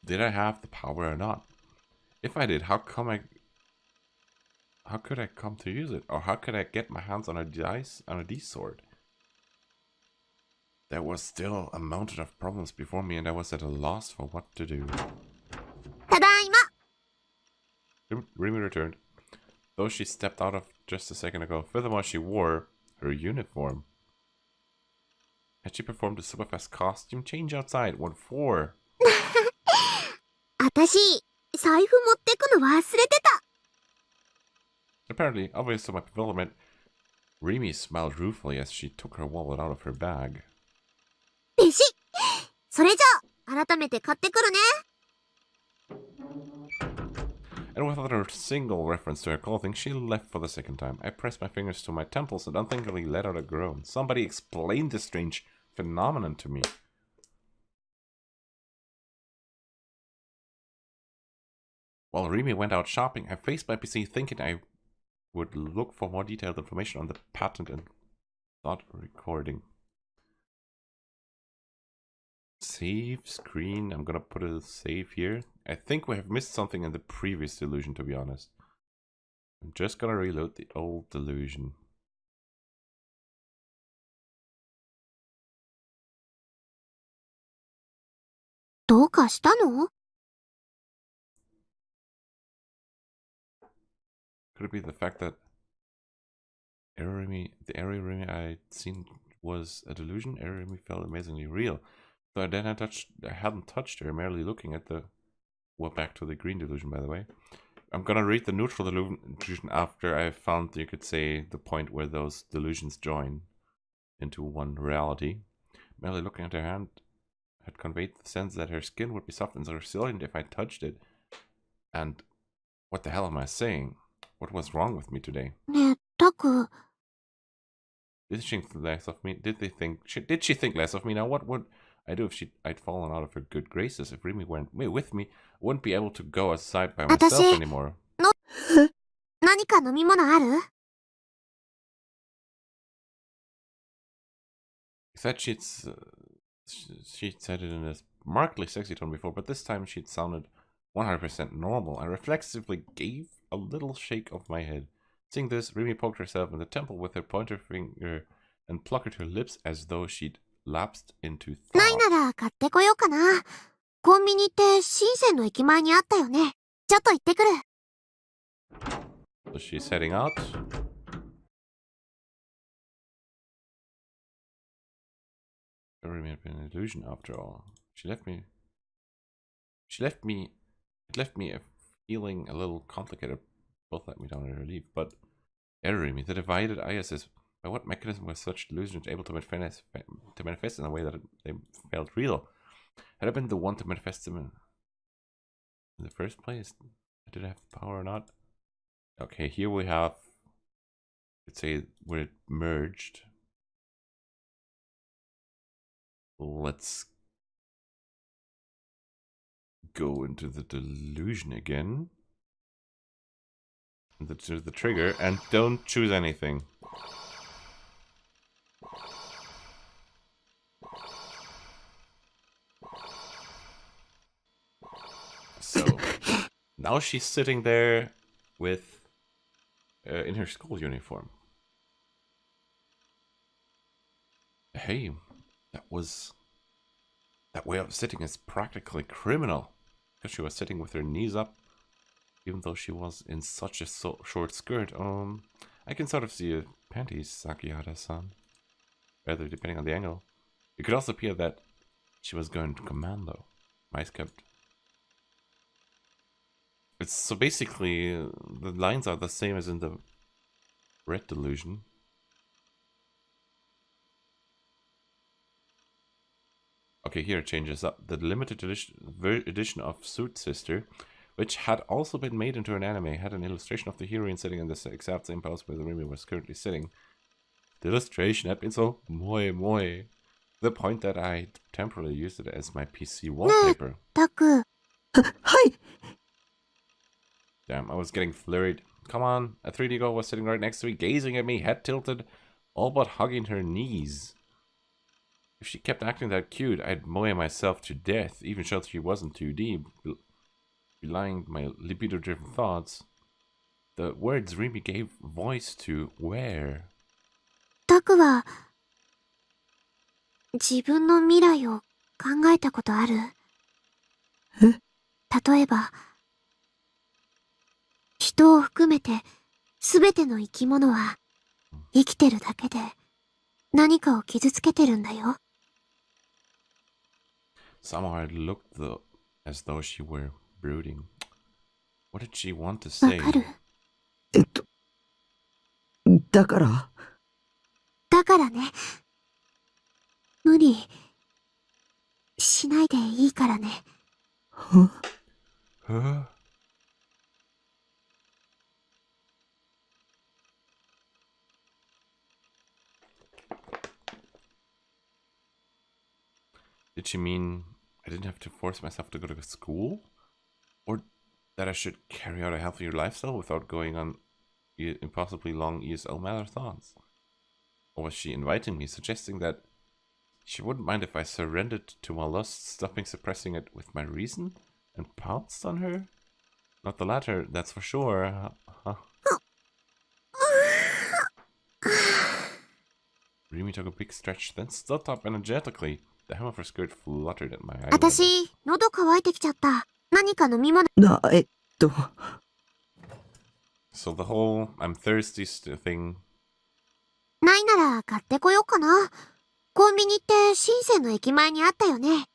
Did I have the power or not? If I did, how could I come to use it? Or how could I get my hands on a D sword? There was still a mountain of problems before me, and I was at a loss for what to do. ただいま。 Remy returned, though she stepped out of just a second ago. Furthermore, she wore her uniform. Had she performed a super fast costume change outside? What for? 私、財布持ってくの忘れてた。 Apparently, obvious to my bewilderment, Remy smiled ruefully as she took her wallet out of her bag. べし。それじゃあ、改めて買ってくるね。 And without a single reference to her clothing, she left for the second time. I pressed my fingers to my temples and unthinkingly let out a groan. Somebody explained this strange phenomenon to me. While Remy went out shopping, I faced my PC thinking I would look for more detailed information on the patent and thought recording. Save screen. I'm gonna put a save here. I think we have missed something in the previous delusion, to be honest. I'm just gonna reload the old delusion.どうかしたの？ Could it be the fact that the area Remy I'd seen was a delusion? Area Remy felt amazingly real. So then I hadn't touched her, merely looking at the... Well, back to the green delusion, by the way. I'm gonna read the neutral delusion after I found, you could say, the point where those delusions join into one reality. Merely looking at her hand had conveyed the sense that her skin would be soft and resilient if I touched it. And what the hell am I saying? What was wrong with me today? ねえ、タク。 Did she think less of me? Did she think less of me? Now, what would I do if I'd fallen out of her good graces? If Remy weren't with me, I wouldn't be able to go outside by myself anymore. 何か飲み物ある？ She said it in a markedly sexy tone before, but this time she'd sounded 100% normal. I reflexively gave a little shake of my head. Seeing this, Remy poked herself in the temple with her pointer finger and plucked her lips as though she'd lapsed into ない thought. なら買ってこようかな。コンビニって深センの駅前にあったよね。ちょっと行ってくる。 So she's heading out. Remy had been an illusion after all. It left me feeling a little complicated. Both let me down in relief, but Remy, the divided ISS, by what mechanism was such delusions able to manifest in a way that they felt real? Had I been the one to manifest them in the first place? Did I have the power or not? Okay, here we have, let's say, where it merged. Let's go into the delusion again. To the trigger, and don't choose anything. So now she's sitting there with in her school uniform. Hey, that way of sitting is practically criminal, because she was sitting with her knees up, even though she was in such a short skirt. I can sort of see her panties, Sakihara-san. Rather, depending on the angle. It could also appear that she was going to commando. Mice kept. It's so basically the lines are the same as in the red delusion. Okay, here it changes up. The limited edition of Suit Sister, which had also been made into an anime, had an illustration of the heroine sitting in the exact same pose where the Remy was currently sitting. The illustration had been so moe, to the point that I temporarily used it as my PC wallpaper. Taku. Hi! Damn, I was getting flurried. Come on, a 3D girl was sitting right next to me, gazing at me, head tilted, all but hugging her knees. If she kept acting that cute, I'd moe myself to death, even though she wasn't 2D, belying my libido-driven thoughts. The words Remy gave voice to where? タクは、自分の未来を考えたことある？例えば、人を含めてすべての生き物は生きてるだけで何かを傷つけてるんだよ。Somehow it looked as though she were brooding. What did she want to say? わかる？だからだからね。無理しないでいいからね。Huh? Did she mean I didn't have to force myself to go to school? Or that I should carry out a healthier lifestyle without going on impossibly long ESL marathons? Or was she inviting me, suggesting that she wouldn't mind if I surrendered to my lust, stopping suppressing it with my reason, and pounced on her? Not the latter, that's for sure. Remy took a big stretch, then stood up energetically. The hem of her skirt fluttered at my eye. 私、喉乾いてきちゃった。何か飲み物。So the whole I'm thirsty thing. ないなら買ってこようかな。コンビニって深センの駅前にあったよね。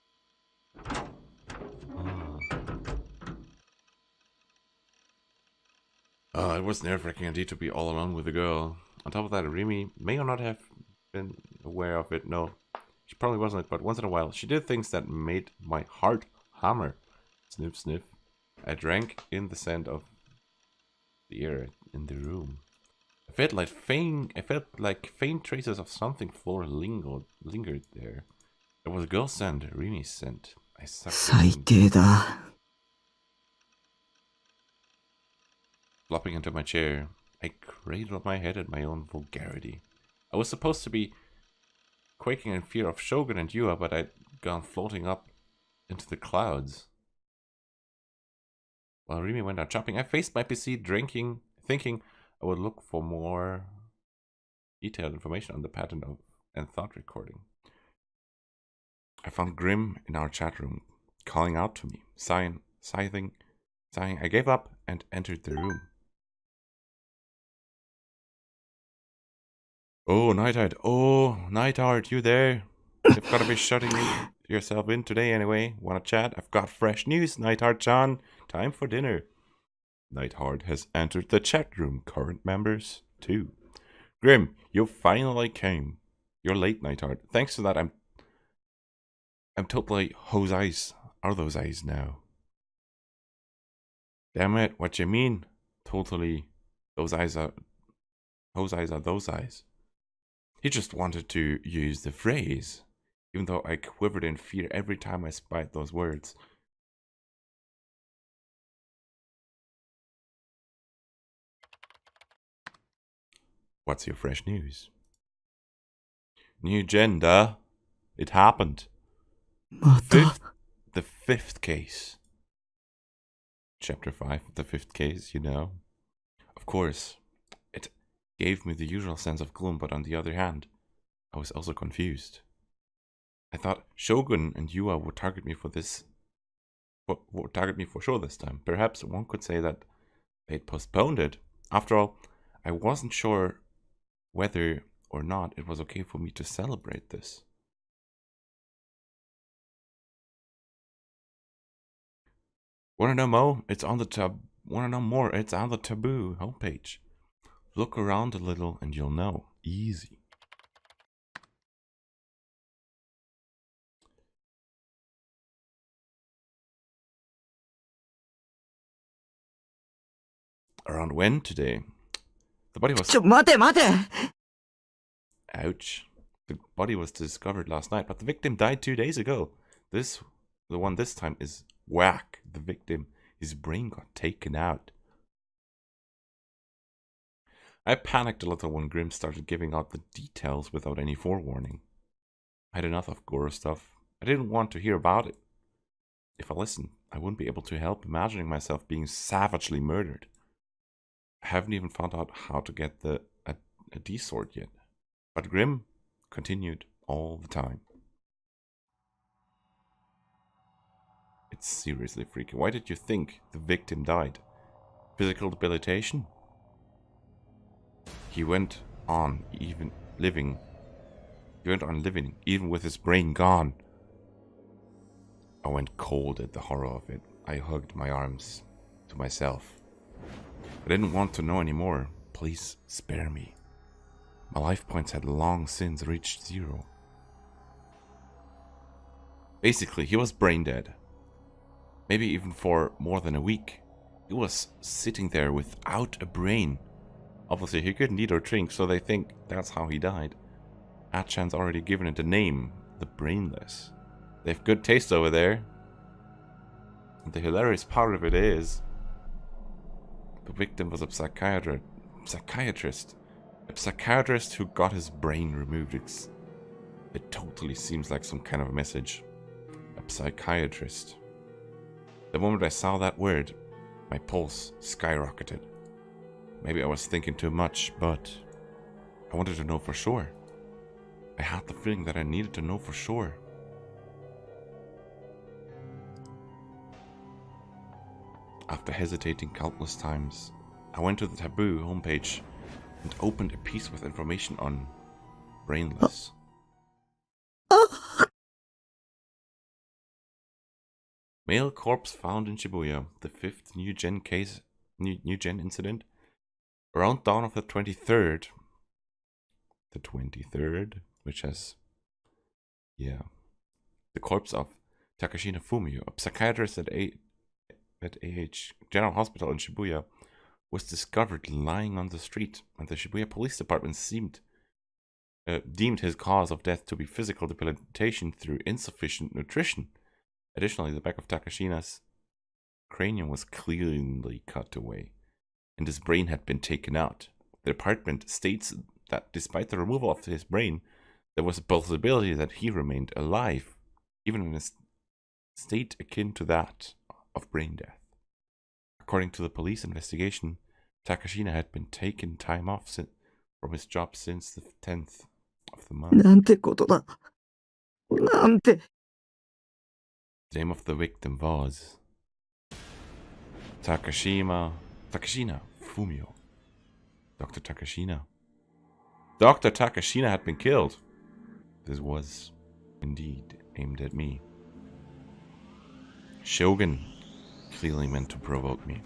It was nerve-wracking indeed to be all alone with a girl. On top of that, Remy may or not have been aware of it. No, she probably wasn't, but once in a while, she did things that made my heart hammer. Sniff, sniff. I drank in the scent of the air in the room. I felt like faint traces of something floral lingered there. It was a girl's scent, Remy's scent. I sucked最低だ。 Flopping into my chair, I cradled my head at my own vulgarity. I was supposed to be quaking in fear of Shogun and Yua, but I'd gone floating up into the clouds. While Remy went out shopping, I faced my PC thinking I would look for more detailed information on the pattern of and thought recording. I found Grim in our chat room, calling out to me, sighing. I gave up and entered the room. Oh, Nightheart. Oh, Nightheart, you there? You've got to be shutting yourself in today anyway. Wanna chat? I've got fresh news, Nightheart-chan. Time for dinner. Nightheart has entered the chat room. Current members, too. Grim, you finally came. You're late, Nightheart. Thanks to that, I'm totally hose eyes. Are those eyes now? Damn it, what you mean? Totally, those eyes are... Those eyes are those eyes. He just wanted to use the phrase, even though I quivered in fear every time I spied those words. What's your fresh news? New gender. It happened. また The fifth case. Chapter 5 of the fifth case, you know. Of course, it gave me the usual sense of gloom, but on the other hand, I was also confused. I thought Shogun and Yua would target me for this. Would target me for sure this time. Perhaps one could say that they'd postponed it. After all, I wasn't sure whether or not it was okay for me to celebrate this. Wanna know more? It's on the Wanna know more? It's on the Taboo homepage. Look around a little and you'll know. Easy. Around when today? The body was... 待て待て Ouch. The body was discovered last night, but the victim died 2 days ago. The one this time is whack. The victim, his brain got taken out. I panicked a little when Grimm started giving out the details without any forewarning. I had enough of gore stuff. I didn't want to hear about it. If I listened, I wouldn't be able to help imagining myself being savagely murdered. I haven't even found out how to get a D-sword yet. But Grimm continued all the time. It's seriously freaky. Why did you think the victim died? Physical debilitation? He went on living even with his brain gone. I went cold at the horror of it. I hugged my arms to myself. I didn't want to know anymore. Please spare me. My life points had long since reached 0. Basically, he was brain dead. Maybe even for more than a week. He was sitting there without a brain. Obviously, he couldn't eat or drink, so they think that's how he died. Achan's already given it a name, the Brainless. They have good taste over there. And the hilarious part of it is, the victim was a psychiatrist. A psychiatrist who got his brain removed. It totally seems like some kind of a message. A psychiatrist. The moment I saw that word, my pulse skyrocketed. Maybe I was thinking too much, but I wanted to know for sure. I had the feeling that I needed to know for sure. After hesitating countless times, I went to the Taboo homepage and opened a piece with information on Brainless. Male corpse found in Shibuya, the 5th new gen incident. Around dawn of the 23rd. The 23rd, which has... yeah. The corpse of Takashina Fumio, a psychiatrist at AH General Hospital in Shibuya, was discovered lying on the street, and the Shibuya Police Department deemed his cause of death to be physical debilitation through insufficient nutrition. Additionally, the back of Takashina's cranium was cleanly cut away, and his brain had been taken out. The department states that despite the removal of his brain, there was a possibility that he remained alive, even in a state akin to that of brain death. According to the police investigation, Takashina had been taking time off from his job since the 10th of the month. なんてことだ。なんて。 The name of the victim was Takashina Fumio. Dr. Takashina. Dr. Takashina had been killed. This was Indeed, aimed at me. Shogun clearly meant to provoke me.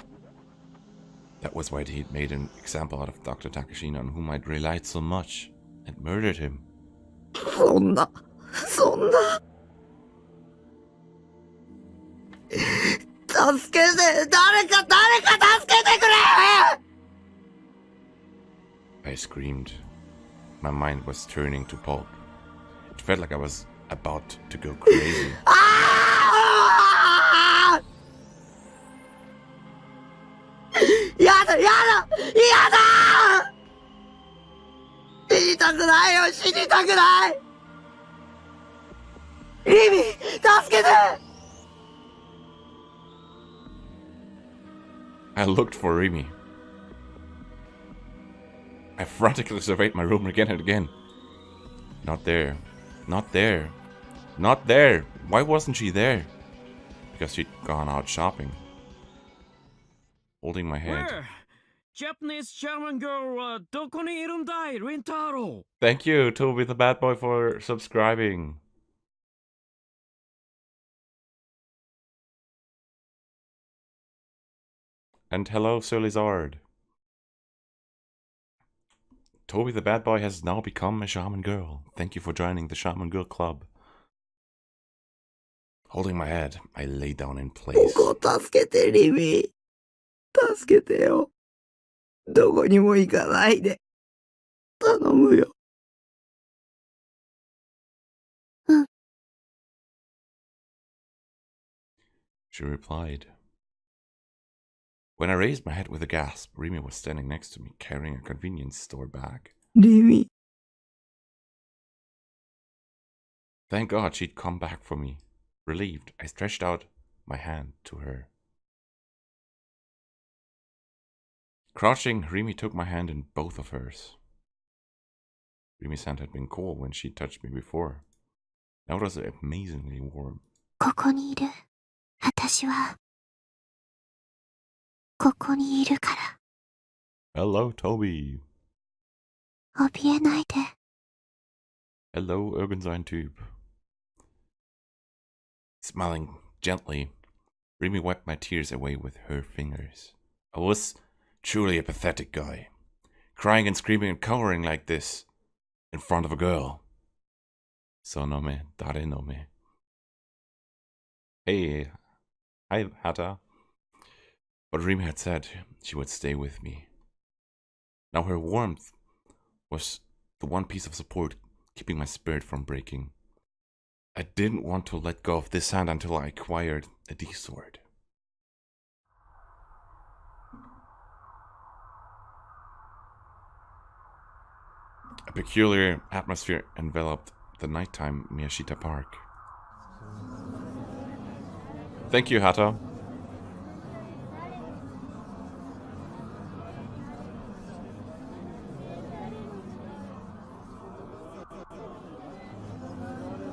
That was why he'd made an example out of Dr. Takashina, on whom I'd relied so much, and murdered him. そんな。助けて、誰か助けてくれ I screamed. My mind was turning to pulp. It felt like I was about to go crazy. やだ死にたくないよ死にたくないリミ助けて I looked for Rimi. I frantically surveyed my room again and again. Not there. Not there. Not there. Why wasn't she there? Because she'd gone out shopping. Holding my head. Where? Japanese German girl, どこにいるんだい、リンタロウ? Thank you, Toby the Bad Boy, for subscribing. And hello, Sir Lizard. Toby the Bad Boy has now become a shaman girl. Thank you for joining the Shaman Girl Club. Holding my head, I lay down in place. 僕を助けてリミ助けてよどこにも行かないで頼むよ She replied. When I raised my head with a gasp, Rimi was standing next to me, carrying a convenience store bag. リミ Thank God she'd come back for me. Relieved, I stretched out my hand to her. Crouching, Rimi took my hand in both of hers. Rimi's hand had been cold when she touched me before. Now it was amazingly warm. ここにいる。私は、ここにいるから。 Hello, Toby. 怯えないで。 Hello, Irgendein-Typ. Smiling gently, Rimi wiped my tears away with her fingers. I was truly a pathetic guy. Crying and screaming and cowering like this in front of a girl. Sonome, dare no me. Hey, hi, Hata. But Rimi had said she would stay with me. Now her warmth was the one piece of support keeping my spirit from breaking. I didn't want to let go of this hand until I acquired a D-sword. A peculiar atmosphere enveloped the nighttime Miyashita Park. Thank you, Hata.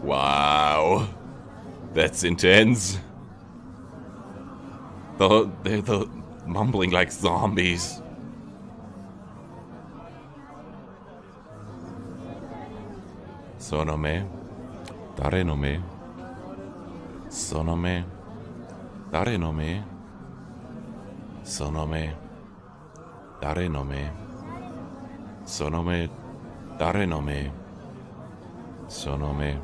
Wow, that's intense. They're mumbling like zombies. Sonome, dare no me. Sonome, dare no me. Sonome, dare no me. Sonome, dare no me. Sonome,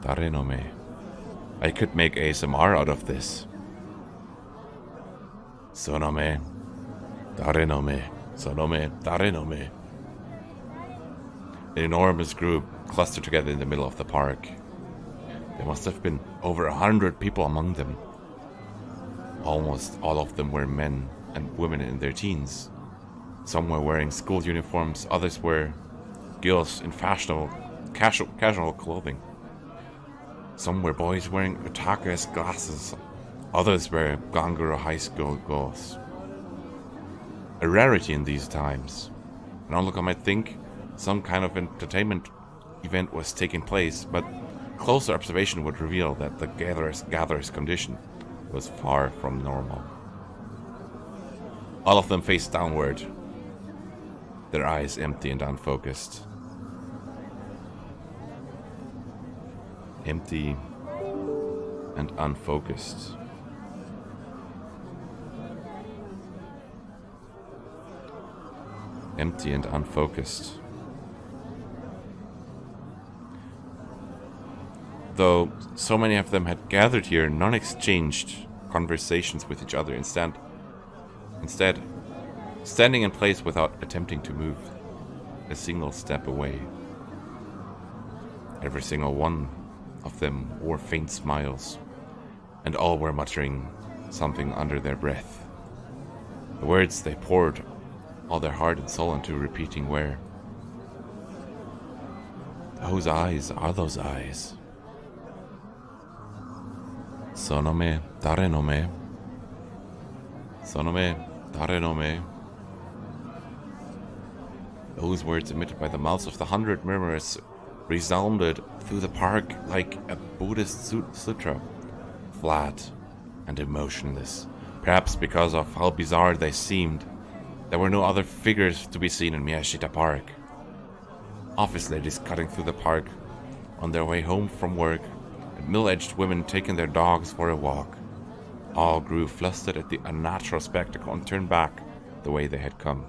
dare no me. I could make ASMR out of this. Sonome, dare no me. Sonome, dare no me. An enormous group clustered together in the middle of the park. There must have been over 100 people among them. Almost all of them were men and women in their teens. Some were wearing school uniforms, others were girls in fashionable, casual clothing. Some were boys wearing otaku-esque glasses, others were Ganguro high school girls. A rarity in these times. An onlooker might think some kind of entertainment event was taking place, but closer observation would reveal that the gatherer's condition was far from normal. All of them faced downward, their eyes empty and unfocused. Empty and unfocused. Empty and unfocused. Though so many of them had gathered here, none exchanged conversations with each other. Instead, standing in place without attempting to move a single step away. Every single one of them wore faint smiles, and all were muttering something under their breath. The words they poured all their heart and soul into repeating were, "Those eyes are those eyes. Sonome, dare no me. Sonome, dare no me." Those words emitted by the mouths of the 100 murmurers resounded through the park like a Buddhist sutra, flat and emotionless. Perhaps because of how bizarre they seemed, there were no other figures to be seen in Miyashita Park. Office ladies cutting through the park on their way home from work, and middle-aged women taking their dogs for a walk. All grew flustered at the unnatural spectacle and turned back the way they had come.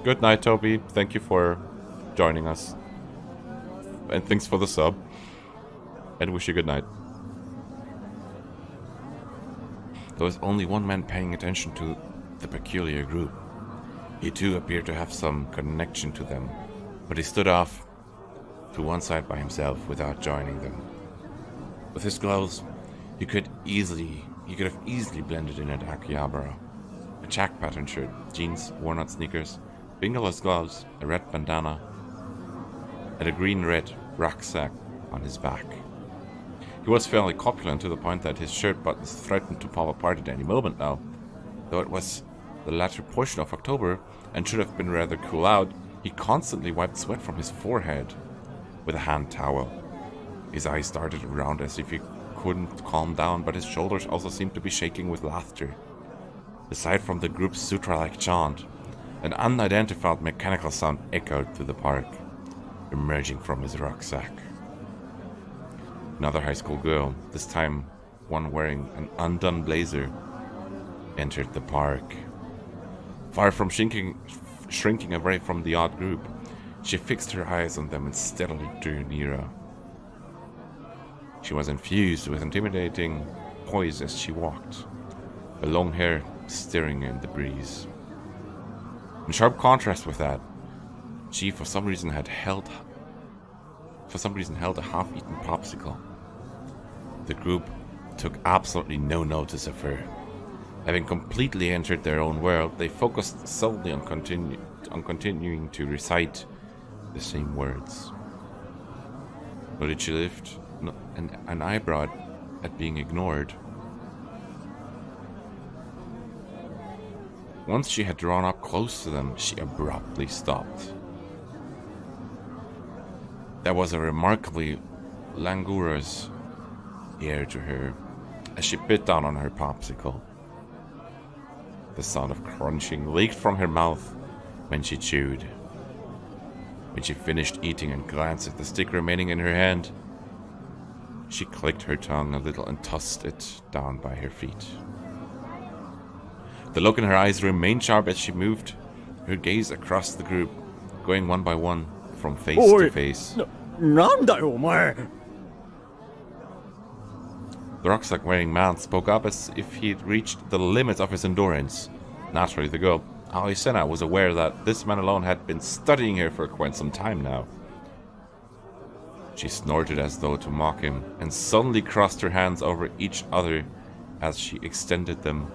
Good night, Toby. Thank you for joining us. And thanks for the sub. And wish you good night. There was only one man paying attention to the peculiar group. He too appeared to have some connection to them, but he stood off to one side by himself without joining them. With his clothes, he could have easily blended in at Akihabara. A check pattern shirt, jeans, worn-out sneakers, fingerless gloves, a red bandana, and a green-red rucksack on his back. He was fairly corpulent to the point that his shirt buttons threatened to pop apart at any moment now. Though it was the latter portion of October and should have been rather cool out, he constantly wiped sweat from his forehead with a hand towel. His eyes darted around as if he couldn't calm down, but his shoulders also seemed to be shaking with laughter. Aside from the group's sutra-like chant, an unidentified mechanical sound echoed through the park, emerging from his rucksack. Another high school girl, this time one wearing an undone blazer, entered the park. Far from shrinking away from the odd group, she fixed her eyes on them and steadily drew nearer. She was infused with intimidating poise as she walked, her long hair stirring in the breeze. In sharp contrast with that, she for some reason held a half-eaten popsicle. The group took absolutely no notice of her. Having completely entered their own world, they focused solely on continuing to recite the same words. Nor did she lift an eyebrow at being ignored. Once she had drawn up close to them, she abruptly stopped. There was a remarkably languorous air to her as she bit down on her popsicle. The sound of crunching leaked from her mouth when she chewed. When she finished eating and glanced at the stick remaining in her hand, she clicked her tongue a little and tossed it down by her feet. The look in her eyes remained sharp as she moved her gaze across the group, going one by one from face to face. なんだよお前 The rucksack-wearing man spoke up as if he'd reached the limits of his endurance. Naturally, the girl, Aoisena, was aware that this man alone had been studying her for quite some time now. She snorted as though to mock him, and suddenly crossed her hands over each other as she extended them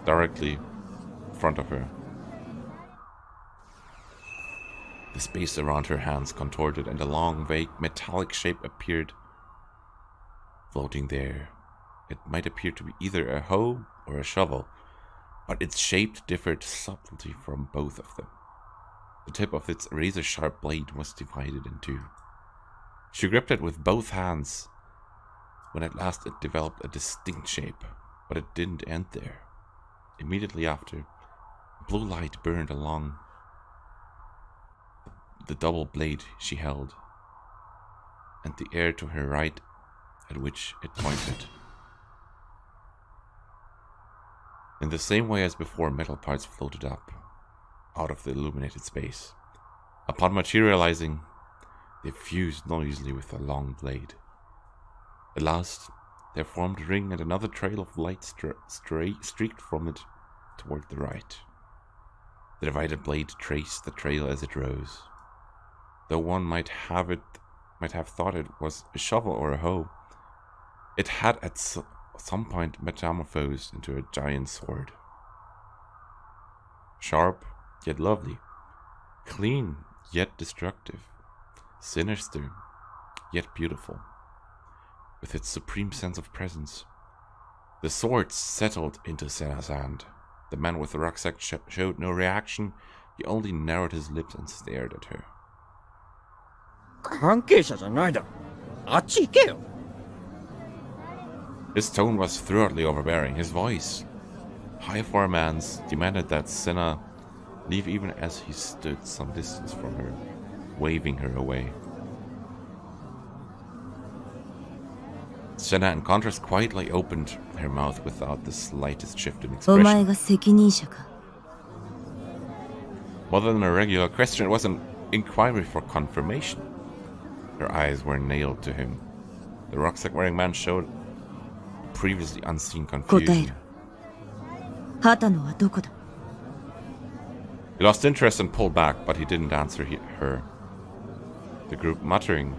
directly in front of her. The space around her hands contorted, and a long, vague, metallic shape appeared floating there. It might appear to be either a hoe or a shovel, but its shape differed subtly from both of them. The tip of its razor-sharp blade was divided in two. She gripped it with both hands, when at last it developed a distinct shape, but it didn't end there. Immediately after, blue light burned along the double blade she held, and the air to her right at which it pointed. In the same way as before, metal parts floated up, out of the illuminated space. Upon materializing, they fused noisily with the long blade. At last, there formed a ring, and another trail of light streaked from it toward the right. The divided blade traced the trail as it rose. Though one might have thought it was a shovel or a hoe, it had at some point metamorphosed into a giant sword. Sharp, yet lovely. Clean, yet destructive. Sinister, yet beautiful. With its supreme sense of presence. The sword settled into Senna's hand. The man with the rucksack showed no reaction. He only narrowed his lips and stared at her. 関係者じゃないだろ。あっち行けよ。His tone was thoroughly overbearing. His voice, high for a man's, demanded that Senna leave even as he stood some distance from her, waving her away. Senna, in contrast, quietly opened her mouth without the slightest shift in お前 expression. が責任者か。 More than a regular question, it was an inquiry for confirmation. Her eyes were nailed to him. The rucksack-wearing man showed previously unseen 答え confusion. ろ。畑野はどこだ。 He lost interest and pulled back, but he didn't answer her. The group, muttering,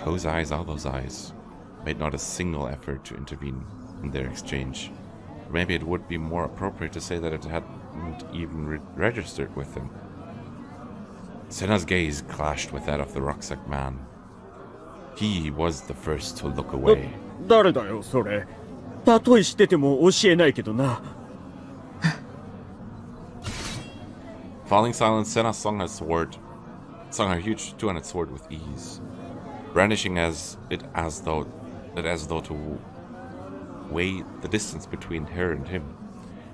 "Whose eyes are those eyes?" made not a single effort to intervene in their exchange. Or maybe it would be more appropriate to say that it hadn't even registered with him. Senna's gaze clashed with that of the rucksack man. He was the first to look away. 誰だよそれ。例えしてても教えないけどな。Falling silent, Senna swung her huge two-handed sword with ease, brandishing as though to weigh the distance between her and him.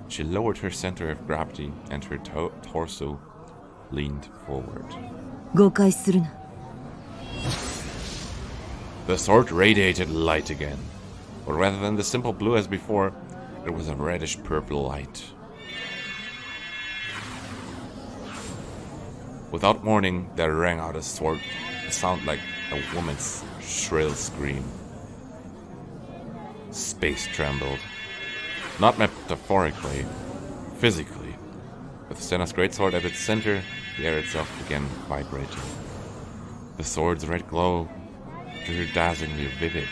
She lowered her center of gravity, and her torso leaned forward. 誤解するな。 The sword radiated light again, but rather than the simple blue as before, it was a reddish-purple light. Without warning, there rang out a sound like a woman's shrill scream. Space trembled. Not metaphorically, physically. With Senna's greatsword at its center, the air itself began vibrating. The sword's red glow grew dazzlingly vivid.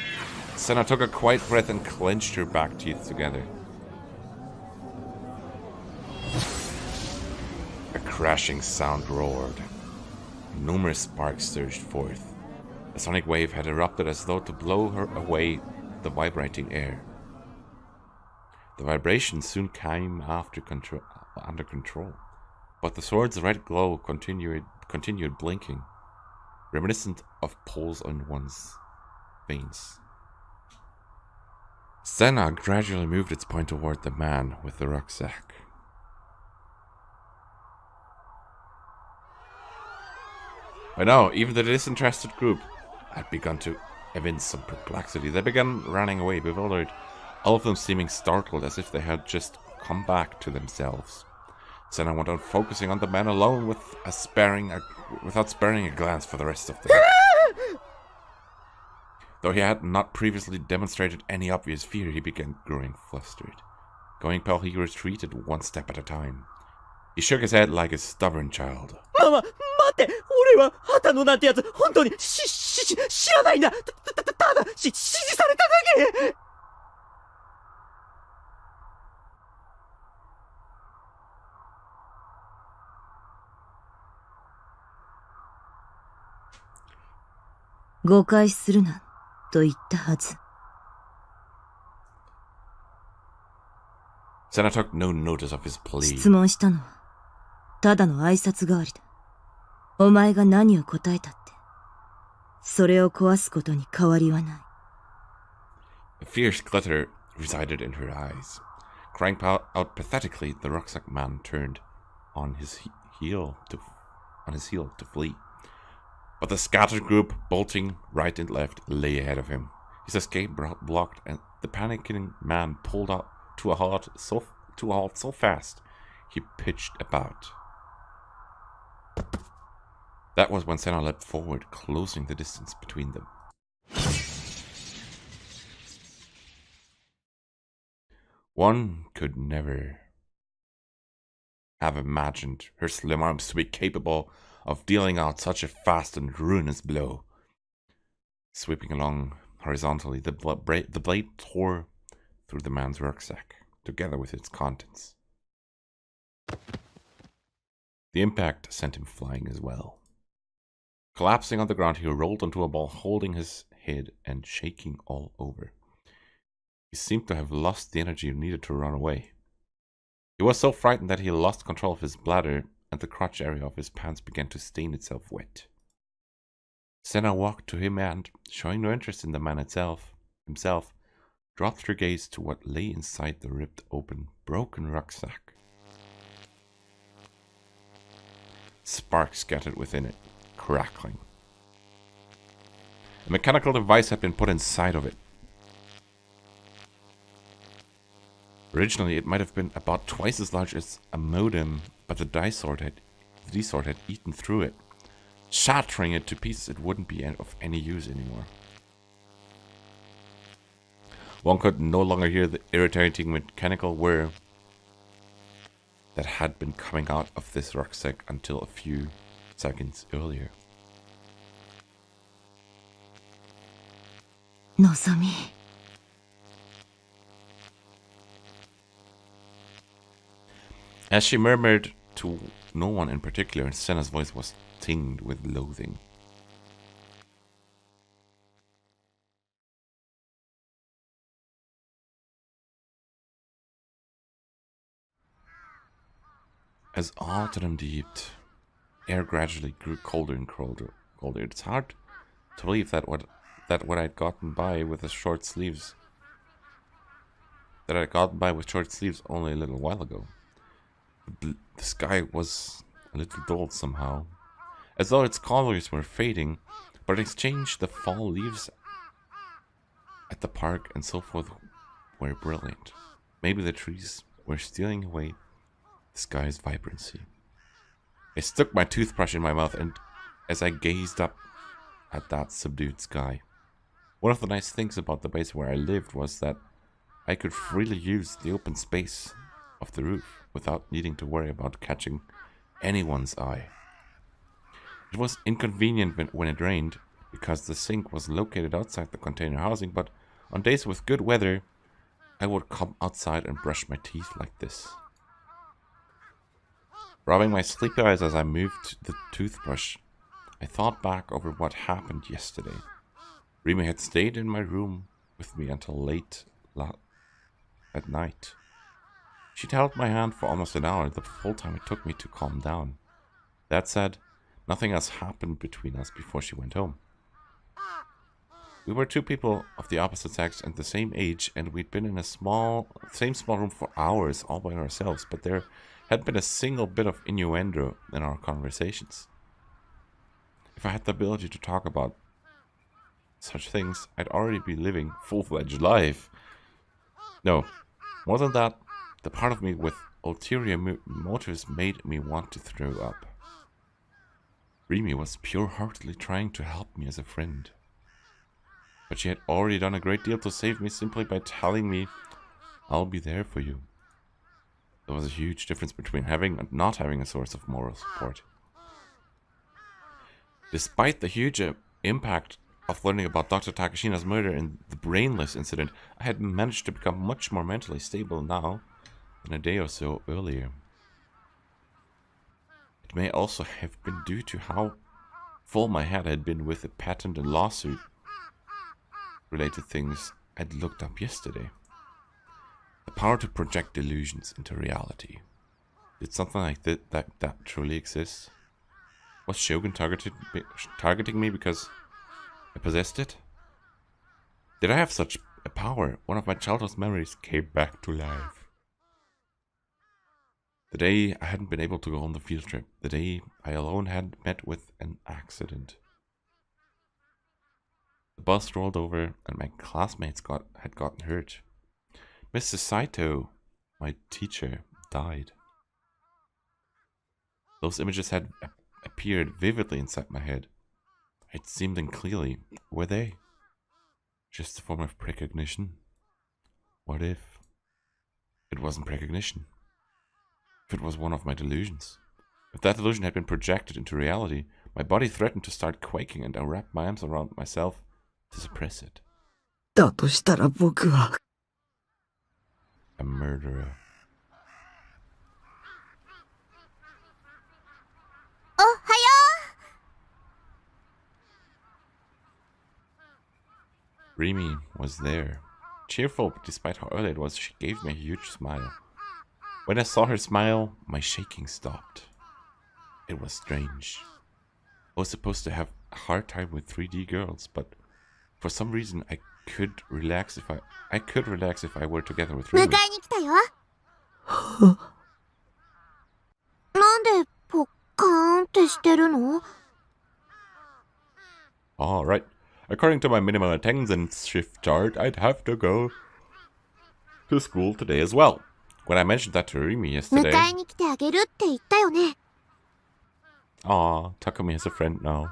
Senna took a quiet breath and clenched her back teeth together. A crashing sound roared. Numerous sparks surged forth. A sonic wave had erupted as though to blow her away the vibrating air. The vibration soon came under control, but the sword's red glow continued blinking, reminiscent of pulse on one's veins. Senna gradually moved its point toward the man with the rucksack. By now, even the disinterested group had begun to evince some perplexity. They began running away, bewildered, all of them seeming startled as if they had just come back to themselves. Senna went on focusing on the man alone without sparing a glance for the rest of them. Though he had not previously demonstrated any obvious fear, he began growing flustered. Going pale, he retreated one step at a time. He shook his head like a stubborn child. ママ、待って、俺は畑野なんてやつ、本当に知らないんだ。ただ指示されただけ。誤解するな、と言ったはず。Senna took no notice of his plea. 質問したのは、ただの挨拶代わりだ。お前が何を答えたって、それを壊すことに変わりはない。A fierce glitter resided in her eyes. Crying out pathetically, the rucksack man turned on his heel to flee. But the scattered group, bolting right and left, lay ahead of him. His escape blocked, and the panicking man pulled out to a halt so fast he pitched about. That was when Senna leapt forward, closing the distance between them. One could never have imagined her slim arms to be capable of dealing out such a fast and ruinous blow. Sweeping along horizontally, the blade tore through the man's rucksack, together with its contents. The impact sent him flying as well. Collapsing on the ground, he rolled onto a ball, holding his head and shaking all over. He seemed to have lost the energy needed to run away. He was so frightened that he lost control of his bladder, and the crotch area of his pants began to stain itself wet. Senna walked to him and, showing no interest in the man himself, dropped her gaze to what lay inside the ripped open, broken rucksack. Sparks scattered within it, crackling. A mechanical device had been put inside of it. Originally, it might have been about twice as large as a modem, but the D-sword had eaten through it. Shattering it to pieces, it wouldn't be of any use anymore. One could no longer hear the irritating mechanical whir that had been coming out of this rucksack until a few seconds earlier. Nozomi. As she murmured to no one in particular, Senna's voice was tinged with loathing. As autumn deepened, air gradually grew colder and colder. It's hard to believe that what I'd gotten by with short sleeves only a little while ago. The sky was a little dull somehow, as though its colors were fading, but in exchange the fall leaves at the park and so forth were brilliant. Maybe the trees were stealing away the sky's vibrancy. I stuck my toothbrush in my mouth, and as I gazed up at that subdued sky, one of the nice things about the base where I lived was that I could freely use the open space of the roof without needing to worry about catching anyone's eye. It was inconvenient when it rained, because the sink was located outside the container housing, but on days with good weather, I would come outside and brush my teeth like this. Rubbing my sleepy eyes as I moved the toothbrush, I thought back over what happened yesterday. Rima had stayed in my room with me until late at night. She'd held my hand for almost an hour, the full time it took me to calm down. That said, nothing else happened between us before she went home. We were two people of the opposite sex and the same age, and we'd been in a same small room for hours all by ourselves, but there had been a single bit of innuendo in our conversations. If I had the ability to talk about such things, I'd already be living full-fledged life. No, more than that, the part of me with ulterior motives made me want to throw up. Rimi was pure-heartedly trying to help me as a friend. But she had already done a great deal to save me simply by telling me, "I'll be there for you." There was a huge difference between having and not having a source of moral support. Despite the huge impact of learning about Dr. Takashina's murder and the brainless incident, I had managed to become much more mentally stable now than a day or so earlier. It may also have been due to how full my head had been with the patent and lawsuit related things I'd looked up yesterday. The power to project delusions into reality. Did something like that truly exist? Was Shogun targeting me because I possessed it? Did I have such a power? One of my childhood memories came back to life. The day I hadn't been able to go on the field trip. The day I alone had met with an accident. The bus rolled over and my classmates had gotten hurt. Mr. Saito, my teacher, died. Those images had appeared vividly inside my head. I'd seen them clearly. Were they just a form of precognition? What if it wasn't precognition? If it was one of my delusions? If that delusion had been projected into reality, my body threatened to start quaking and I wrapped my arms around myself to suppress it. だとしたら僕は A murderer. Oh, Rimi was there. Cheerful, but despite how early it was, she gave me a huge smile. When I saw her smile, my shaking stopped. It was strange. I was supposed to have a hard time with 3D girls, but for some reason I could relax if I were together with 迎え Rimi. に来たよ。なんでポッカーンってしてるの？ Alright. According to my minimal attendance shift chart, I'd have to go to school today as well. When I mentioned that to Rimi 迎 yesterday... えに来てあげるって言ったよね。 Aw, Takumi has a friend now.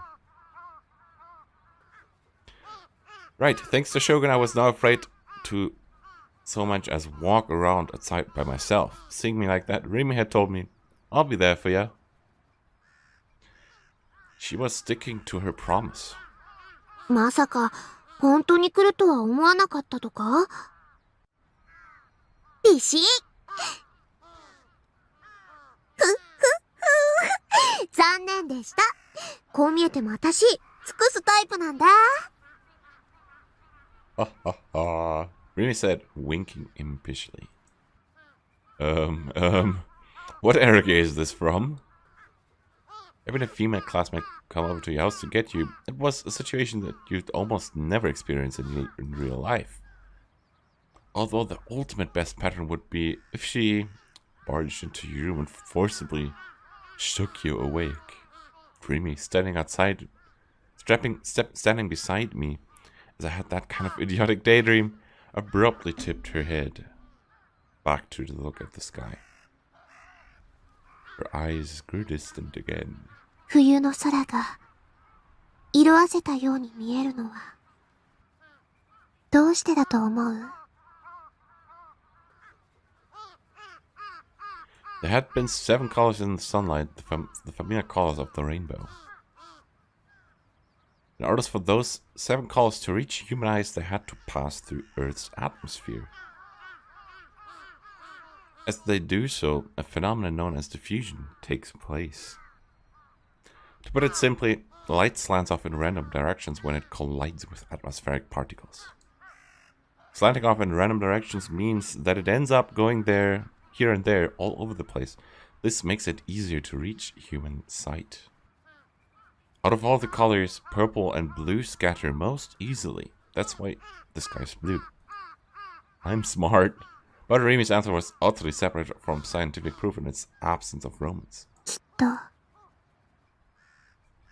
Right, thanks to Shogun I was now afraid to so much as walk around outside by myself. Seeing me like that, Rimi had told me, I'll be there for ya. She was sticking to her promise. まさか本当に来るとは思わなかったとか？ビシッ。残念でした。こう見えても私、尽くすタイプなんだ。 Ha ha ha. Rimi said, winking impishly. What era is this from? Having a female classmate come over to your house to get you, it was a situation that you'd almost never experience in real life. Although the ultimate best pattern would be if she barged into your room and forcibly shook you awake. Rimi, standing outside, standing beside me, as I had that kind of idiotic daydream, abruptly tipped her head back to look at the sky. Her eyes grew distant again. 冬の空が色あせたように見えるのはどうしてだと思う？ There had been 7 colors in the sunlight, the familiar colors of the rainbow. In order for those 7 colors to reach human eyes, they had to pass through Earth's atmosphere. As they do so, a phenomenon known as diffusion takes place. To put it simply, light slants off in random directions when it collides with atmospheric particles. Slanting off in random directions means that it ends up going there, here and there, all over the place. This makes it easier to reach human sight. Out of all the colors, purple and blue scatter most easily. That's why the sky's blue. I'm smart. But Rimi's answer was utterly separate from scientific proof in its absence of romance. きっと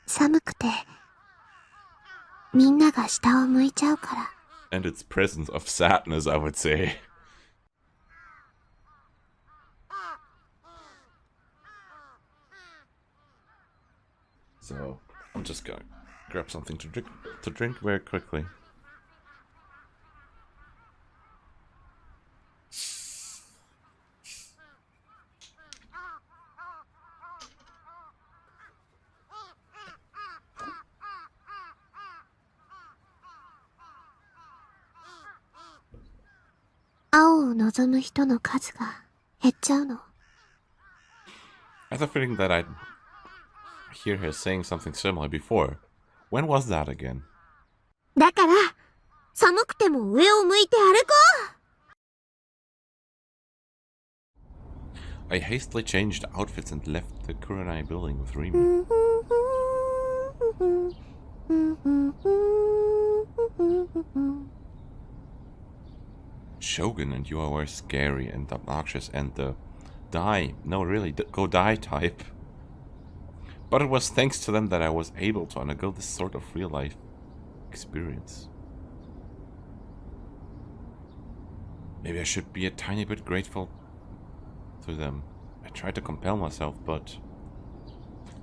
寒くてみんなが下を向いちゃうから。 And its presence of sadness, I would say. So, I'm just gonna grab something to drink very quickly. I have a feeling that I'd hear her saying something similar before. When was that again? だから寒くても上を向いて歩こう。 I hastily changed outfits and left the Kurenai building with Rimi. Shogun and you were scary and obnoxious and the go die type. But it was thanks to them that I was able to undergo this sort of real life experience. Maybe I should be a tiny bit grateful to them. I tried to compel myself, but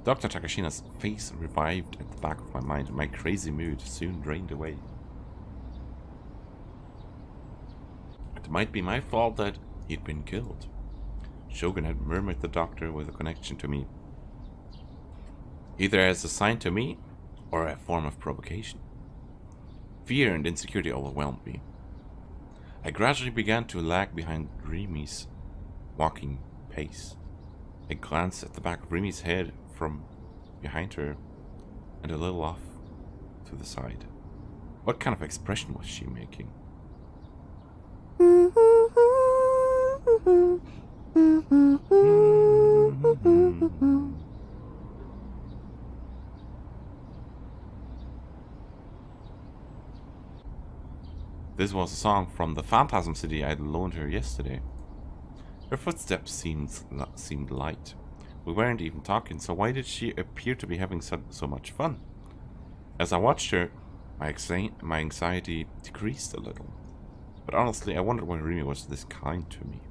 Dr. Takashina's face revived at the back of my mind, and my crazy mood soon drained away. It might be my fault that he'd been killed. Shogun had murmured the doctor with a connection to me, either as a sign to me or a form of provocation. Fear and insecurity overwhelmed me. I gradually began to lag behind Rimi's walking pace. I glanced at the back of Rimi's head from behind her and a little off to the side. What kind of expression was she making? This was a song from the Phantasm City I'd loaned her yesterday. Her footsteps seemed light. We weren't even talking, so why did she appear to be having so much fun? As I watched her, my anxiety decreased a little. But honestly, I wondered why Rimi was this kind to me.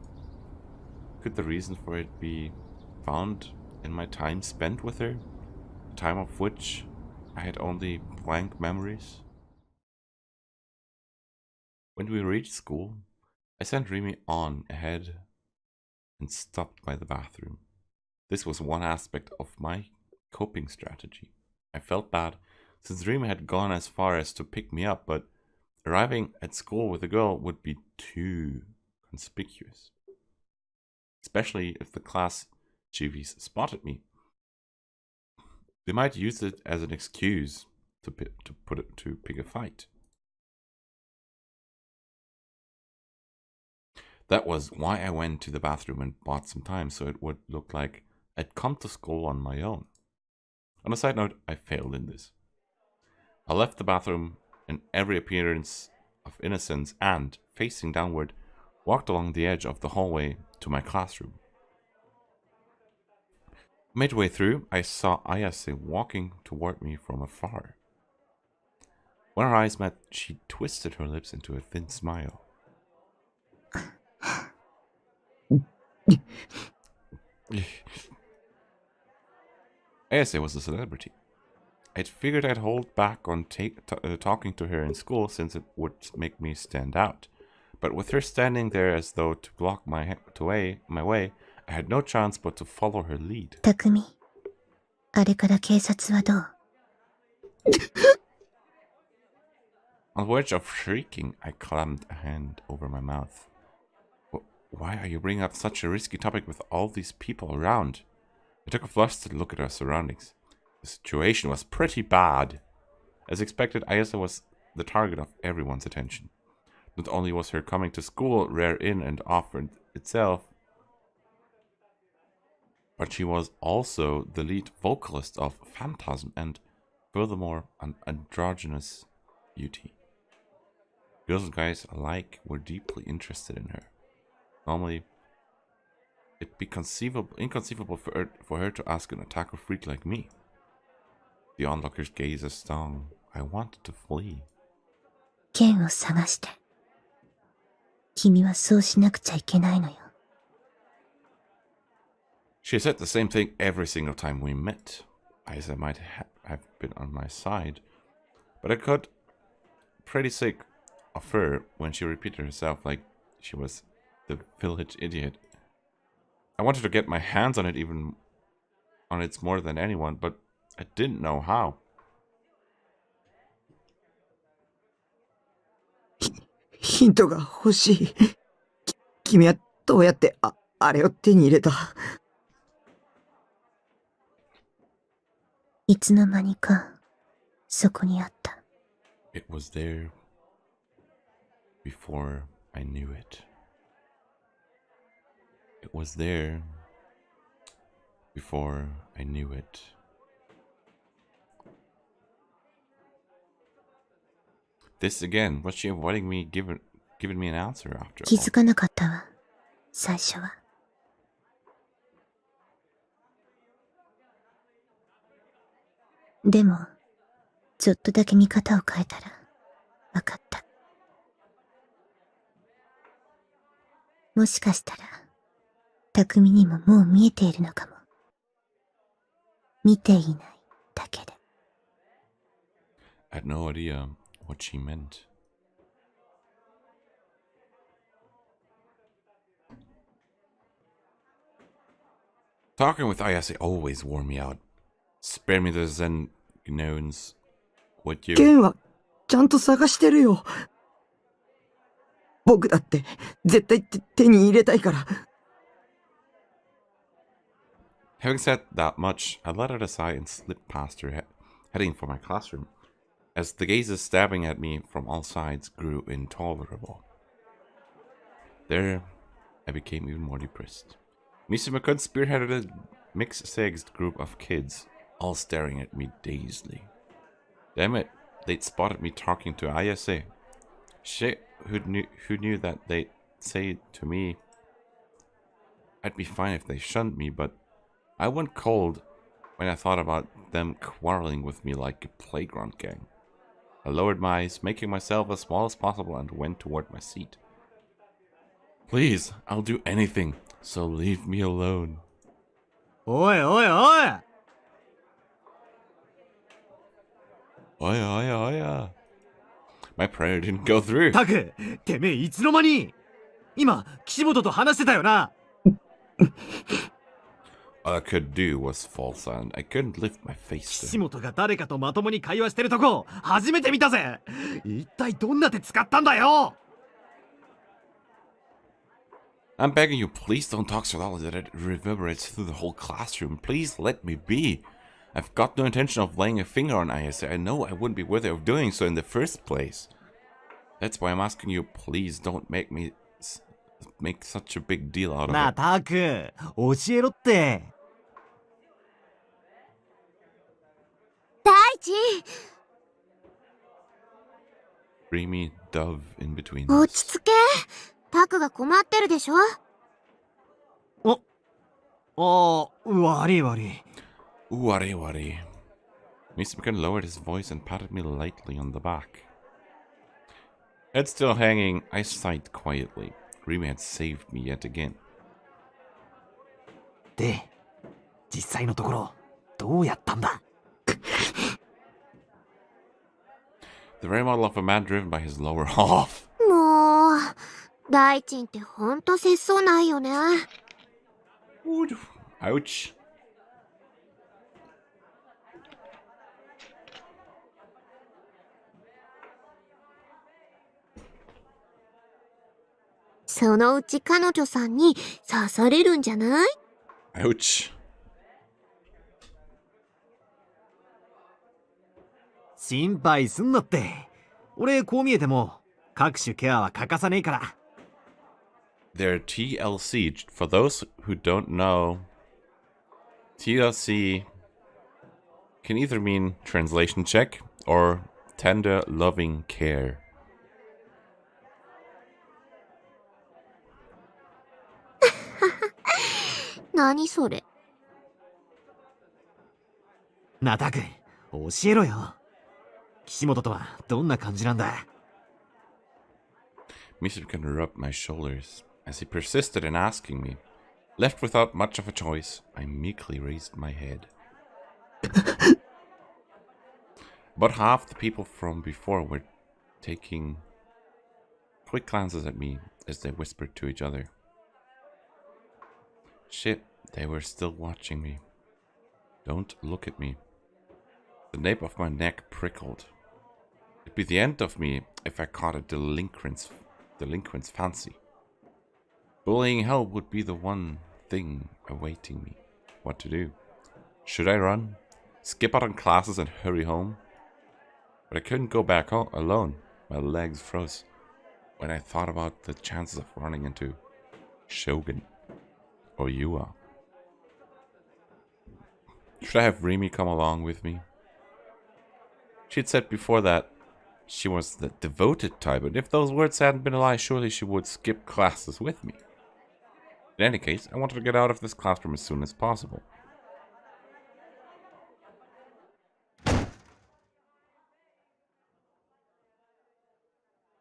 Could the reason for it be found in my time spent with her? A time of which I had only blank memories? When we reached school, I sent Rimi on ahead and stopped by the bathroom. This was one aspect of my coping strategy. I felt bad since Rimi had gone as far as to pick me up, but arriving at school with a girl would be too conspicuous. Especially if the class chivies spotted me. They might use it as an excuse to pick a fight. That was why I went to the bathroom and bought some time, so it would look like I'd come to school on my own. On a side note, I failed in this. I left the bathroom in every appearance of innocence and, facing downward, walked along the edge of the hallway to my classroom. Midway through, I saw Ayase walking toward me from afar. When our eyes met, she twisted her lips into a thin smile. Ayase was a celebrity. I'd figured I'd hold back on talking to her in school since it would make me stand out. But with her standing there as though to block my way, I had no chance but to follow her lead. 匠、あれから警察はどう？ On the verge of shrieking, I clammed a hand over my mouth. Why are you bringing up such a risky topic with all these people around? I took a flustered look at our surroundings. The situation was pretty bad. As expected, Ayase was the target of everyone's attention. Not only was her coming to school rare in and of itself, but she was also the lead vocalist of Phantasm and, furthermore, an androgynous beauty. Girls and guys alike were deeply interested in her. Normally, it'd be inconceivable for her to ask an otaku freak like me. The onlooker's gaze stung. I wanted to flee. 剣を探して。君はそうしなくちゃいけないのよ。 She said the same thing every single time we met. Ayase might have been on my side, but I got pretty sick of her when she repeated herself like she was the village idiot. I wanted to get my hands on it more than anyone, but I didn't know how. ヒントが欲しい。君はどうやってあれを手に入れた？いつの間にかそこにあった。 It was there before I knew it. It was there before I knew it. This again, was she avoiding me giving me an answer after 気 all? づかなかったわ、最初は。でも、ちょっとだけ見方を変えたら、わかった。もしかしたら、匠にももう見えているのかも。見ていないだけで。I had no idea what she meant. Talking with Ayase always wore me out. Spare me the Zen gnomes, would you? ケンはちゃんと探してるよ。僕だって絶対手に入れたいから。Having said that much, I let her aside and slipped past her, heading for my classroom, as the gazes stabbing at me from all sides grew intolerable. There, I became even more depressed. Mr. McCunn spearheaded a mixed-sexed group of kids, all staring at me dazedly. Damn it, they'd spotted me talking to Ayase. Shit, who knew that they'd say to me, I'd be fine if they shunned me, but I went cold when I thought about them quarreling with me like a playground gang. I lowered my eyes, making myself as small as possible, and went toward my seat. Please, I'll do anything, so leave me alone. おいおいおい Oya, oya, oya. My prayer didn't go through. タク、てめえいつの間に今、岸本と話してたよな All I could do was fall silent. I couldn't lift my face 岸 to him. 本が誰かとまともに会話してるとこ、初めて見たぜ一体どんな手使ったんだよ I'm begging you, please don't talk so loudly that it reverberates through the whole classroom. Please let me be. I've got no intention of laying a finger on Ayase. I know I wouldn't be worthy of doing so in the first place. That's why I'm asking you, please don't make such a big deal out of なあ it. タク、教えろって大地 Dreamy dove in between 落 us. ち着け。タクが困ってるでしょ。悪い悪い Worry, worry. Mr. McCann lowered his voice and patted me lightly on the back. Head still hanging, I sighed quietly. Remy had saved me yet again. で、実際のところ、どうやったんだ The very model of a man driven by his lower half. もう、大地ってほんと節操ないよね。Ouch. そのうち彼女さんに刺されるんじゃない？ Ouch. 心配すんなって。俺こう見えても各種ケアは欠かさねえから。Their TLC, for those who don't know, TLC can either mean translation check or tender loving care. 何それ？なあタク、教えろよ。岸本とはどんな感じなんだ Mr. can rub my shoulders as he persisted in asking me. Left without much of a choice, I meekly raised my head. About half the people from before were taking quick glances at me as they whispered to each other. Shit, they were still watching me. Don't look at me. The nape of my neck prickled. It'd be the end of me if I caught a delinquent's fancy. Bullying hell would be the one thing awaiting me. What to do? Should I run? Skip out on classes and hurry home? But I couldn't go back home alone. My legs froze when I thought about the chances of running into Shogun or Yua. Should I have Remy come along with me? She'd said before that she was the devoted type, and if those words hadn't been a lie, surely she would skip classes with me. In any case, I wanted to get out of this classroom as soon as possible.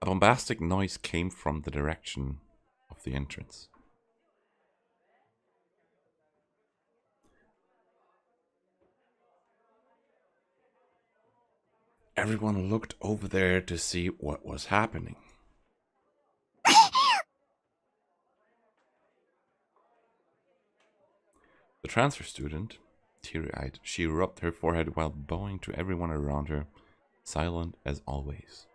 A bombastic noise came from the direction of the entrance. Everyone looked over there to see what was happening. The transfer student, teary-eyed, she rubbed her forehead while bowing to everyone around her, silent as always.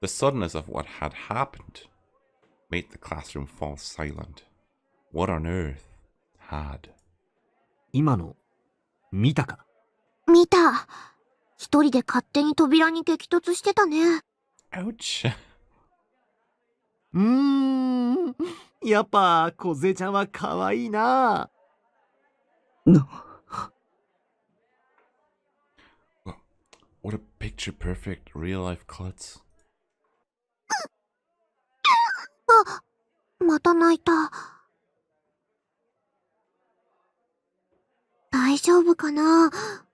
The suddenness of what had happened made the classroom fall silent. What on earth had? 今の、見たか？見た。一人で勝手に扉に激突してたね。Ouch. やっぱ、梢ちゃんは可愛いな。What a picture perfect real life klutz. あ、また泣いた。大丈夫かな？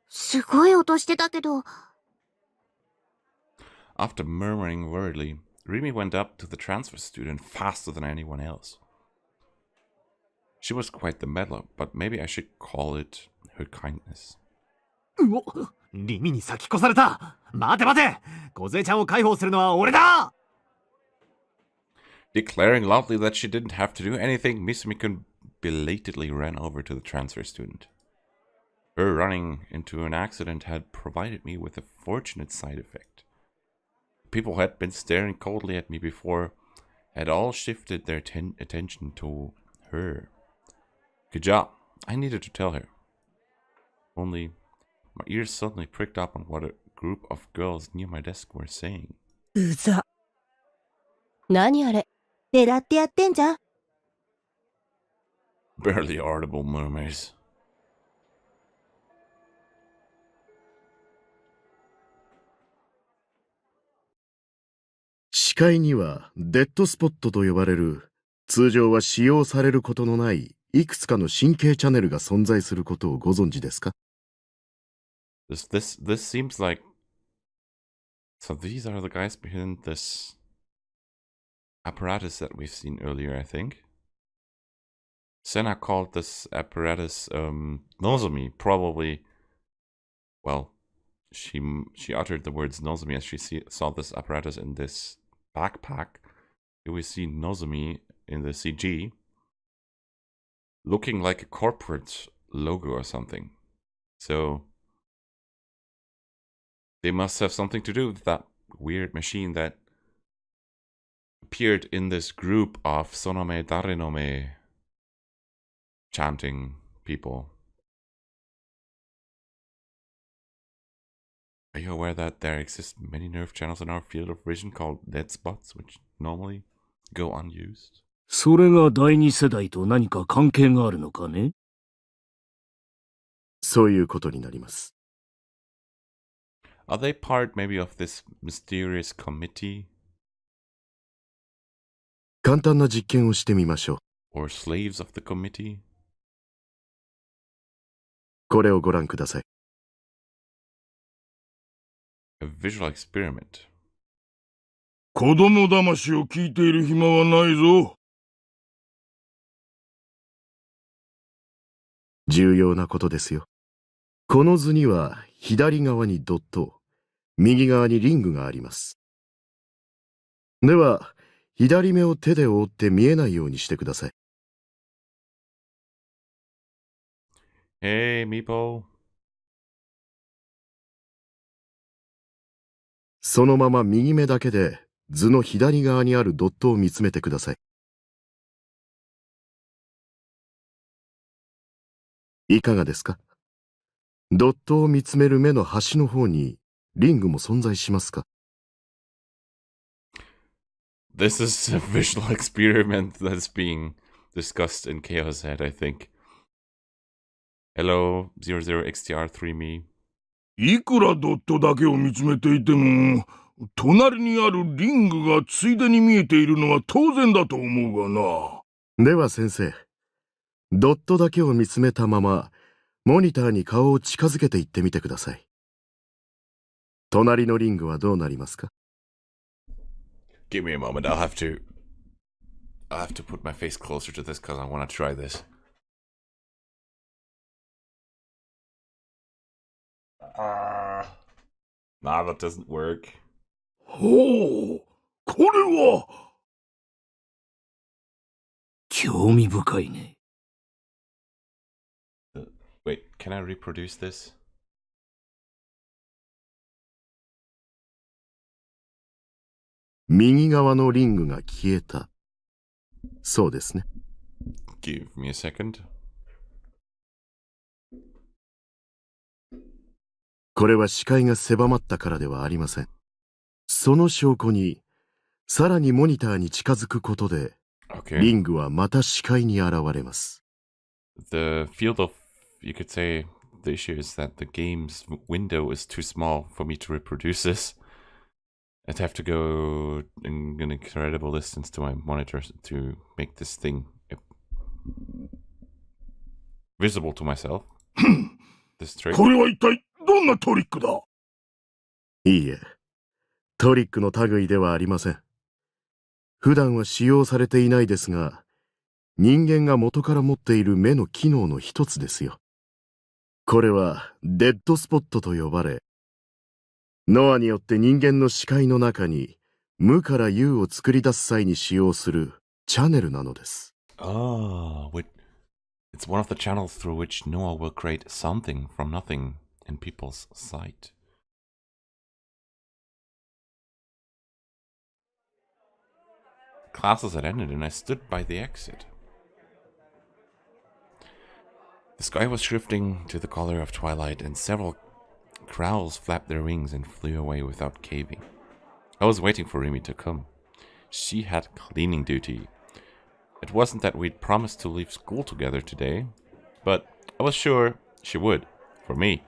すごい音してたけど。After murmuring worriedly, Rimi went up to the transfer student faster than anyone else. She was quite the meddler, but maybe I should call it her kindness. うお、リミに先越された。待て待て、梢ちゃんを解放するのは俺だ。Declaring loudly that she didn't have to do anything, Miss Mikun belatedly ran over to the transfer student. Her running into an accident had provided me with a fortunate side effect. People who had been staring coldly at me before had all shifted their attention to her. Good job. I needed to tell her. Only, my ears suddenly pricked up on what a group of girls near my desk were saying. うざ。何あれ、狙ってやってんじゃん。Barely audible murmurs. 視界にはデッドスポットと呼ばれる通常は使用されることのないいくつかの神経チャネルが存在することをご存知ですか？ This seems like... So these are the guys behind this apparatus that we've seen earlier, I think. Senna called this apparatus Nozomi, probably... Well, she uttered the words Nozomi as she saw this apparatus in this backpack. Here we see Nozomi in the CG, looking like a corporate logo or something. So they must have something to do with that weird machine that appeared in this group of Sonome Darenome chanting people. Are you aware that there exist many nerve channels in our field of vision called dead spots, which normally go unused? それが第二世代と何か関係があるのかね？そういうことになります。Are they part maybe of this mysterious committee? 簡単な実験をしてみましょう。Or slaves of the committee? これをご覧ください。A visual experiment. 子供騙しを聞いている暇はないぞ。重要なことですよ。この図には左側にドット、右側にリングがあります。では、左目を手で覆って見えないようにしてください。Hey, Meepo. そのまま右目だけで図の左側にあるドットを見つめてください。いかがですか？ドットを見つめる目の端の方にリングも存在しますか？ This is a visual experiment that's being discussed in ChäoS head, I think. Hello, 00XTR3me. いくらドットだけを見つめていても、隣にあるリングがついでに見えているのは当然だと思うがな。では先生、ドットだけを見つめたまま、モニターに顔を近づけていってみてください。隣のリングはどうなりますか？ Give me a moment. I'll have to put my face closer to this because I want to try this. Nah, that doesn't work. ほう、これは。興味深いね。Wait, can I reproduce this? 右側のリングが消えた。そうですね。Give me a second. これは視界が狭まったからではありません。その証拠に、さらにモニターに近づくことで、Okay. リングはまた視界に現れます。The field of, you could say, the issue is that the game's window is too small for me to reproduce this. I'd have to go an incredible distance to my monitor to make this thing visible to myself. This trick. これは一体どんなトリックだ？いいえ、トリックの類ではありません。普段は使用されていないですが、人間が元から持っている目の機能の一つですよ。これはデッドスポットと呼ばれ、ノアによって人間の視界の中に無から有を作り出す際に使用するチャネルなのです。Oh, it's one of the channels through which Noah will create something from nothing in people's sight. Classes had ended and I stood by the exit. The sky was shifting to the color of twilight and several crows flapped their wings and flew away without caving. I was waiting for Rimi to come. She had cleaning duty. It wasn't that we'd promised to leave school together today, but I was sure she would, for me.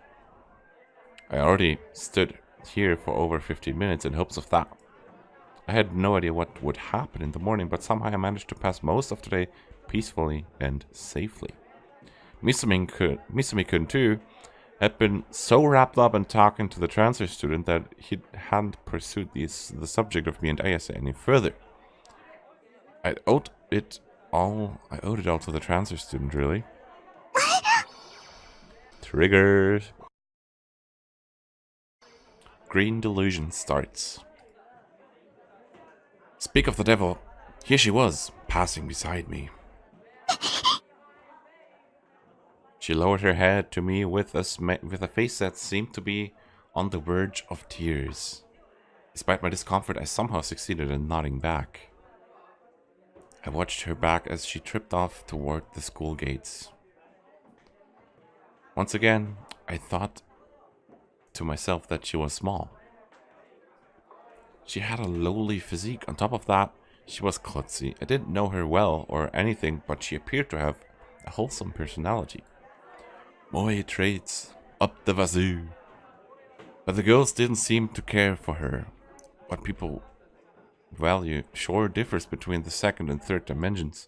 I already stood here for over 15 minutes in hopes of that. I had no idea what would happen in the morning, but somehow I managed to pass most of the day peacefully and safely. Misumi-kun too had been so wrapped up in talking to the transfer student that he hadn't pursued the subject of me and Ayase any further. I owed it all to the transfer student, really. Triggers. Green delusion starts. Speak of the devil, here she was, passing beside me. She lowered her head to me with a face that seemed to be on the verge of tears. Despite my discomfort, I somehow succeeded in nodding back. I watched her back as she tripped off toward the school gates. Once again, I thought to myself that she was small. She had a lowly physique. On top of that, she was klutzy. I didn't know her well or anything, but she appeared to have a wholesome personality. Moe traits up the wazoo. But the girls didn't seem to care for her. What people value sure differs between the second and third dimensions.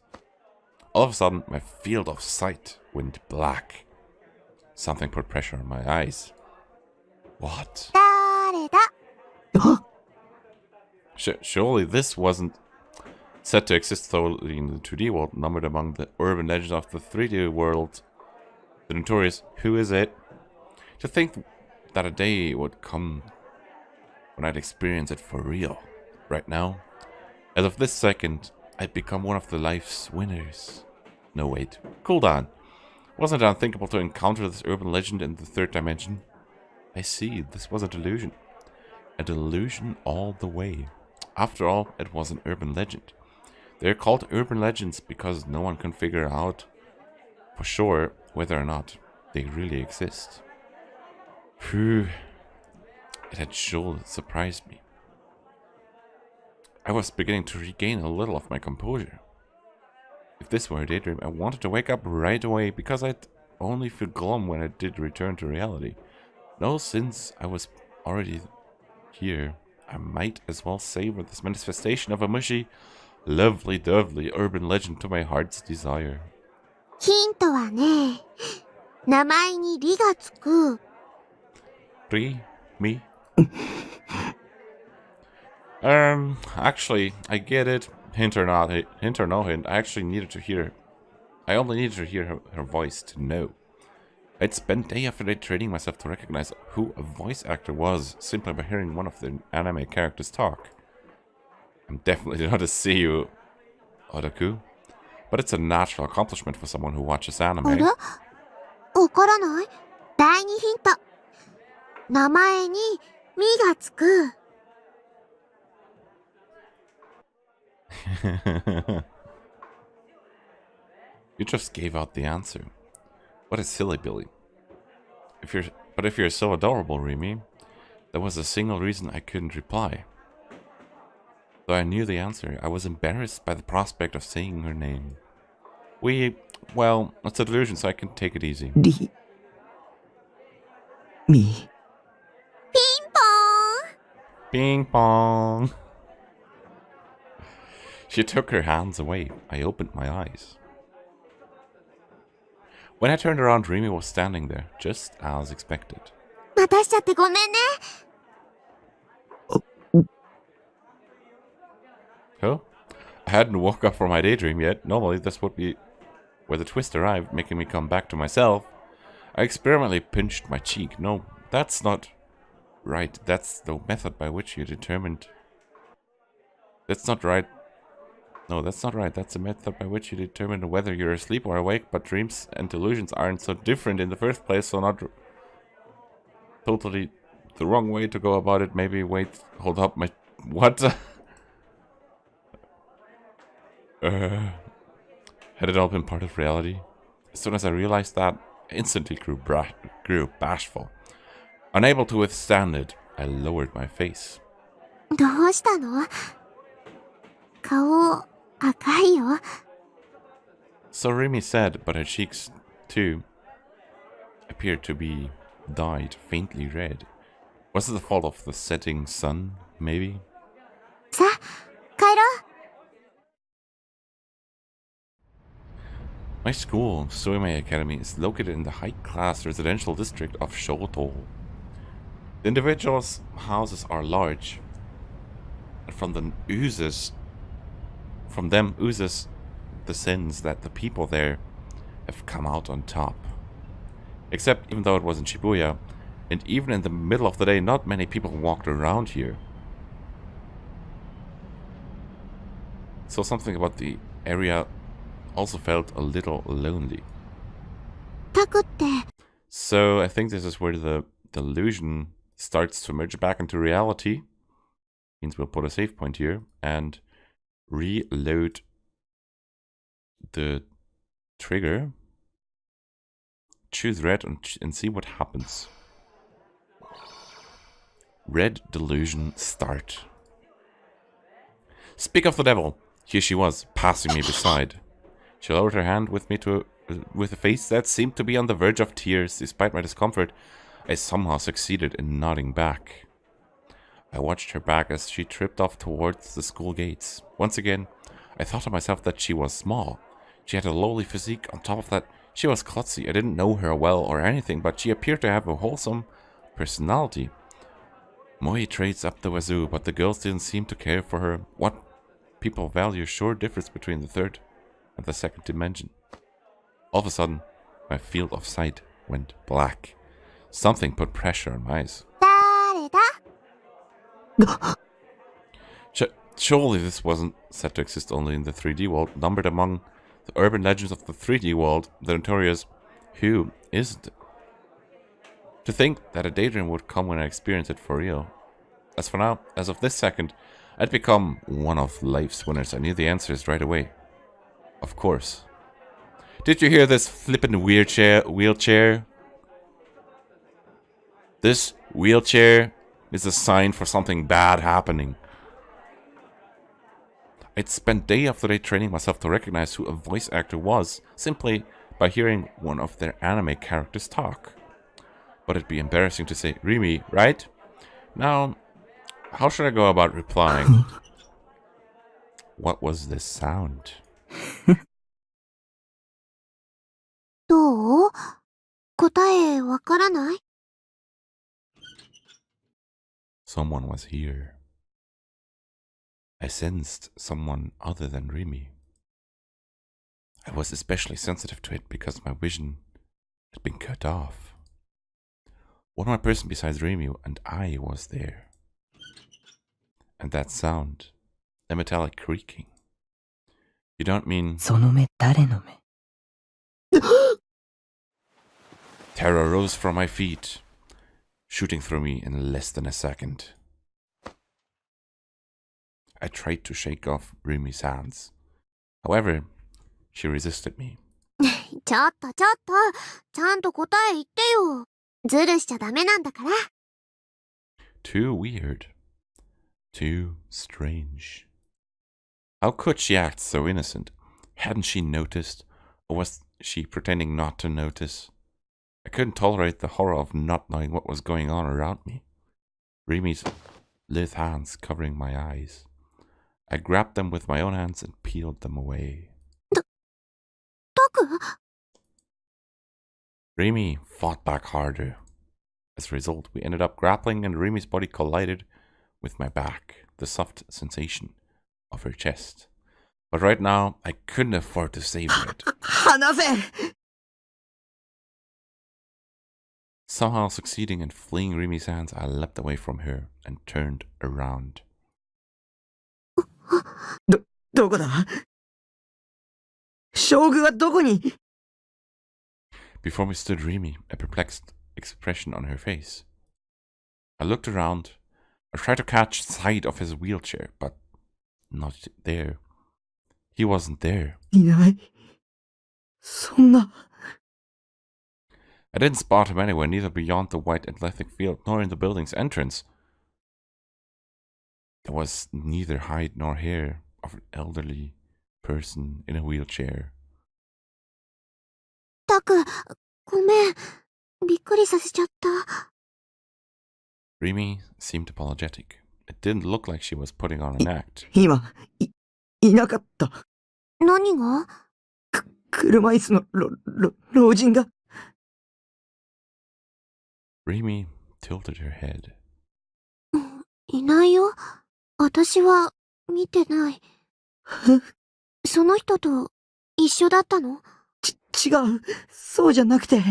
All of a sudden, my field of sight went black. Something put pressure on my eyes. What? Surely this wasn't set to exist solely in the 2D world, numbered among the urban legends of the 3D world. The notorious Who Is It? To think that a day would come when I'd experience it for real. Right now, as of this second, I'd become one of the life's winners. No, wait. Cool down. Wasn't it unthinkable to encounter this urban legend in the third dimension? I see, this was a delusion. A delusion all the way. After all, it was an urban legend. They're called urban legends because no one can figure out for sure whether or not they really exist. Phew. It had surely surprised me. I was beginning to regain a little of my composure. If this were a daydream, I wanted to wake up right away because I'd only feel glum when I did return to reality. No, since I was already here, I might as well savor this manifestation of a mushy, lovely urban legend to my heart's desire. ヒントはね、名前にリがつく。Me? Actually, I get it. Hint or not, hint or no hint, I actually needed to hear. I only needed to hear her voice to know. I'd spent day after day training myself to recognize who a voice actor was simply by hearing one of the anime characters talk. I'm definitely not a seiyuu otaku, but it's a natural accomplishment for someone who watches あ anime. れわからない？第二ヒント。名前に「み」がつく。You just gave out the answer. What a silly Billy. But if you're so adorable, Remy, there was a single reason I couldn't reply. Though I knew the answer, I was embarrassed by the prospect of saying her name. Well, it's a delusion, so I can take it easy. み。ピンポーン。 Bing bong. She took her hands away. I opened my eyes. When I turned around, Remy was standing there, just as expected. 待たしちゃってごめんね。Oh? I hadn't woke up from my daydream yet. Normally, this would be where the twist arrived, making me come back to myself. I experimentally pinched my cheek. No, that's not right. That's the method by which you determined... That's not right. No, that's not right. That's the method by which you determine whether you're asleep or awake, but dreams and delusions aren't so different in the first place, so not totally the wrong way to go about it. Maybe, wait, hold up, my... What? Had it all been part of reality? As soon as I realized that, I instantly grew bashful. Unable to withstand it, I lowered my face. どうしたの？顔赤いよ。 So Remy said, but her cheeks, too, appeared to be dyed faintly red. Was it the fault of the setting sun, maybe? さあ、帰ろう。 My school, Soimei Academy, is located in the high-class residential district of Shoto. The individuals' houses are large, and from them oozes the sense that the people there have come out on top. Except even though it was in Shibuya, and even in the middle of the day, not many people walked around here. So something about the area also felt a little lonely. タクって So I think this is where the delusion starts to merge back into reality. Means we'll put a save point here and reload the trigger. Choose red and see what happens. Red delusion start. Speak of the devil. Here she was, passing me beside. She lowered her hand with a face that seemed to be on the verge of tears. Despite my discomfort, I somehow succeeded in nodding back. I watched her back as she tripped off towards the school gates. Once again, I thought to myself that she was small. She had a lowly physique. On top of that, she was klutzy. I didn't know her well or anything, but she appeared to have a wholesome personality. Moe traits up the wazoo, but the girls didn't seem to care for her. What people value sure differs between the third and the second dimension. All of a sudden, my field of sight went black. Something put pressure on my eyes. 誰だ？ Surely this wasn't said to exist only in the 3D world. Numbered among the urban legends of the 3D world, the notorious Who isn't it? To think that a daydream would come when I experienced it for real. As for now, as of this second, I'd become one of life's winners. I knew the answers right away. Of course. Did you hear this flippin' wheelchair? This wheelchair is a sign for something bad happening. I'd spent day after day training myself to recognize who a voice actor was, simply by hearing one of their anime characters talk. But it'd be embarrassing to say, Remy, right? Now, how should I go about replying? What was this sound? どう？答えわからない？ Someone was here. I sensed someone other than Remy. I was especially sensitive to it because my vision had been cut off. One more person besides Remy and I was there. And that sound, a metallic creaking. You don't mean... その目誰の目 Terror rose from my feet, shooting through me in less than a second. I tried to shake off Remy's hands. However, she resisted me. ちょっと、ちゃんと答え言ってよ。ズルしちゃダメなんだから。Too weird. Too strange. How could she act so innocent? Hadn't she noticed? Or was she pretending not to notice? I couldn't tolerate the horror of not knowing what was going on around me. Remy's lithe hands covering my eyes. I grabbed them with my own hands and peeled them away. タク Remy fought back harder. As a result, we ended up grappling and Remy's body collided with my back, the soft sensation of her chest. But right now, I couldn't afford to savor it. 離せ Somehow succeeding in fleeing Remy's hands, I leapt away from her and turned around. どこだ将軍はどこに Before me stood Remy, a perplexed expression on her face. I looked around. I tried to catch sight of his wheelchair, but not there. He wasn't there. いない。そんな。I didn't spot him anywhere, neither beyond the white athletic field nor in the building's entrance. There was neither hide nor hair of an elderly person in a wheelchair. タク、ごめん。びっくりさせちゃった。Remy seemed apologetic. It didn't look like she was putting on an act. 今、いなかった。何が車椅子の老人が。Remy tilted her head. いないよ。私は見てない。その人と一緒だったの？違う。そうじゃなくて。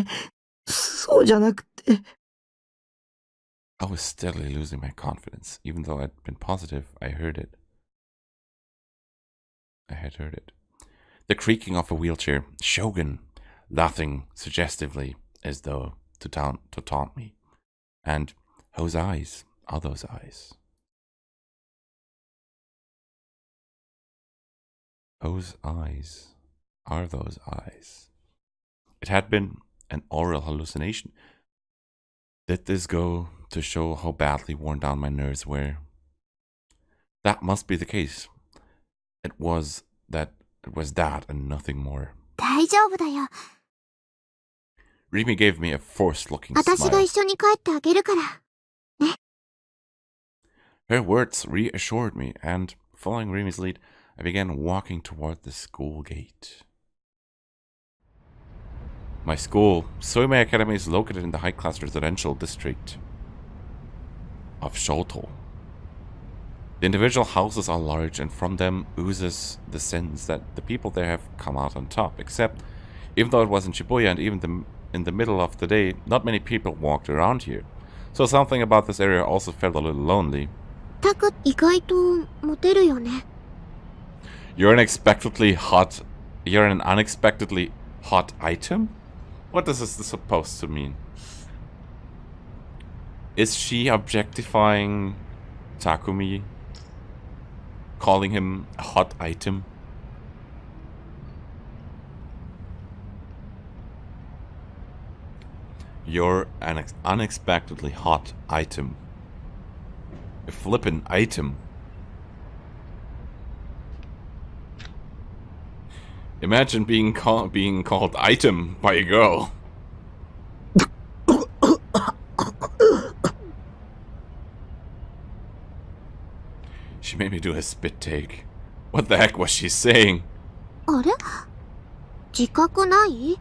I was steadily losing my confidence, even though I'd been positive I had heard it. The creaking of a wheelchair, Shogun, laughing suggestively as though to taunt me. And whose eyes are those eyes? Whose eyes are those eyes? It had been an oral hallucination. Did this go to show how badly worn down my nerves were? That must be the case. It was that and nothing more. 大丈夫だよ。Remy gave me a forced-looking 私が smile. 一緒に帰ってあげるから。ね。Her words reassured me, and following Remy's lead, I began walking toward the school gate. My school, Soime Academy, is located in the high-class residential district of Shoto. The individual houses are large, and from them oozes the sense that the people there have come out on top. Except, even though it was in Shibuya and even in the middle of the day, not many people walked around here. So something about this area also felt a little lonely. タク、意外とモテるよね。You're an unexpectedly hot item? What is this supposed to mean? Is she objectifying Takumi? Calling him a hot item? You're an unexpectedly hot item. A flippin' item. Imagine being called item by a girl. She made me do a spit take. What the heck was she saying? あれ自覚ない？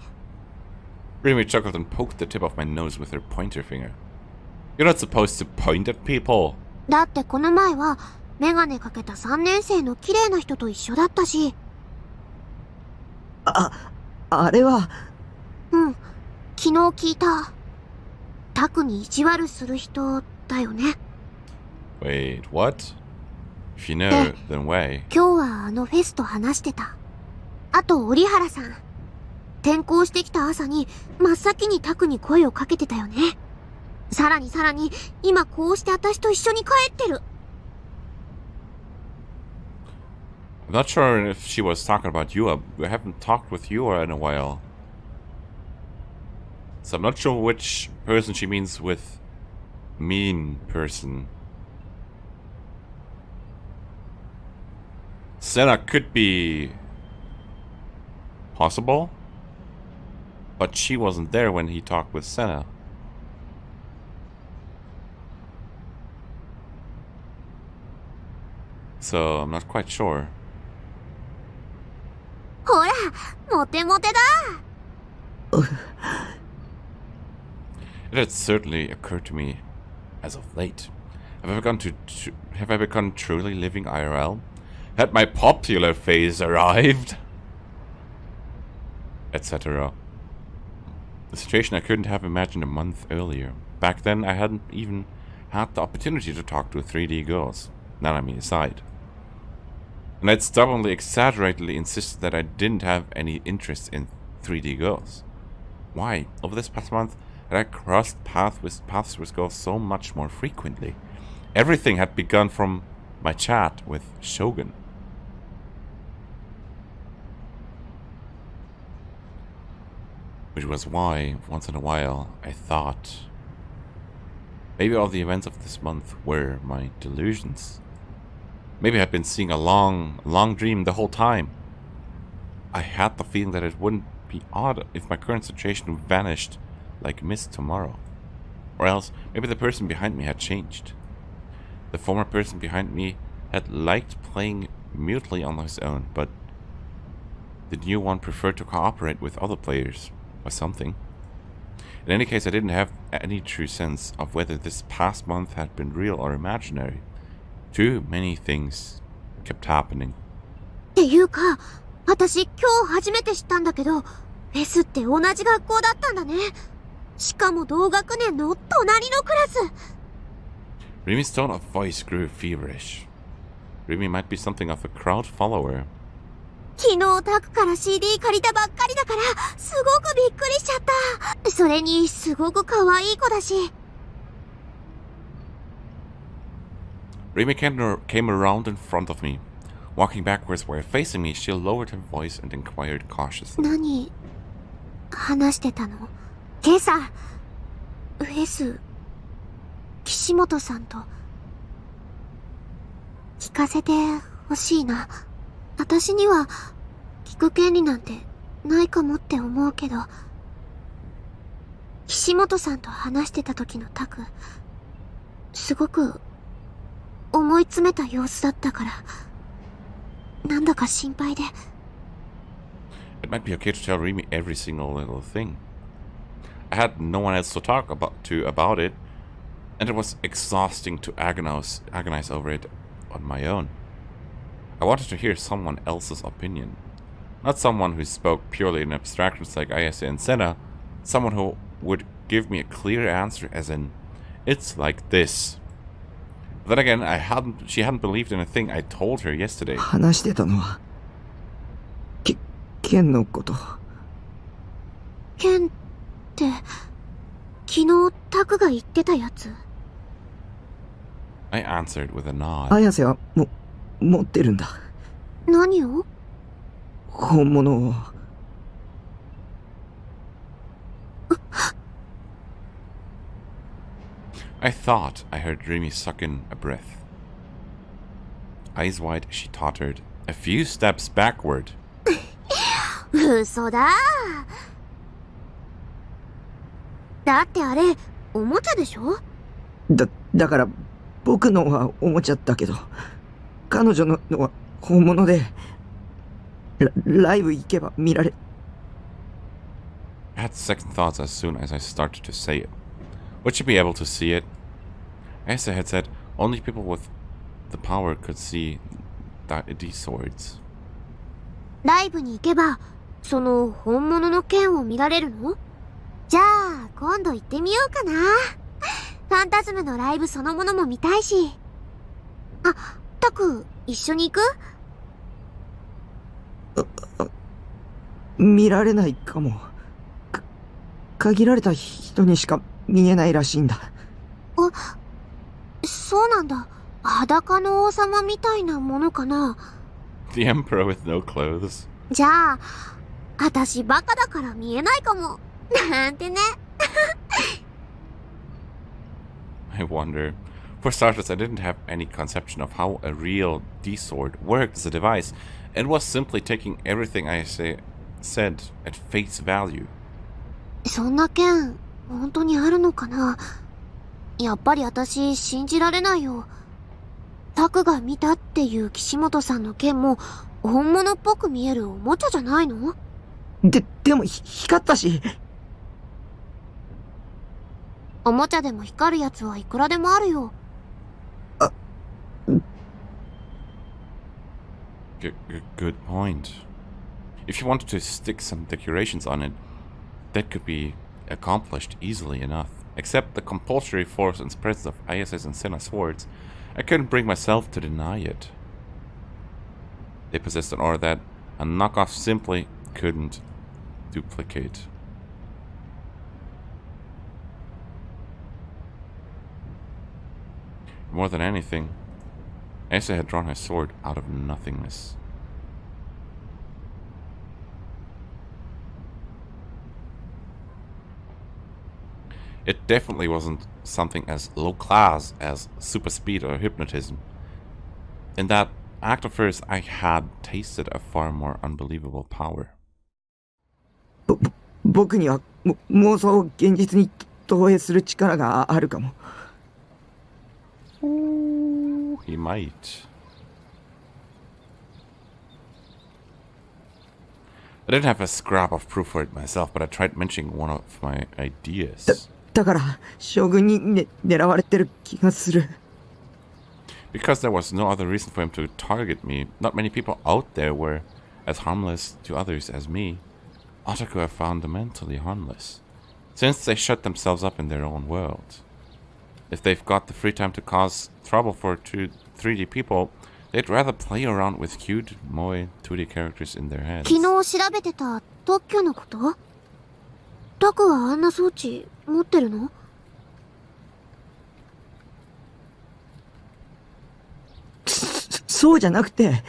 Remy chuckled and poked the tip of my nose with her pointer finger. You're not supposed to point at people. だってこの前はメガネかけた3年生の綺麗な人と一緒だったし。あれは、うん、昨日聞いた。タクに意地悪する人だよね。Wait, what? If you know, then why? 今日はあのフェスと話してた。あと折原さん。転校してきた朝に真っ先にタクに声をかけてたよね。さらに今こうして私と一緒に帰ってる。I'm not sure if she was talking about you. I haven't talked with you in a while. So I'm not sure which person she means with mean person. Senna could be possible, but she wasn't there when he talked with Senna. So I'm not quite sure. ほら、モテモテだ。It had certainly occurred to me, as of late. Have I become truly living IRL? Had my popular phase arrived? Etc. The situation I couldn't have imagined a month earlier. Back then, I hadn't even had the opportunity to talk to 3D girls, Nanami aside. And I'd stubbornly, exaggeratedly insisted that I didn't have any interest in 3D girls. Why, over this past month, had I crossed paths with girls so much more frequently? Everything had begun from my chat with Shogun. Which was why, once in a while, I thought maybe all the events of this month were my delusions. Maybe I'd been seeing a long dream the whole time. I had the feeling that it wouldn't be odd if my current situation vanished like mist tomorrow. Or else, maybe the person behind me had changed. The former person behind me had liked playing mutely on his own, but the new one preferred to cooperate with other players, or something. In any case, I didn't have any true sense of whether this past month had been real or imaginary. Too many things kept happening. っていうか、私今日初めて知ったんだけど、フェスって同じ学校だったんだね。しかも同学年の隣のクラス。Rimi's tone of voice grew feverish. Rimi might be something of a crowd follower. 昨日タクから CD 借りたばっかりだから、すごくびっくりしちゃった。それに、すごく可愛い子だし。Rimi came around in front of me. Walking backwards while facing me, she lowered her voice and inquired cautiously. 何話してたの？今朝、フェス、岸本さんと、聞かせてほしいな。私には、聞く権利なんてないかもって思うけど、岸本さんと話してた時のタク、すごく、思い詰めた様子だったから、なんだか心配で。It might be okay to tell Rimi every single little thing. I had no one else to talk about it, and it was exhausting to agonize over it on my own. I wanted to hear someone else's opinion. Not someone who spoke purely in abstractions like Ayase and Senna, someone who would give me a clear answer as in, it's like this. But then again, she hadn't believed in a thing I told her yesterday. 話してたのは、ケンのこと。ケンって、昨日タクが言ってたやつ。I answered with a nod. 綾瀬は持ってるんだ。何を？本物を。I thought I heard Rimi suck in a breath. Eyes wide, she tottered a few steps backward. 嘘だ。だってあれ、おもちゃでしょ？だから、僕のはおもちゃだけど、彼女のは本物で、ライブ行けば見られ。I had second thoughts as soon as I started to say it. Would she be able to see it? Asa had said only people with the power could see these swords. ライブに行けば、その本物の剣を見られるの？じゃあ、今度行ってみようかな。ファンタズムのライブそのものも見たいし。あ、タク、一緒に行く？見られないかも。限られた人にしか見えないらしいんだ。そうなんだ。裸の王様みたいなものかな。The Emperor with no clothes. じゃあ、私バカだから見えないかも。なんてね。I wonder. For starters, I didn't have any conception of how a real D-sword worked as a device, and was simply taking everything I said at face value. そんな剣、本当にあるのかな？やっぱり私、信じられないよ。タクが見たっていう岸本さんの剣も、本物っぽく見えるおもちゃじゃないの？でも光ったし。おもちゃでも光るやつはいくらでもあるよ。Good point. If you wanted to stick some decorations on it, that could be accomplished easily enough. Except the compulsory force and presence of ISS and Senna swords, I couldn't bring myself to deny it. They possessed an aura that a knockoff simply couldn't duplicate. More than anything, Asa had drawn her sword out of nothingness. It definitely wasn't something as low class as super speed or hypnotism. In that act of hers, I had tasted a far more unbelievable power. 僕には妄想を現実に投影する力があるかも。He might. I didn't have a scrap of proof for it myself, but I tried mentioning one of my ideas. だから将軍に、狙われてる気がする。Because there was no other reason for him to target me. Not many people out there were as harmless to others as me. Otaku are fundamentally harmless, since they shut themselves up in their own world. If they've got the free time to cause trouble for 3D people, they'd rather play around with cute, moe 2D characters in their heads. 昨日調べてた特許のこと？タクはあんな装置持ってるの？そうじゃなくて、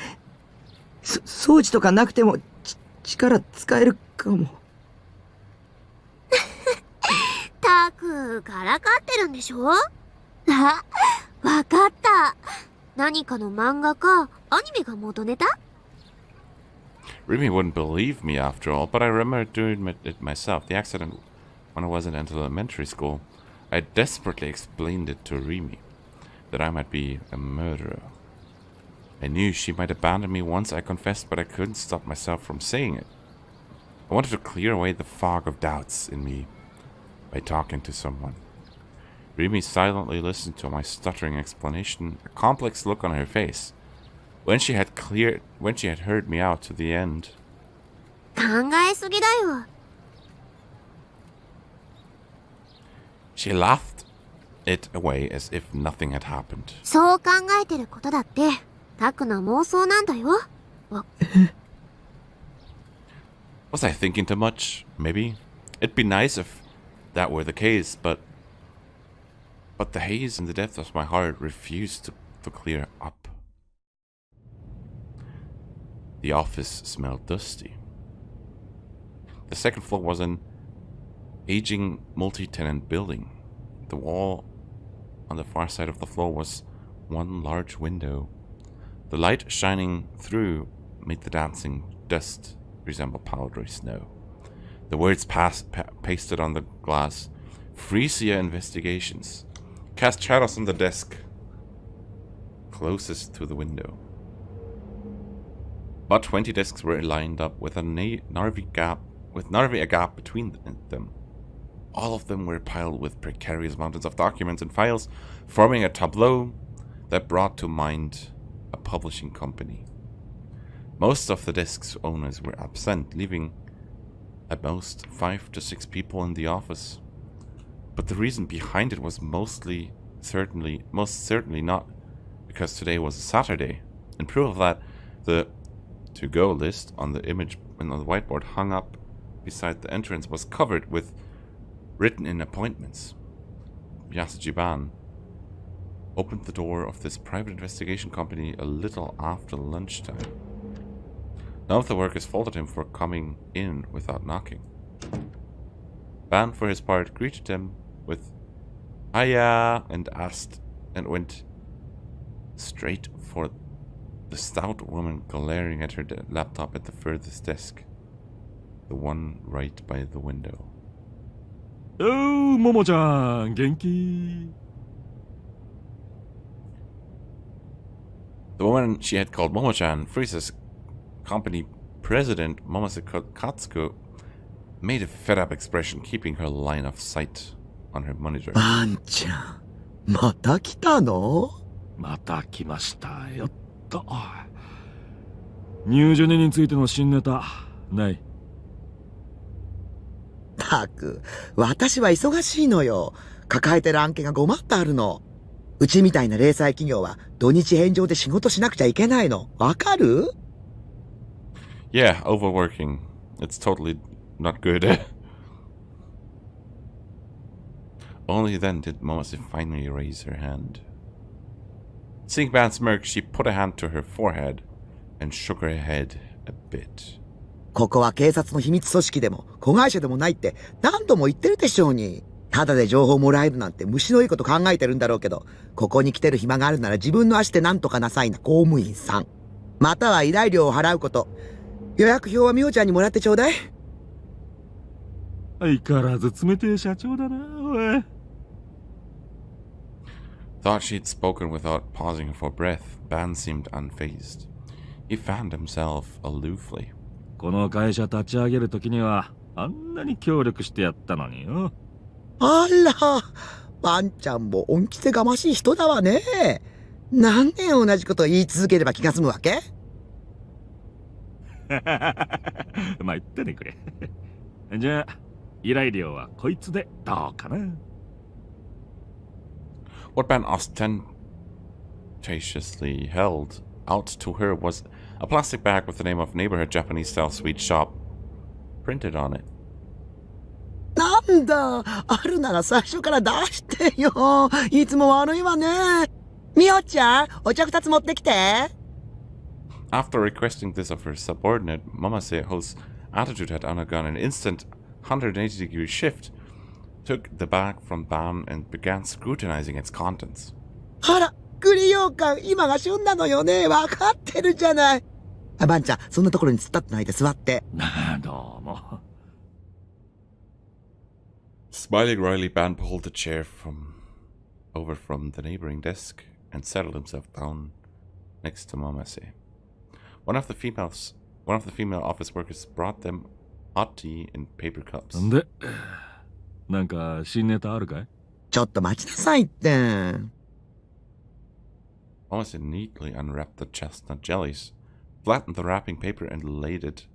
装置とかなくても力使えるかも。タク、からかってるんでしょ？あ、わかった。何かの漫画かアニメが元ネタ？ Rimi wouldn't believe me after all, but I remember doing it myself. The accident when I wasn't in elementary school. I desperately explained it to Rimi, that I might be a murderer. I knew she might abandon me once I confessed, but I couldn't stop myself from saying it. I wanted to clear away the fog of doubts in me by talking to someone. Rimi silently listened to my stuttering explanation, a complex look on her face. When she had heard me out to the end, 考えすぎだよ。 she laughed it away as if nothing had happened. そう考えてることだって、タクの妄想なんだよ。Was I thinking too much? Maybe. It'd be nice if that were the case, but the haze in the depths of my heart refused to clear up. The office smelled dusty. The second floor was an aging multi-tenant building. The wall on the far side of the floor was one large window. The light shining through made the dancing dust resemble powdery snow. The words pasted on the glass: Frisia Investigations. Cast ChäoS on the desk closest to the window. About 20 desks were lined up with Narvi a gap between them. All of them were piled with precarious mountains of documents and files, forming a tableau that brought to mind a publishing company. Most of the desk's owners were absent, leaving at most 5 to 6 people in the office. But the reason behind it was most certainly not because today was a Saturday. In proof of that, the to-go list on the image and on the whiteboard hung up beside the entrance was covered with written-in appointments. Yasuji-ban opened the door of this private investigation company a little after lunchtime. None of the workers faulted him for coming in without knocking. Ban, for his part, greeted him with "Hiya" and went straight for the stout woman glaring at her laptop at the furthest desk, the one right by the window. Oh, Momo-chan, genki? The woman she had called Momo-chan, Frieza's company president, Momose Katsuko, made a fed-up expression, keeping her line of sight on her monitor. バンちゃん、また来たの？また来ましたよっと。入ジョネについての新ネタ、ない？たく、私は忙しいのよ。抱えてる案件がごまってあるの。うちみたいな零細企業は土日返上で仕事しなくちゃいけないの。わかる？ Yeah, overworking. It's totally not good. Only then did Momose finally raise her hand. Seeing Ban smirk, she put a hand to her forehead and shook her head a bit. ここは警察の秘密組織でも子会社でもないって何度も言ってるでしょうに。ただで情報もらえるなんて虫のいいこと考えてるんだろうけど、ここに来てる暇があるなら自分の足で何とかなさいな公務員さん。または依頼料を払うこと。予約表はみおちゃんにもらってちょうだい。相変わらず冷てえ社長だな、おい。Thought she'd spoken without pausing for breath. Ban seemed unfazed. He fanned himself aloofly. この会社立ち上げるときにはあんなに協力してやったのによ。あら、ワンちゃんも恩着せがましい人だわね。何年同じこと言い続ければ気が済むわけ？まあ言ってねくれ。じゃあ依頼料はこいつでどうかな。What Ban ostentatiously held out to her was a plastic bag with the name of neighborhood Japanese-style sweet shop printed on it. なんだ、あるなら最初から出してよ。いつも悪いわね。みおちゃん、お茶2つ持ってきて。After requesting this of her subordinate, Momose, whose attitude had undergone an instant 180-degree shift, took the bag from Ban and began scrutinizing its contents. あら、栗羊羹、今が旬なのよね。わかってるじゃない。あ、ばんちゃん、そんなところに突っ立ってないで座って。どうも。Smiling wryly, Ban pulled a chair over from the neighboring desk and settled himself down next to Momose. One of the female office workers brought them hot tea in paper cups. で、なんか新ネタあるかい？ちょっと待ちなさいって。Momose neatly unwrapped the chestnut jellies, flattened the wrapping paper, and laid it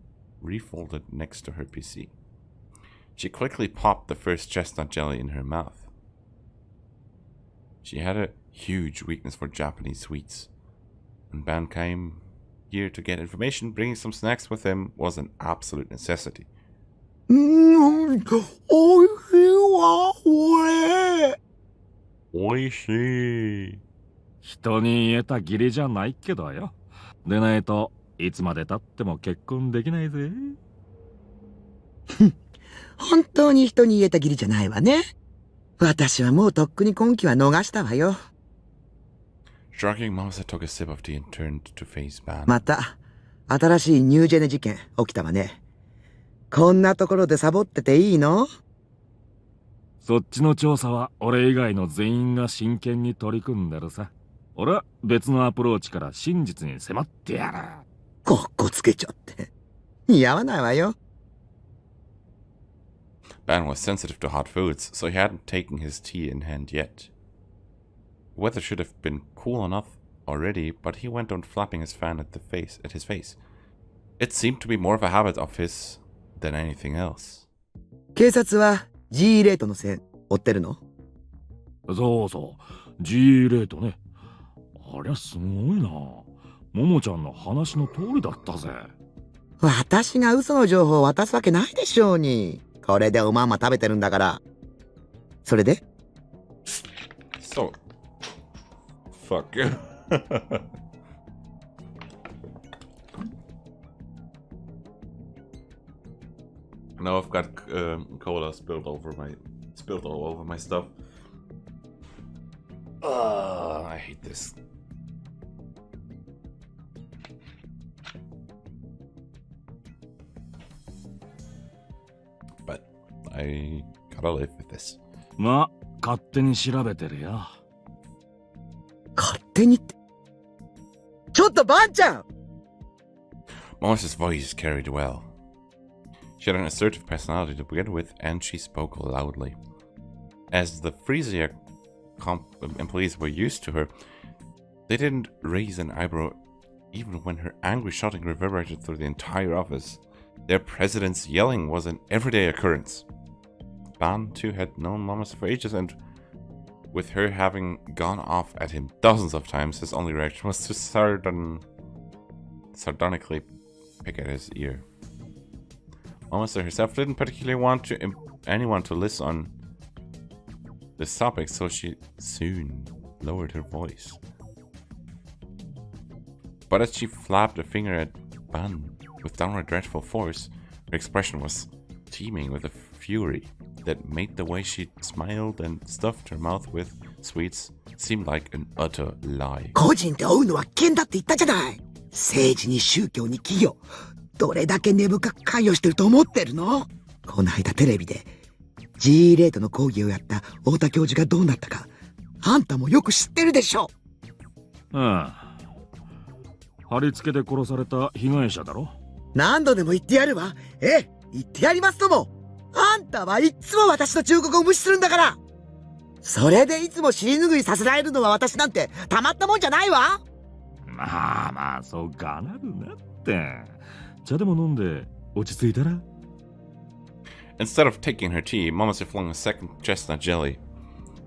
refolded next to her PC. She quickly popped the first chestnut jelly in her mouth. She had a huge weakness for Japanese sweets, and Ban came here to get information. Bringing some snacks with him was an absolute necessity. おいしいわ、これ。おいしい。人に言えた義理じゃないけどよ。でないといつまで経っても結婚できないぜ。本当に人に言えた義理じゃないわね。私はもうとっくに今期は逃したわよ。Shrugging, Momose took a sip of tea and turned to face Ban. また、新しいニュージェネ事件起きたわね。こんなところでサボってていいの？そっちの調査は俺以外の全員が真剣に取り組んでるさ。俺は別のアプローチから真実に迫ってやる。こっこつけちゃって。似合わないわよ。Ban was sensitive to hot foods, so he hadn't taken his tea in hand yet. weather should have been cool enough already, but he went on flapping his fan at his face. It seemed to be more of a habit of his than anything else. 警察は G レートの線追ってるの？そうそう、G レートね。ありゃすごいな。ももちゃんの話の通りだったぜ。私が嘘の情報を渡すわけないでしょうに。これでおまんま食べてるんだから。それで？ So, fuck. Now I've got cola spilled all over my stuff. I hate this. But I gotta live with this. まあ、勝手に調べてるよ。勝手にって。ちょっとバンちゃん！ Morris's voice carried well. She had an assertive personality to begin with, and she spoke loudly. As the Frisia employees were used to her, they didn't raise an eyebrow even when her angry shouting reverberated through the entire office. Their president's yelling was an everyday occurrence. Ban, too, had known Mamas for ages, and with her having gone off at him dozens of times, his only reaction was to sardonically pick at his ear. Mamas herself didn't particularly want anyone to listen on this topic, so she soon lowered her voice. But as she flapped a finger at Ban with downright dreadful force, her expression was teeming with a fury that made the way she smiled and stuffed her mouth with sweets seem like an utter lie. 個人で追うのは危険だって言ったじゃない。政治に宗教に企業、どれだけ根深く関与してると思ってるの？この間テレビで G レートの講義をやった太田教授がどうなったか、あんたもよく知ってるでしょ。ああ、貼り付けで殺された被害者だろ。何度でも言ってやるわ。ええ、言ってやりますとも。あんたはいつも私の忠告を無視するんだから。それでいつも尻拭いさせられるのは私なんてたまったもんじゃないわ。まあまあ、そうがなるなって。茶でも飲んで落ち着いたら。Instead of taking her tea, Momotsu flung a second chestnut jelly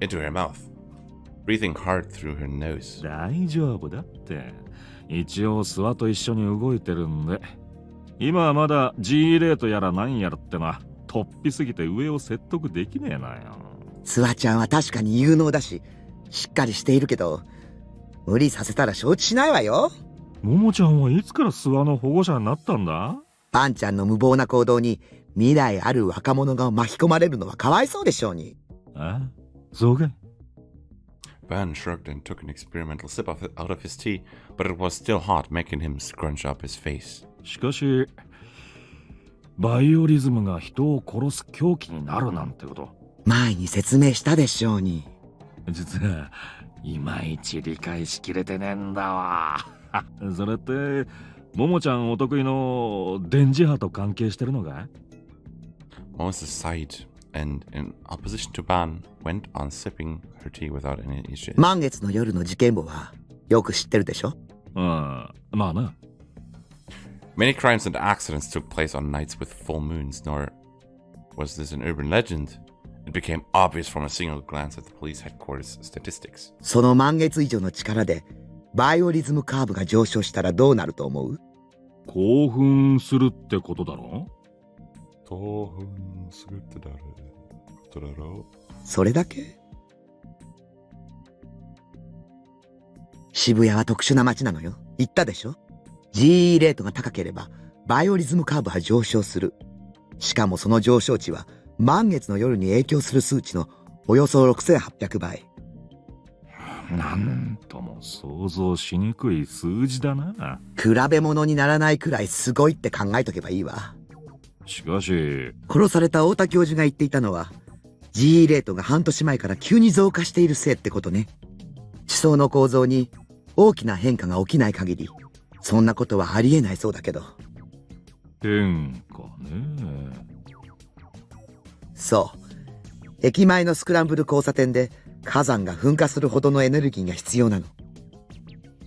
into her mouth, breathing hard through her nose. 大丈夫だって。一応諏訪と一緒に動いてるんで。今はまだ G レートやらなんやらってのは突飛すぎて上を説得できねえなよ。諏訪ちゃんは確かに有能だし、しっかりしているけど、無理させたら承知しないわよ。ももちゃんはいつから諏訪の保護者になったんだ？パンちゃんの無謀な行動に未来ある若者が巻き込まれるのはかわいそうでしょうに。ああ、そうか。Van shrugged and took an experimental sip out of his tea, but it was still hot, making him scrunch up his face. しかし、バイオリズムが人を殺す凶器になるなんてこと。前に説明したでしょうに。実はいまいち理解しきれてねえんだわ。それってももちゃんお得意の電磁波と関係してるのか？ Moses sighed and, in opposition to Ban, went on sipping her tea without any issue. 満月の夜の事件簿はよく知ってるでしょ？まあな。Many crimes and accidents took place on nights with full moons, nor was this an urban legend. It became obvious from a single glance at the police headquarters statistics. その満月以上の力でバイオリズムカーブが上昇したらどうなると思う？興奮するってことだろ？興奮するってことだろ？それだけ？渋谷は特殊な街なのよ。言ったでしょ？ G レートが高ければバイオリズムカーブは上昇する。しかもその上昇値は満月の夜に影響する数値のおよそ6800倍。なんとも想像しにくい数字だな。比べ物にならないくらいすごいって考えとけばいいわ。しかし、殺された太田教授が言っていたのは G レートが半年前から急に増加しているせいってことね。地層の構造に大きな変化が起きない限りそんなことはありえないそうだけど。変化ね。そう。駅前のスクランブル交差点で火山が噴火するほどのエネルギーが必要なの。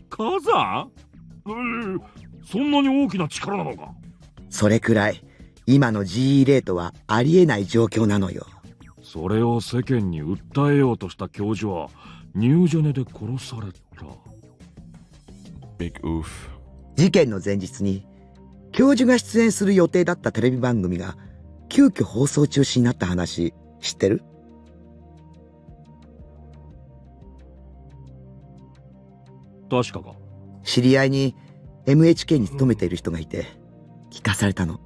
火山？そんなに大きな力なのか？それくらい今の GE レートはありえない状況なのよ。それを世間に訴えようとした教授はニュージェネで殺された。Big oof. 事件の前日に教授が出演する予定だったテレビ番組が急遽放送中止になった話知ってる？確かか。知り合いに MHK に勤めている人がいて聞かされたの。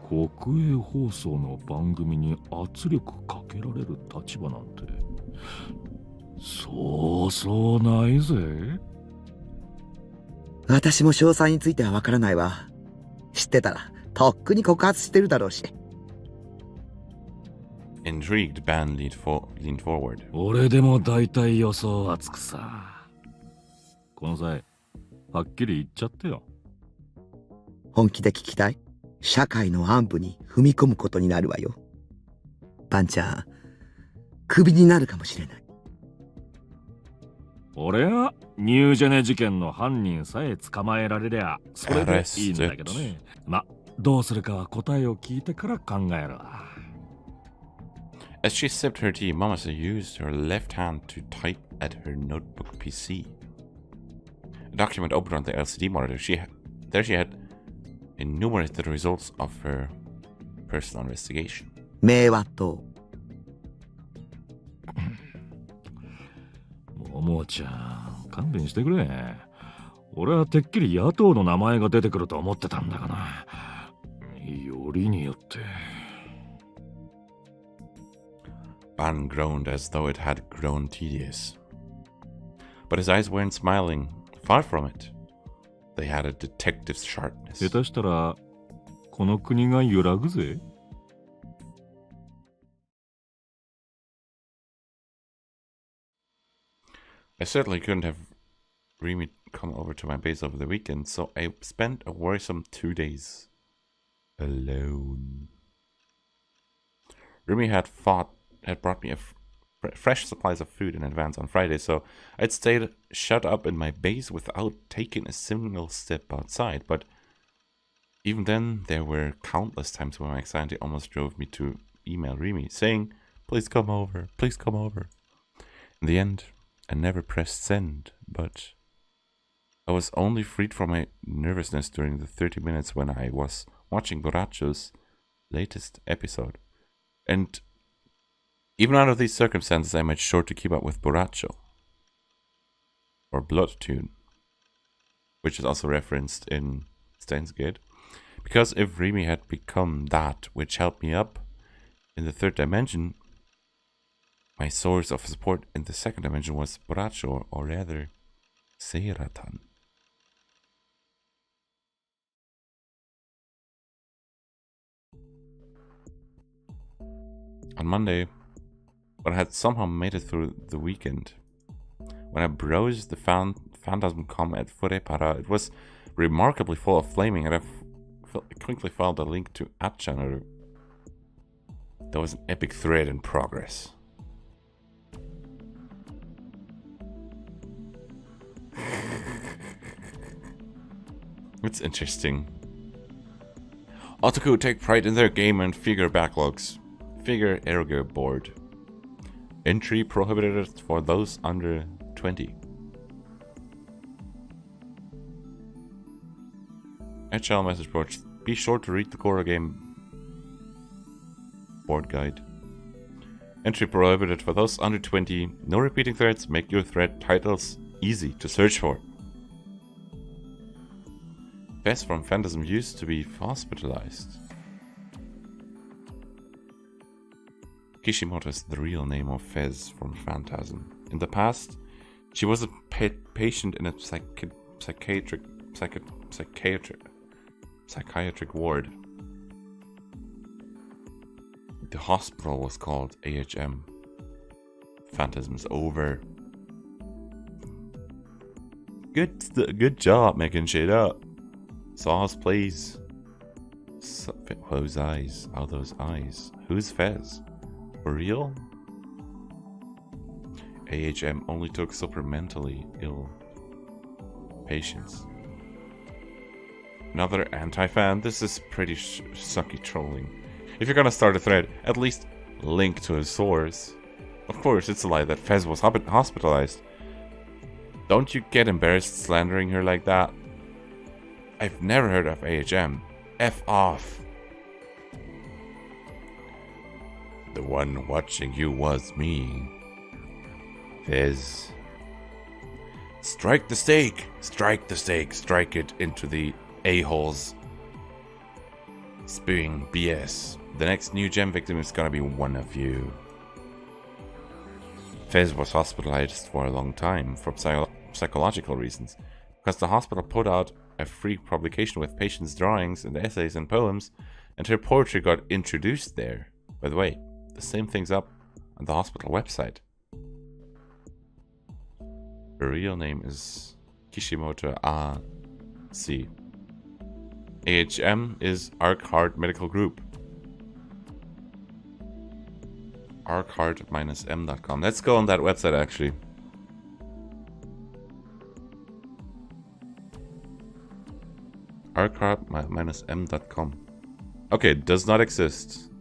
国営放送の番組に圧力かけられる立場なんてそうそうないぜ。私も詳細についてはわからないわ。知ってたらとっくに告発してるだろうし。Intrigued, Ban leaned forward. 俺でも大体予想はつくさ。この際はっきり言っちゃってよ。本気で聞きたい？社会の安部に踏み込むことになるわよ。バンちゃん、クビになるかもしれない。俺はニュージェネ事件の犯人さえ捕まえられりゃそれでいいんだけどね。ま、どうするかは答えを聞いてから考えるわ。As she sipped her tea, Mamasa used her left hand to type at her notebook PC. A document opened on the LCD monitor. There she had enumerated the results of her personal investigation. 名和党。ももちゃん、勘弁してくれ。俺はてっきり野党の名前が出てくると思ってたんだがな。よりによって。Ban groaned as though it had grown tedious. But his eyes weren't smiling. Far from it. They had a detective's sharpness. 下手したら、この国が揺らぐぜ。I certainly couldn't have Remy come over to my base over the weekend, so I spent a worrisome 2 days alone. Remy had brought me fresh supplies of food in advance on Friday, so I'd stayed shut up in my base without taking a single step outside. But even then, there were countless times when my anxiety almost drove me to email Remy, saying, "Please come over, please come over." In the end, I never pressed send, but I was only freed from my nervousness during the 30 minutes when I was watching Borracho's latest episode. And even under these circumstances, I made sure to keep up with Borracho, or Blood Tune, which is also referenced in Steins Gate, because if Remy had become that which held me up in the third dimension, my source of support in the second dimension was Borracho, or rather, Seiratan. On Monday, when I had somehow made it through the weekend, when I browsed the Phantasm.com at Furepara, it was remarkably full of flaming, and I quickly found a link to Atchannel. There was an epic thread in progress. It's interesting. Otaku take pride in their game and figure backlogs. Figure ergo board. Entry prohibited for those under 20. HL message board. Be sure to read the Goro game board guide. Entry prohibited for those under 20. No repeating threads. Make your thread titles easy to search for. Fez from Phantasm used to be hospitalized. Kishimoto is the real name of Fez from Phantasm. In the past, she was a patient in a psychiatric ward. The hospital was called AHM. Phantasm's over. Good job making shit up. Sauce, please. Whose eyes? Oh, those eyes. Who's Fez? For real? AHM only took supplementally ill patients. Another anti-fan? This is pretty sucky trolling. If you're gonna start a thread, at least link to a source. Of course, it's a lie that Fez was hospitalized. Don't you get embarrassed slandering her like that? I've never heard of AHM. F off. The one watching you was me. Fez. Strike the stake! Strike the stake! Strike it into the a-holes. Spewing BS. The next new gem victim is gonna be one of you. Fez was hospitalized for a long time for psychological reasons, because the hospital put out a free publication with patients' drawings and essays and poems, and her poetry got introduced there. By the way, the same thing's up on the hospital website. Her real name is Kishimoto A.C. AHM is Arc-Heart Medical Group. archeart-m.com. Let's go on that website actually. archeart-m.com. Okay, it does not exist.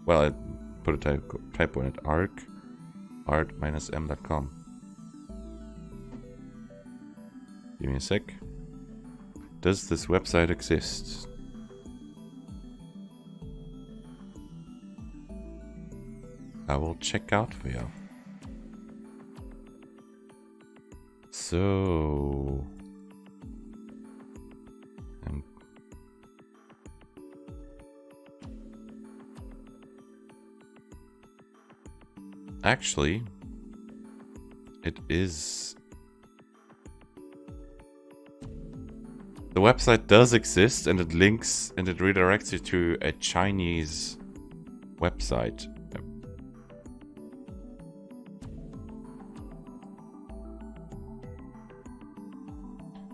Well, I put a typo in it. archeart-m.com. Give me a sec. Does this website exist? I will check out for you. So... actually, it is... the website does exist, and it links and it redirects you to a Chinese website.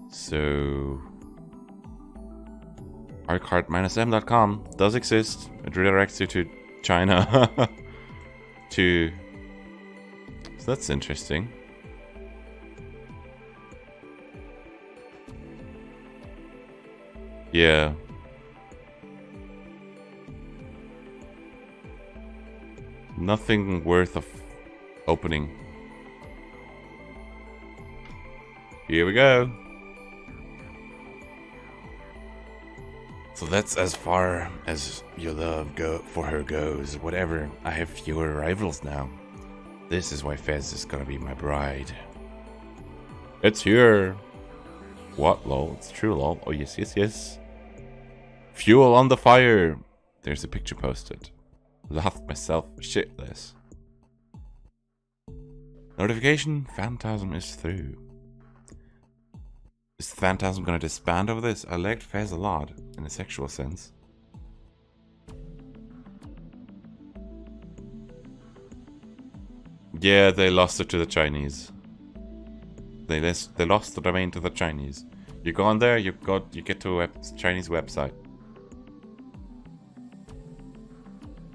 So, archeart-m.com does exist. It redirects you to China. So that's interesting. Yeah. Nothing worth of opening. Here we go. So that's as far as your love for her goes. Whatever, I have fewer rivals now. This is why Fez is gonna be my bride. It's here. What, lol? It's true, lol. Oh, yes, yes, yes. Fuel on the fire. There's a picture posted. Laughed myself shitless. Notification, Phantasm is through. Is the Phantasm gonna disband over this? I liked Fez a lot, in a sexual sense. Yeah, they lost it to the Chinese. They lost the domain to the Chinese. You go on there, you get to a Chinese website.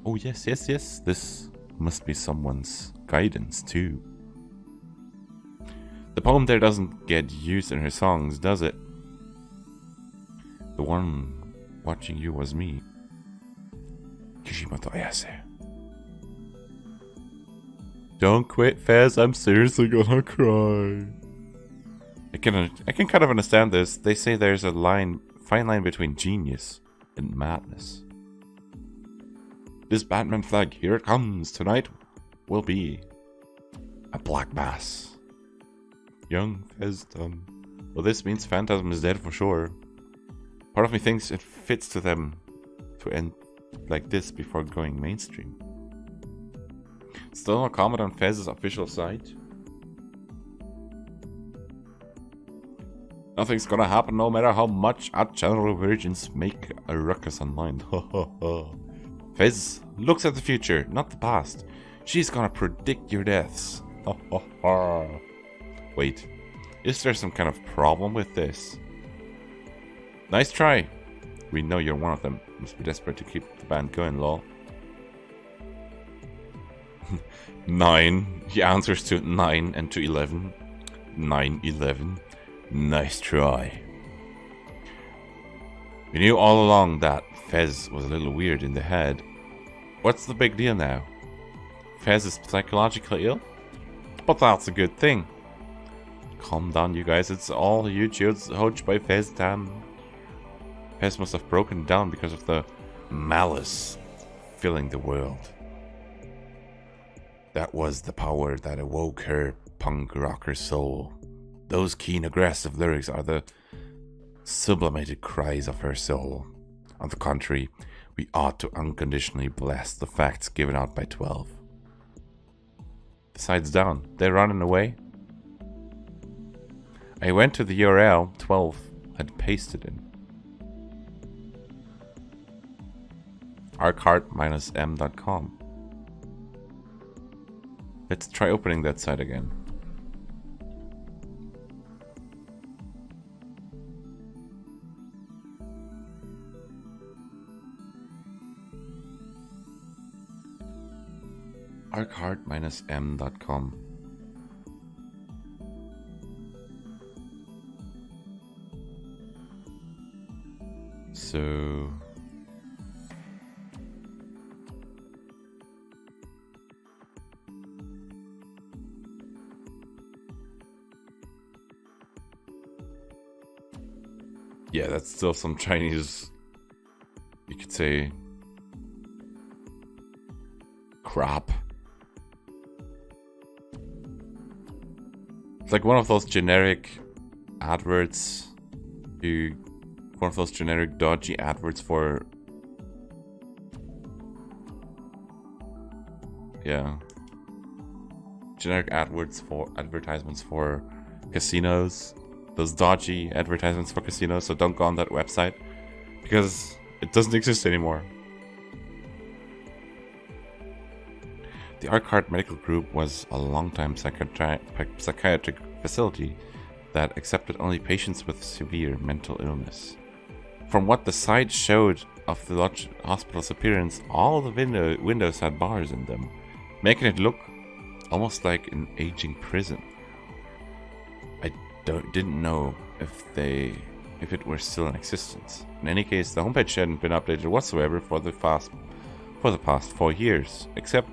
Oh yes, yes, yes. This must be someone's guidance too. The poem there doesn't get used in her songs, does it? The one watching you was me. Kishimoto Ayase. Don't quit, Fez. I'm seriously gonna cry. I can kind of understand this. They say there's a fine line between genius and madness. This Batman flag, here it comes. Tonight will be a black mass. Young Fez done. Well, this means Phantasm is dead for sure. Part of me thinks it fits to them to end like this before going mainstream. Still no comment on Fez's official site. Nothing's gonna happen no matter how much our channel virgins make a ruckus online. Fez looks at the future, not the past. She's gonna predict your deaths. Wait, is there some kind of problem with this? Nice try. We know you're one of them. Must be desperate to keep the band going, lol. 9. He answers to 9 and to 11. 9-11. Nice try. We knew all along that Fez was a little weird in the head. What's the big deal now? Fez is psychologically ill? But that's a good thing. Calm down, you guys. It's all huge hodged by Fez, damn. Fez must have broken down because of the malice filling the world. That was the power that awoke her punk rocker soul. Those keen, aggressive lyrics are the sublimated cries of her soul. On the contrary, we ought to unconditionally bless the facts given out by 12. The side's down. They're running away. I went to the URL 12 had pasted in. arcart-m.com. Let's try opening that site again. arcart-m.com. So yeah, that's still some Chinese, you could say, crap. It's like one of those generic adverts, one of those generic dodgy adverts for, yeah, generic advertisements for casinos. Those dodgy advertisements for casinos, so don't go on that website because it doesn't exist anymore. The Arcart Medical Group was a long-time psychiatric facility that accepted only patients with severe mental illness. From what the site showed of the hospital's appearance, all the windows had bars in them, making it look almost like an aging prison. I didn't know if it were still in existence. In any case, the homepage hadn't been updated whatsoever for the past 4 years, except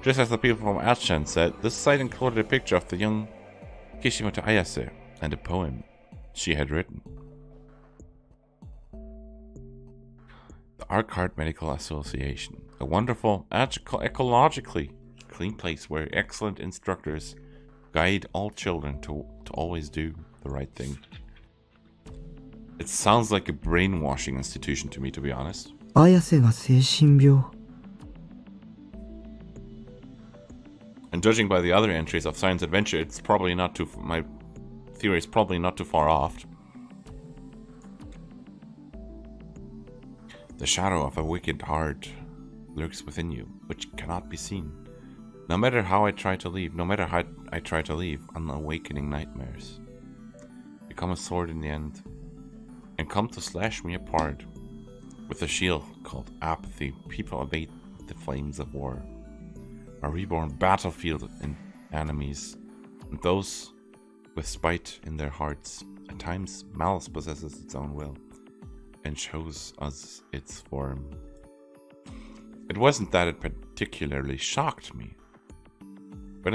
just as the people from Achan said, this site included a picture of the young Kishimoto Ayase and a poem she had written. The Arcart Medical Association, a wonderful, ecologically clean place where excellent instructors guide all children to always do the right thing. It sounds like a brainwashing institution to me, to be honest. 綾瀬が精神病。 And judging by the other entries of Science Adventure, it's probably not too. My theory is probably not too far off. The shadow of a wicked heart lurks within you, which cannot be seen. No matter how I try to leave, unawakening nightmares become a sword in the end, and come to slash me apart. With a shield called apathy, people evade the flames of war. A reborn battlefield in enemies, and those with spite in their hearts. At times, malice possesses its own will, and shows us its form. It wasn't that it particularly shocked me. When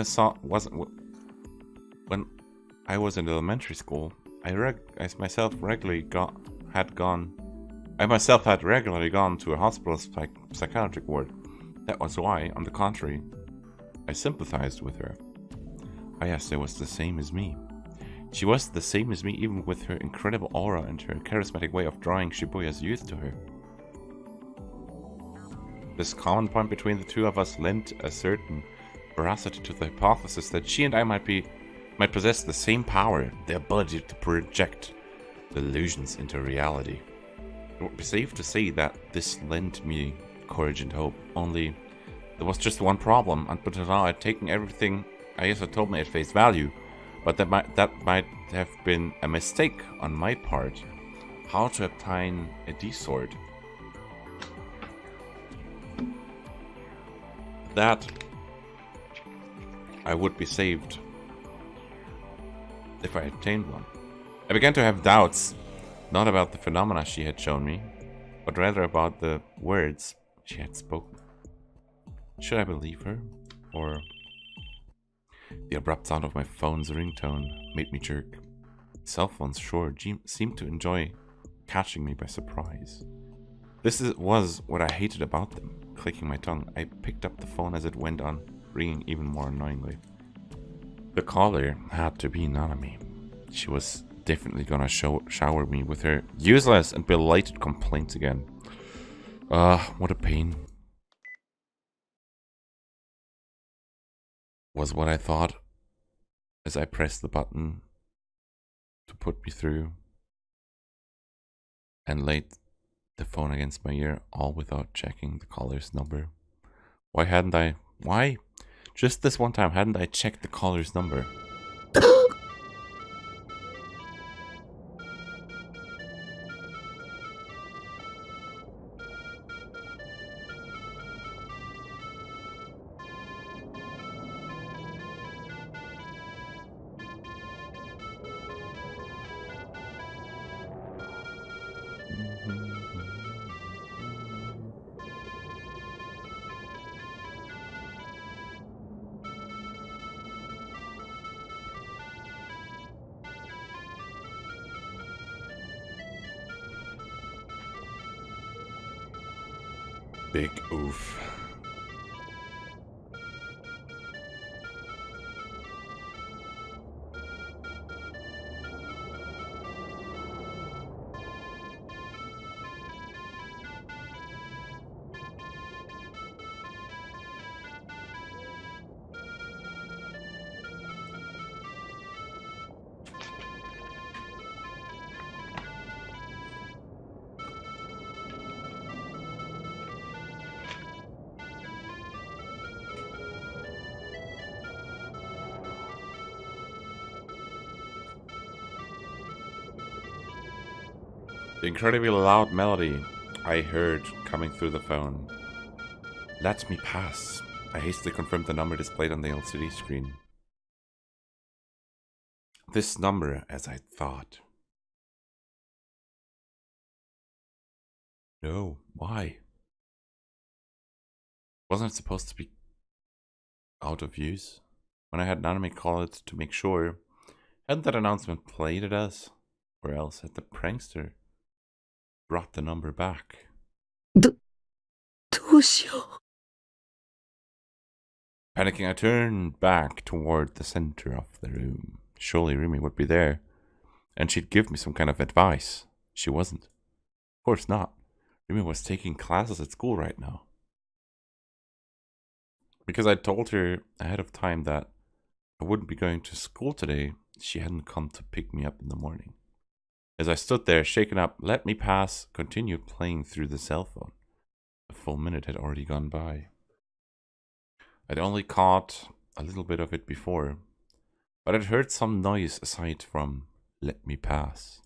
I was in elementary school, I myself had regularly gone to a hospital's psychiatric ward. That was why, on the contrary, I sympathized with her. Ayase was the same as me. She was the same as me even with her incredible aura and her charismatic way of drawing Shibuya's youth to her. This common point between the two of us lent a certain veracity to the hypothesis that she and I might possess the same power, the ability to project illusions into reality. It would be safe to say that this lent me courage and hope, only there was just one problem. Until now I'd taken everything Ayase told me at face value, but that might have been a mistake on my part. How to obtain a D-sword? I would be saved if I obtained one. I began to have doubts, not about the phenomena she had shown me, but rather about the words she had spoken. Should I believe her? Or... The abrupt sound of my phone's ringtone made me jerk. Cell phones sure seemed to enjoy catching me by surprise. This was what I hated about them. Clicking my tongue, I picked up the phone as it went on, ringing even more annoyingly. The caller had to be Nanami. She was definitely gonna shower me with her useless and belated complaints again. What a pain. Was what I thought as I pressed the button to put me through and laid the phone against my ear, all without checking the caller's number. Why? Just this one time, hadn't I checked the caller's number? Big oof. The incredibly loud melody I heard coming through the phone. Let me pass. I hastily confirmed the number displayed on the LCD screen. This number, as I thought. No, why? Wasn't it supposed to be out of use? When I had Nanami call it to make sure, hadn't that announcement played at us? Or else had the prankster brought the number back? どうしよう。 Panicking, I turned back toward the center of the room. Surely Rumi would be there, and she'd give me some kind of advice. She wasn't. Of course not. Rumi was taking classes at school right now. Because I told her ahead of time that I wouldn't be going to school today, she hadn't come to pick me up in the morning. As I stood there, shaken up, Let Me Pass continued playing through the cell phone. A full minute had already gone by. I'd only caught a little bit of it before, but I'd heard some noise aside from Let Me Pass.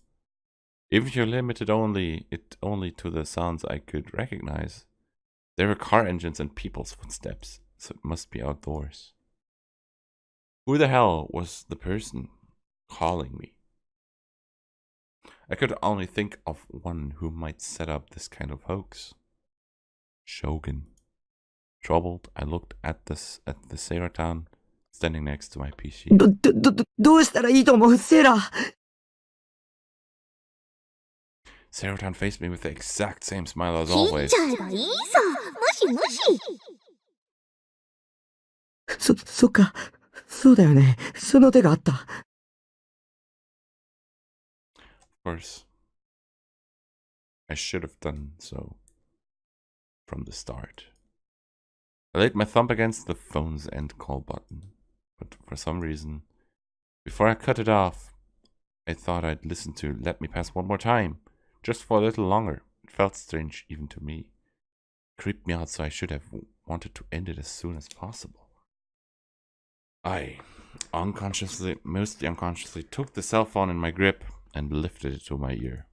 Even if you limited it only to the sounds I could recognize, there were car engines and people's footsteps, so it must be outdoors. Who the hell was the person calling me? I could only think of one who might set up this kind of hoax. Shogun. Troubled, I looked at the Seiratan standing next to my PC. どうしたらいいと思う、セーラ。 Seiratan faced me with the exact same smile as always. 切っちゃえばいいさ。無視無視。そっか。そうだよね。その手があった。 Of course. I should have done so from the start. I laid my thumb against the phone's end call button, but for some reason, before I cut it off, I thought I'd listen to Let Me Pass one more time, just for a little longer. It felt strange even to me. It creeped me out, so I should have wanted to end it as soon as possible. I mostly unconsciously, took the cell phone in my grip and lifted it to my ear.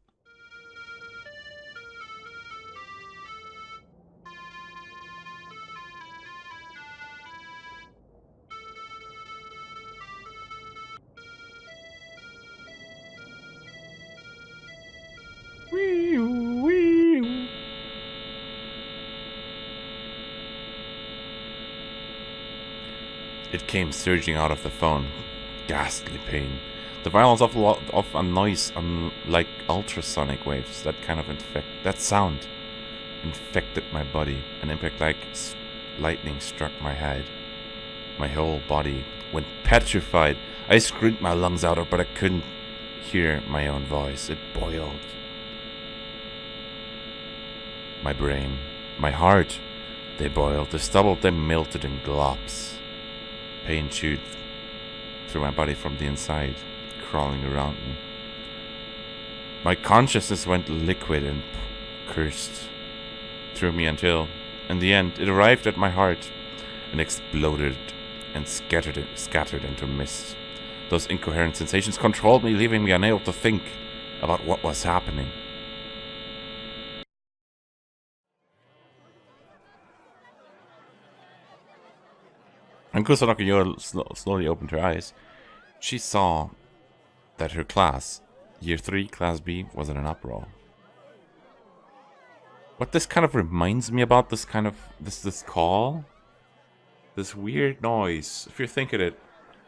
came surging out of the phone. Ghastly pain. The violence of a noise like ultrasonic waves. That sound infected my body. An impact like lightning struck my head. My whole body went petrified. I screamed my lungs out, but I couldn't hear my own voice. It boiled. My brain, my heart, they boiled. They stubbled, they melted in globs. Pain chewed through my body from the inside, crawling around me. My consciousness went liquid and cursed through me until, in the end, it arrived at my heart and exploded and scattered into mist. Those incoherent sensations controlled me, leaving me unable to think about what was happening. And Kusanaka slowly opened her eyes. She saw that her class, Year 3, Class B, was in an uproar. What this kind of reminds me about, this call? This weird noise, if you're thinking it,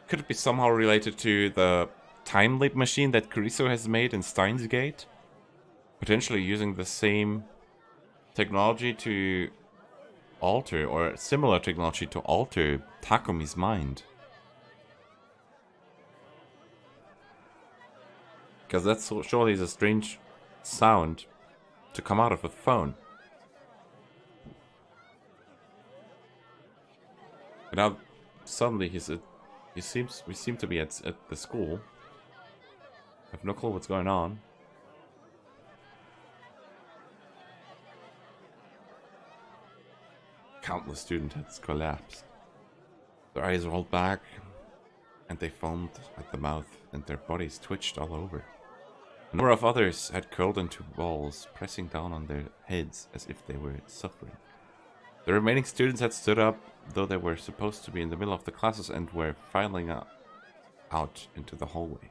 could it be somehow related to the time leap machine that Kuriso has made in Steins Gate? Potentially using the same technology to alter, or similar technology to alter Takumi's mind. Because that surely is a strange sound to come out of a phone. And now suddenly we seem to be at the school. I have no clue what's going on. Countless student heads collapsed. Their eyes rolled back, and they foamed at the mouth, and their bodies twitched all over. A number of others had curled into balls, pressing down on their heads as if they were suffering. The remaining students had stood up, though they were supposed to be in the middle of the classes, and were filing out into the hallway.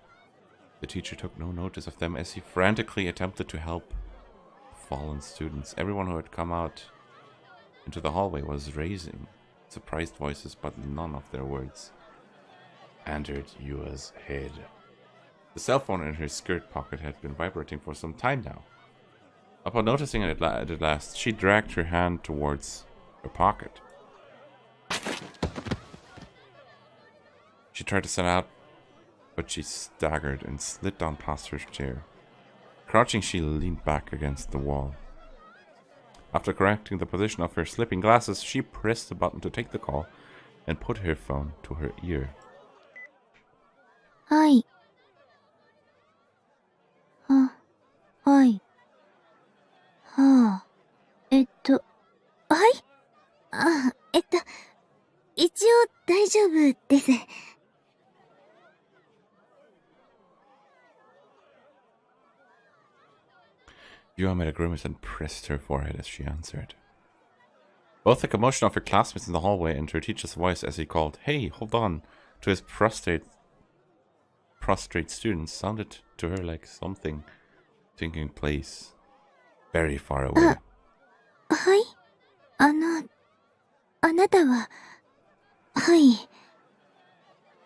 The teacher took no notice of them as he frantically attempted to help fallen students. Everyone who had come out into the hallway was raising surprised voices, but none of their words entered Yua's head. The cell phone in her skirt pocket had been vibrating for some time now. Upon noticing it at last, she dragged her hand towards her pocket. She tried to stand out, but she staggered and slid down past her chair. Crouching, she leaned back against the wall. After correcting the position of her slipping glasses, she pressed the button to take the call and put her phone to her ear. Hi. Hi. はい？一応大丈夫です。Yua made a grimace and pressed her forehead as she answered. Both the commotion of her classmates in the hallway and her teacher's voice as he called, "Hey, hold on," to his prostrate students sounded to her like something taking place very far away. はい？あなたは、はい。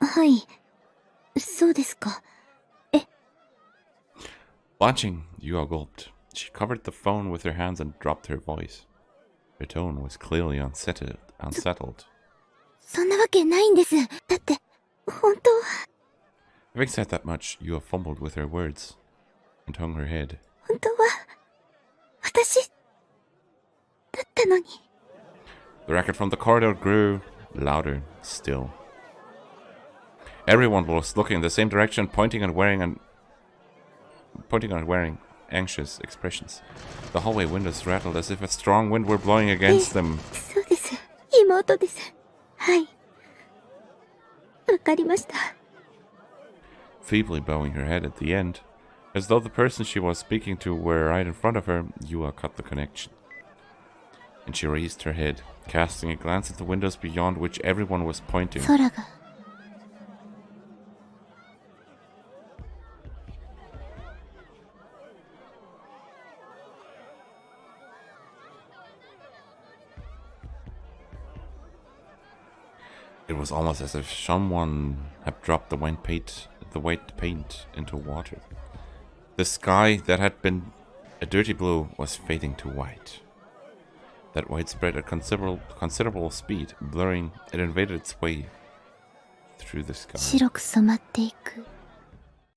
はい。そうですか。Watching, Yua gulped. She covered the phone with her hands and dropped her voice. Her tone was clearly unsettled. そんなわけないんです。だって、本当は。Having said that much, Yua fumbled with her words and hung her head. 本当は、私、だったのに。The racket from the corridor grew louder still. Everyone was looking in the same direction, pointing and wearing anxious expressions. The hallway windows rattled as if a strong wind were blowing against them. そうです。妹です。はい。わかりました。Feebly bowing her head at the end, as though the person she was speaking to were right in front of her, Yua cut the connection. And she raised her head, casting a glance at the windows beyond which everyone was pointing. 空が。It was almost as if someone had dropped the white paint into water. The sky that had been a dirty blue was fading to white. That white spread at considerable speed, blurring. It invaded its way through the sky. 白く染まっていく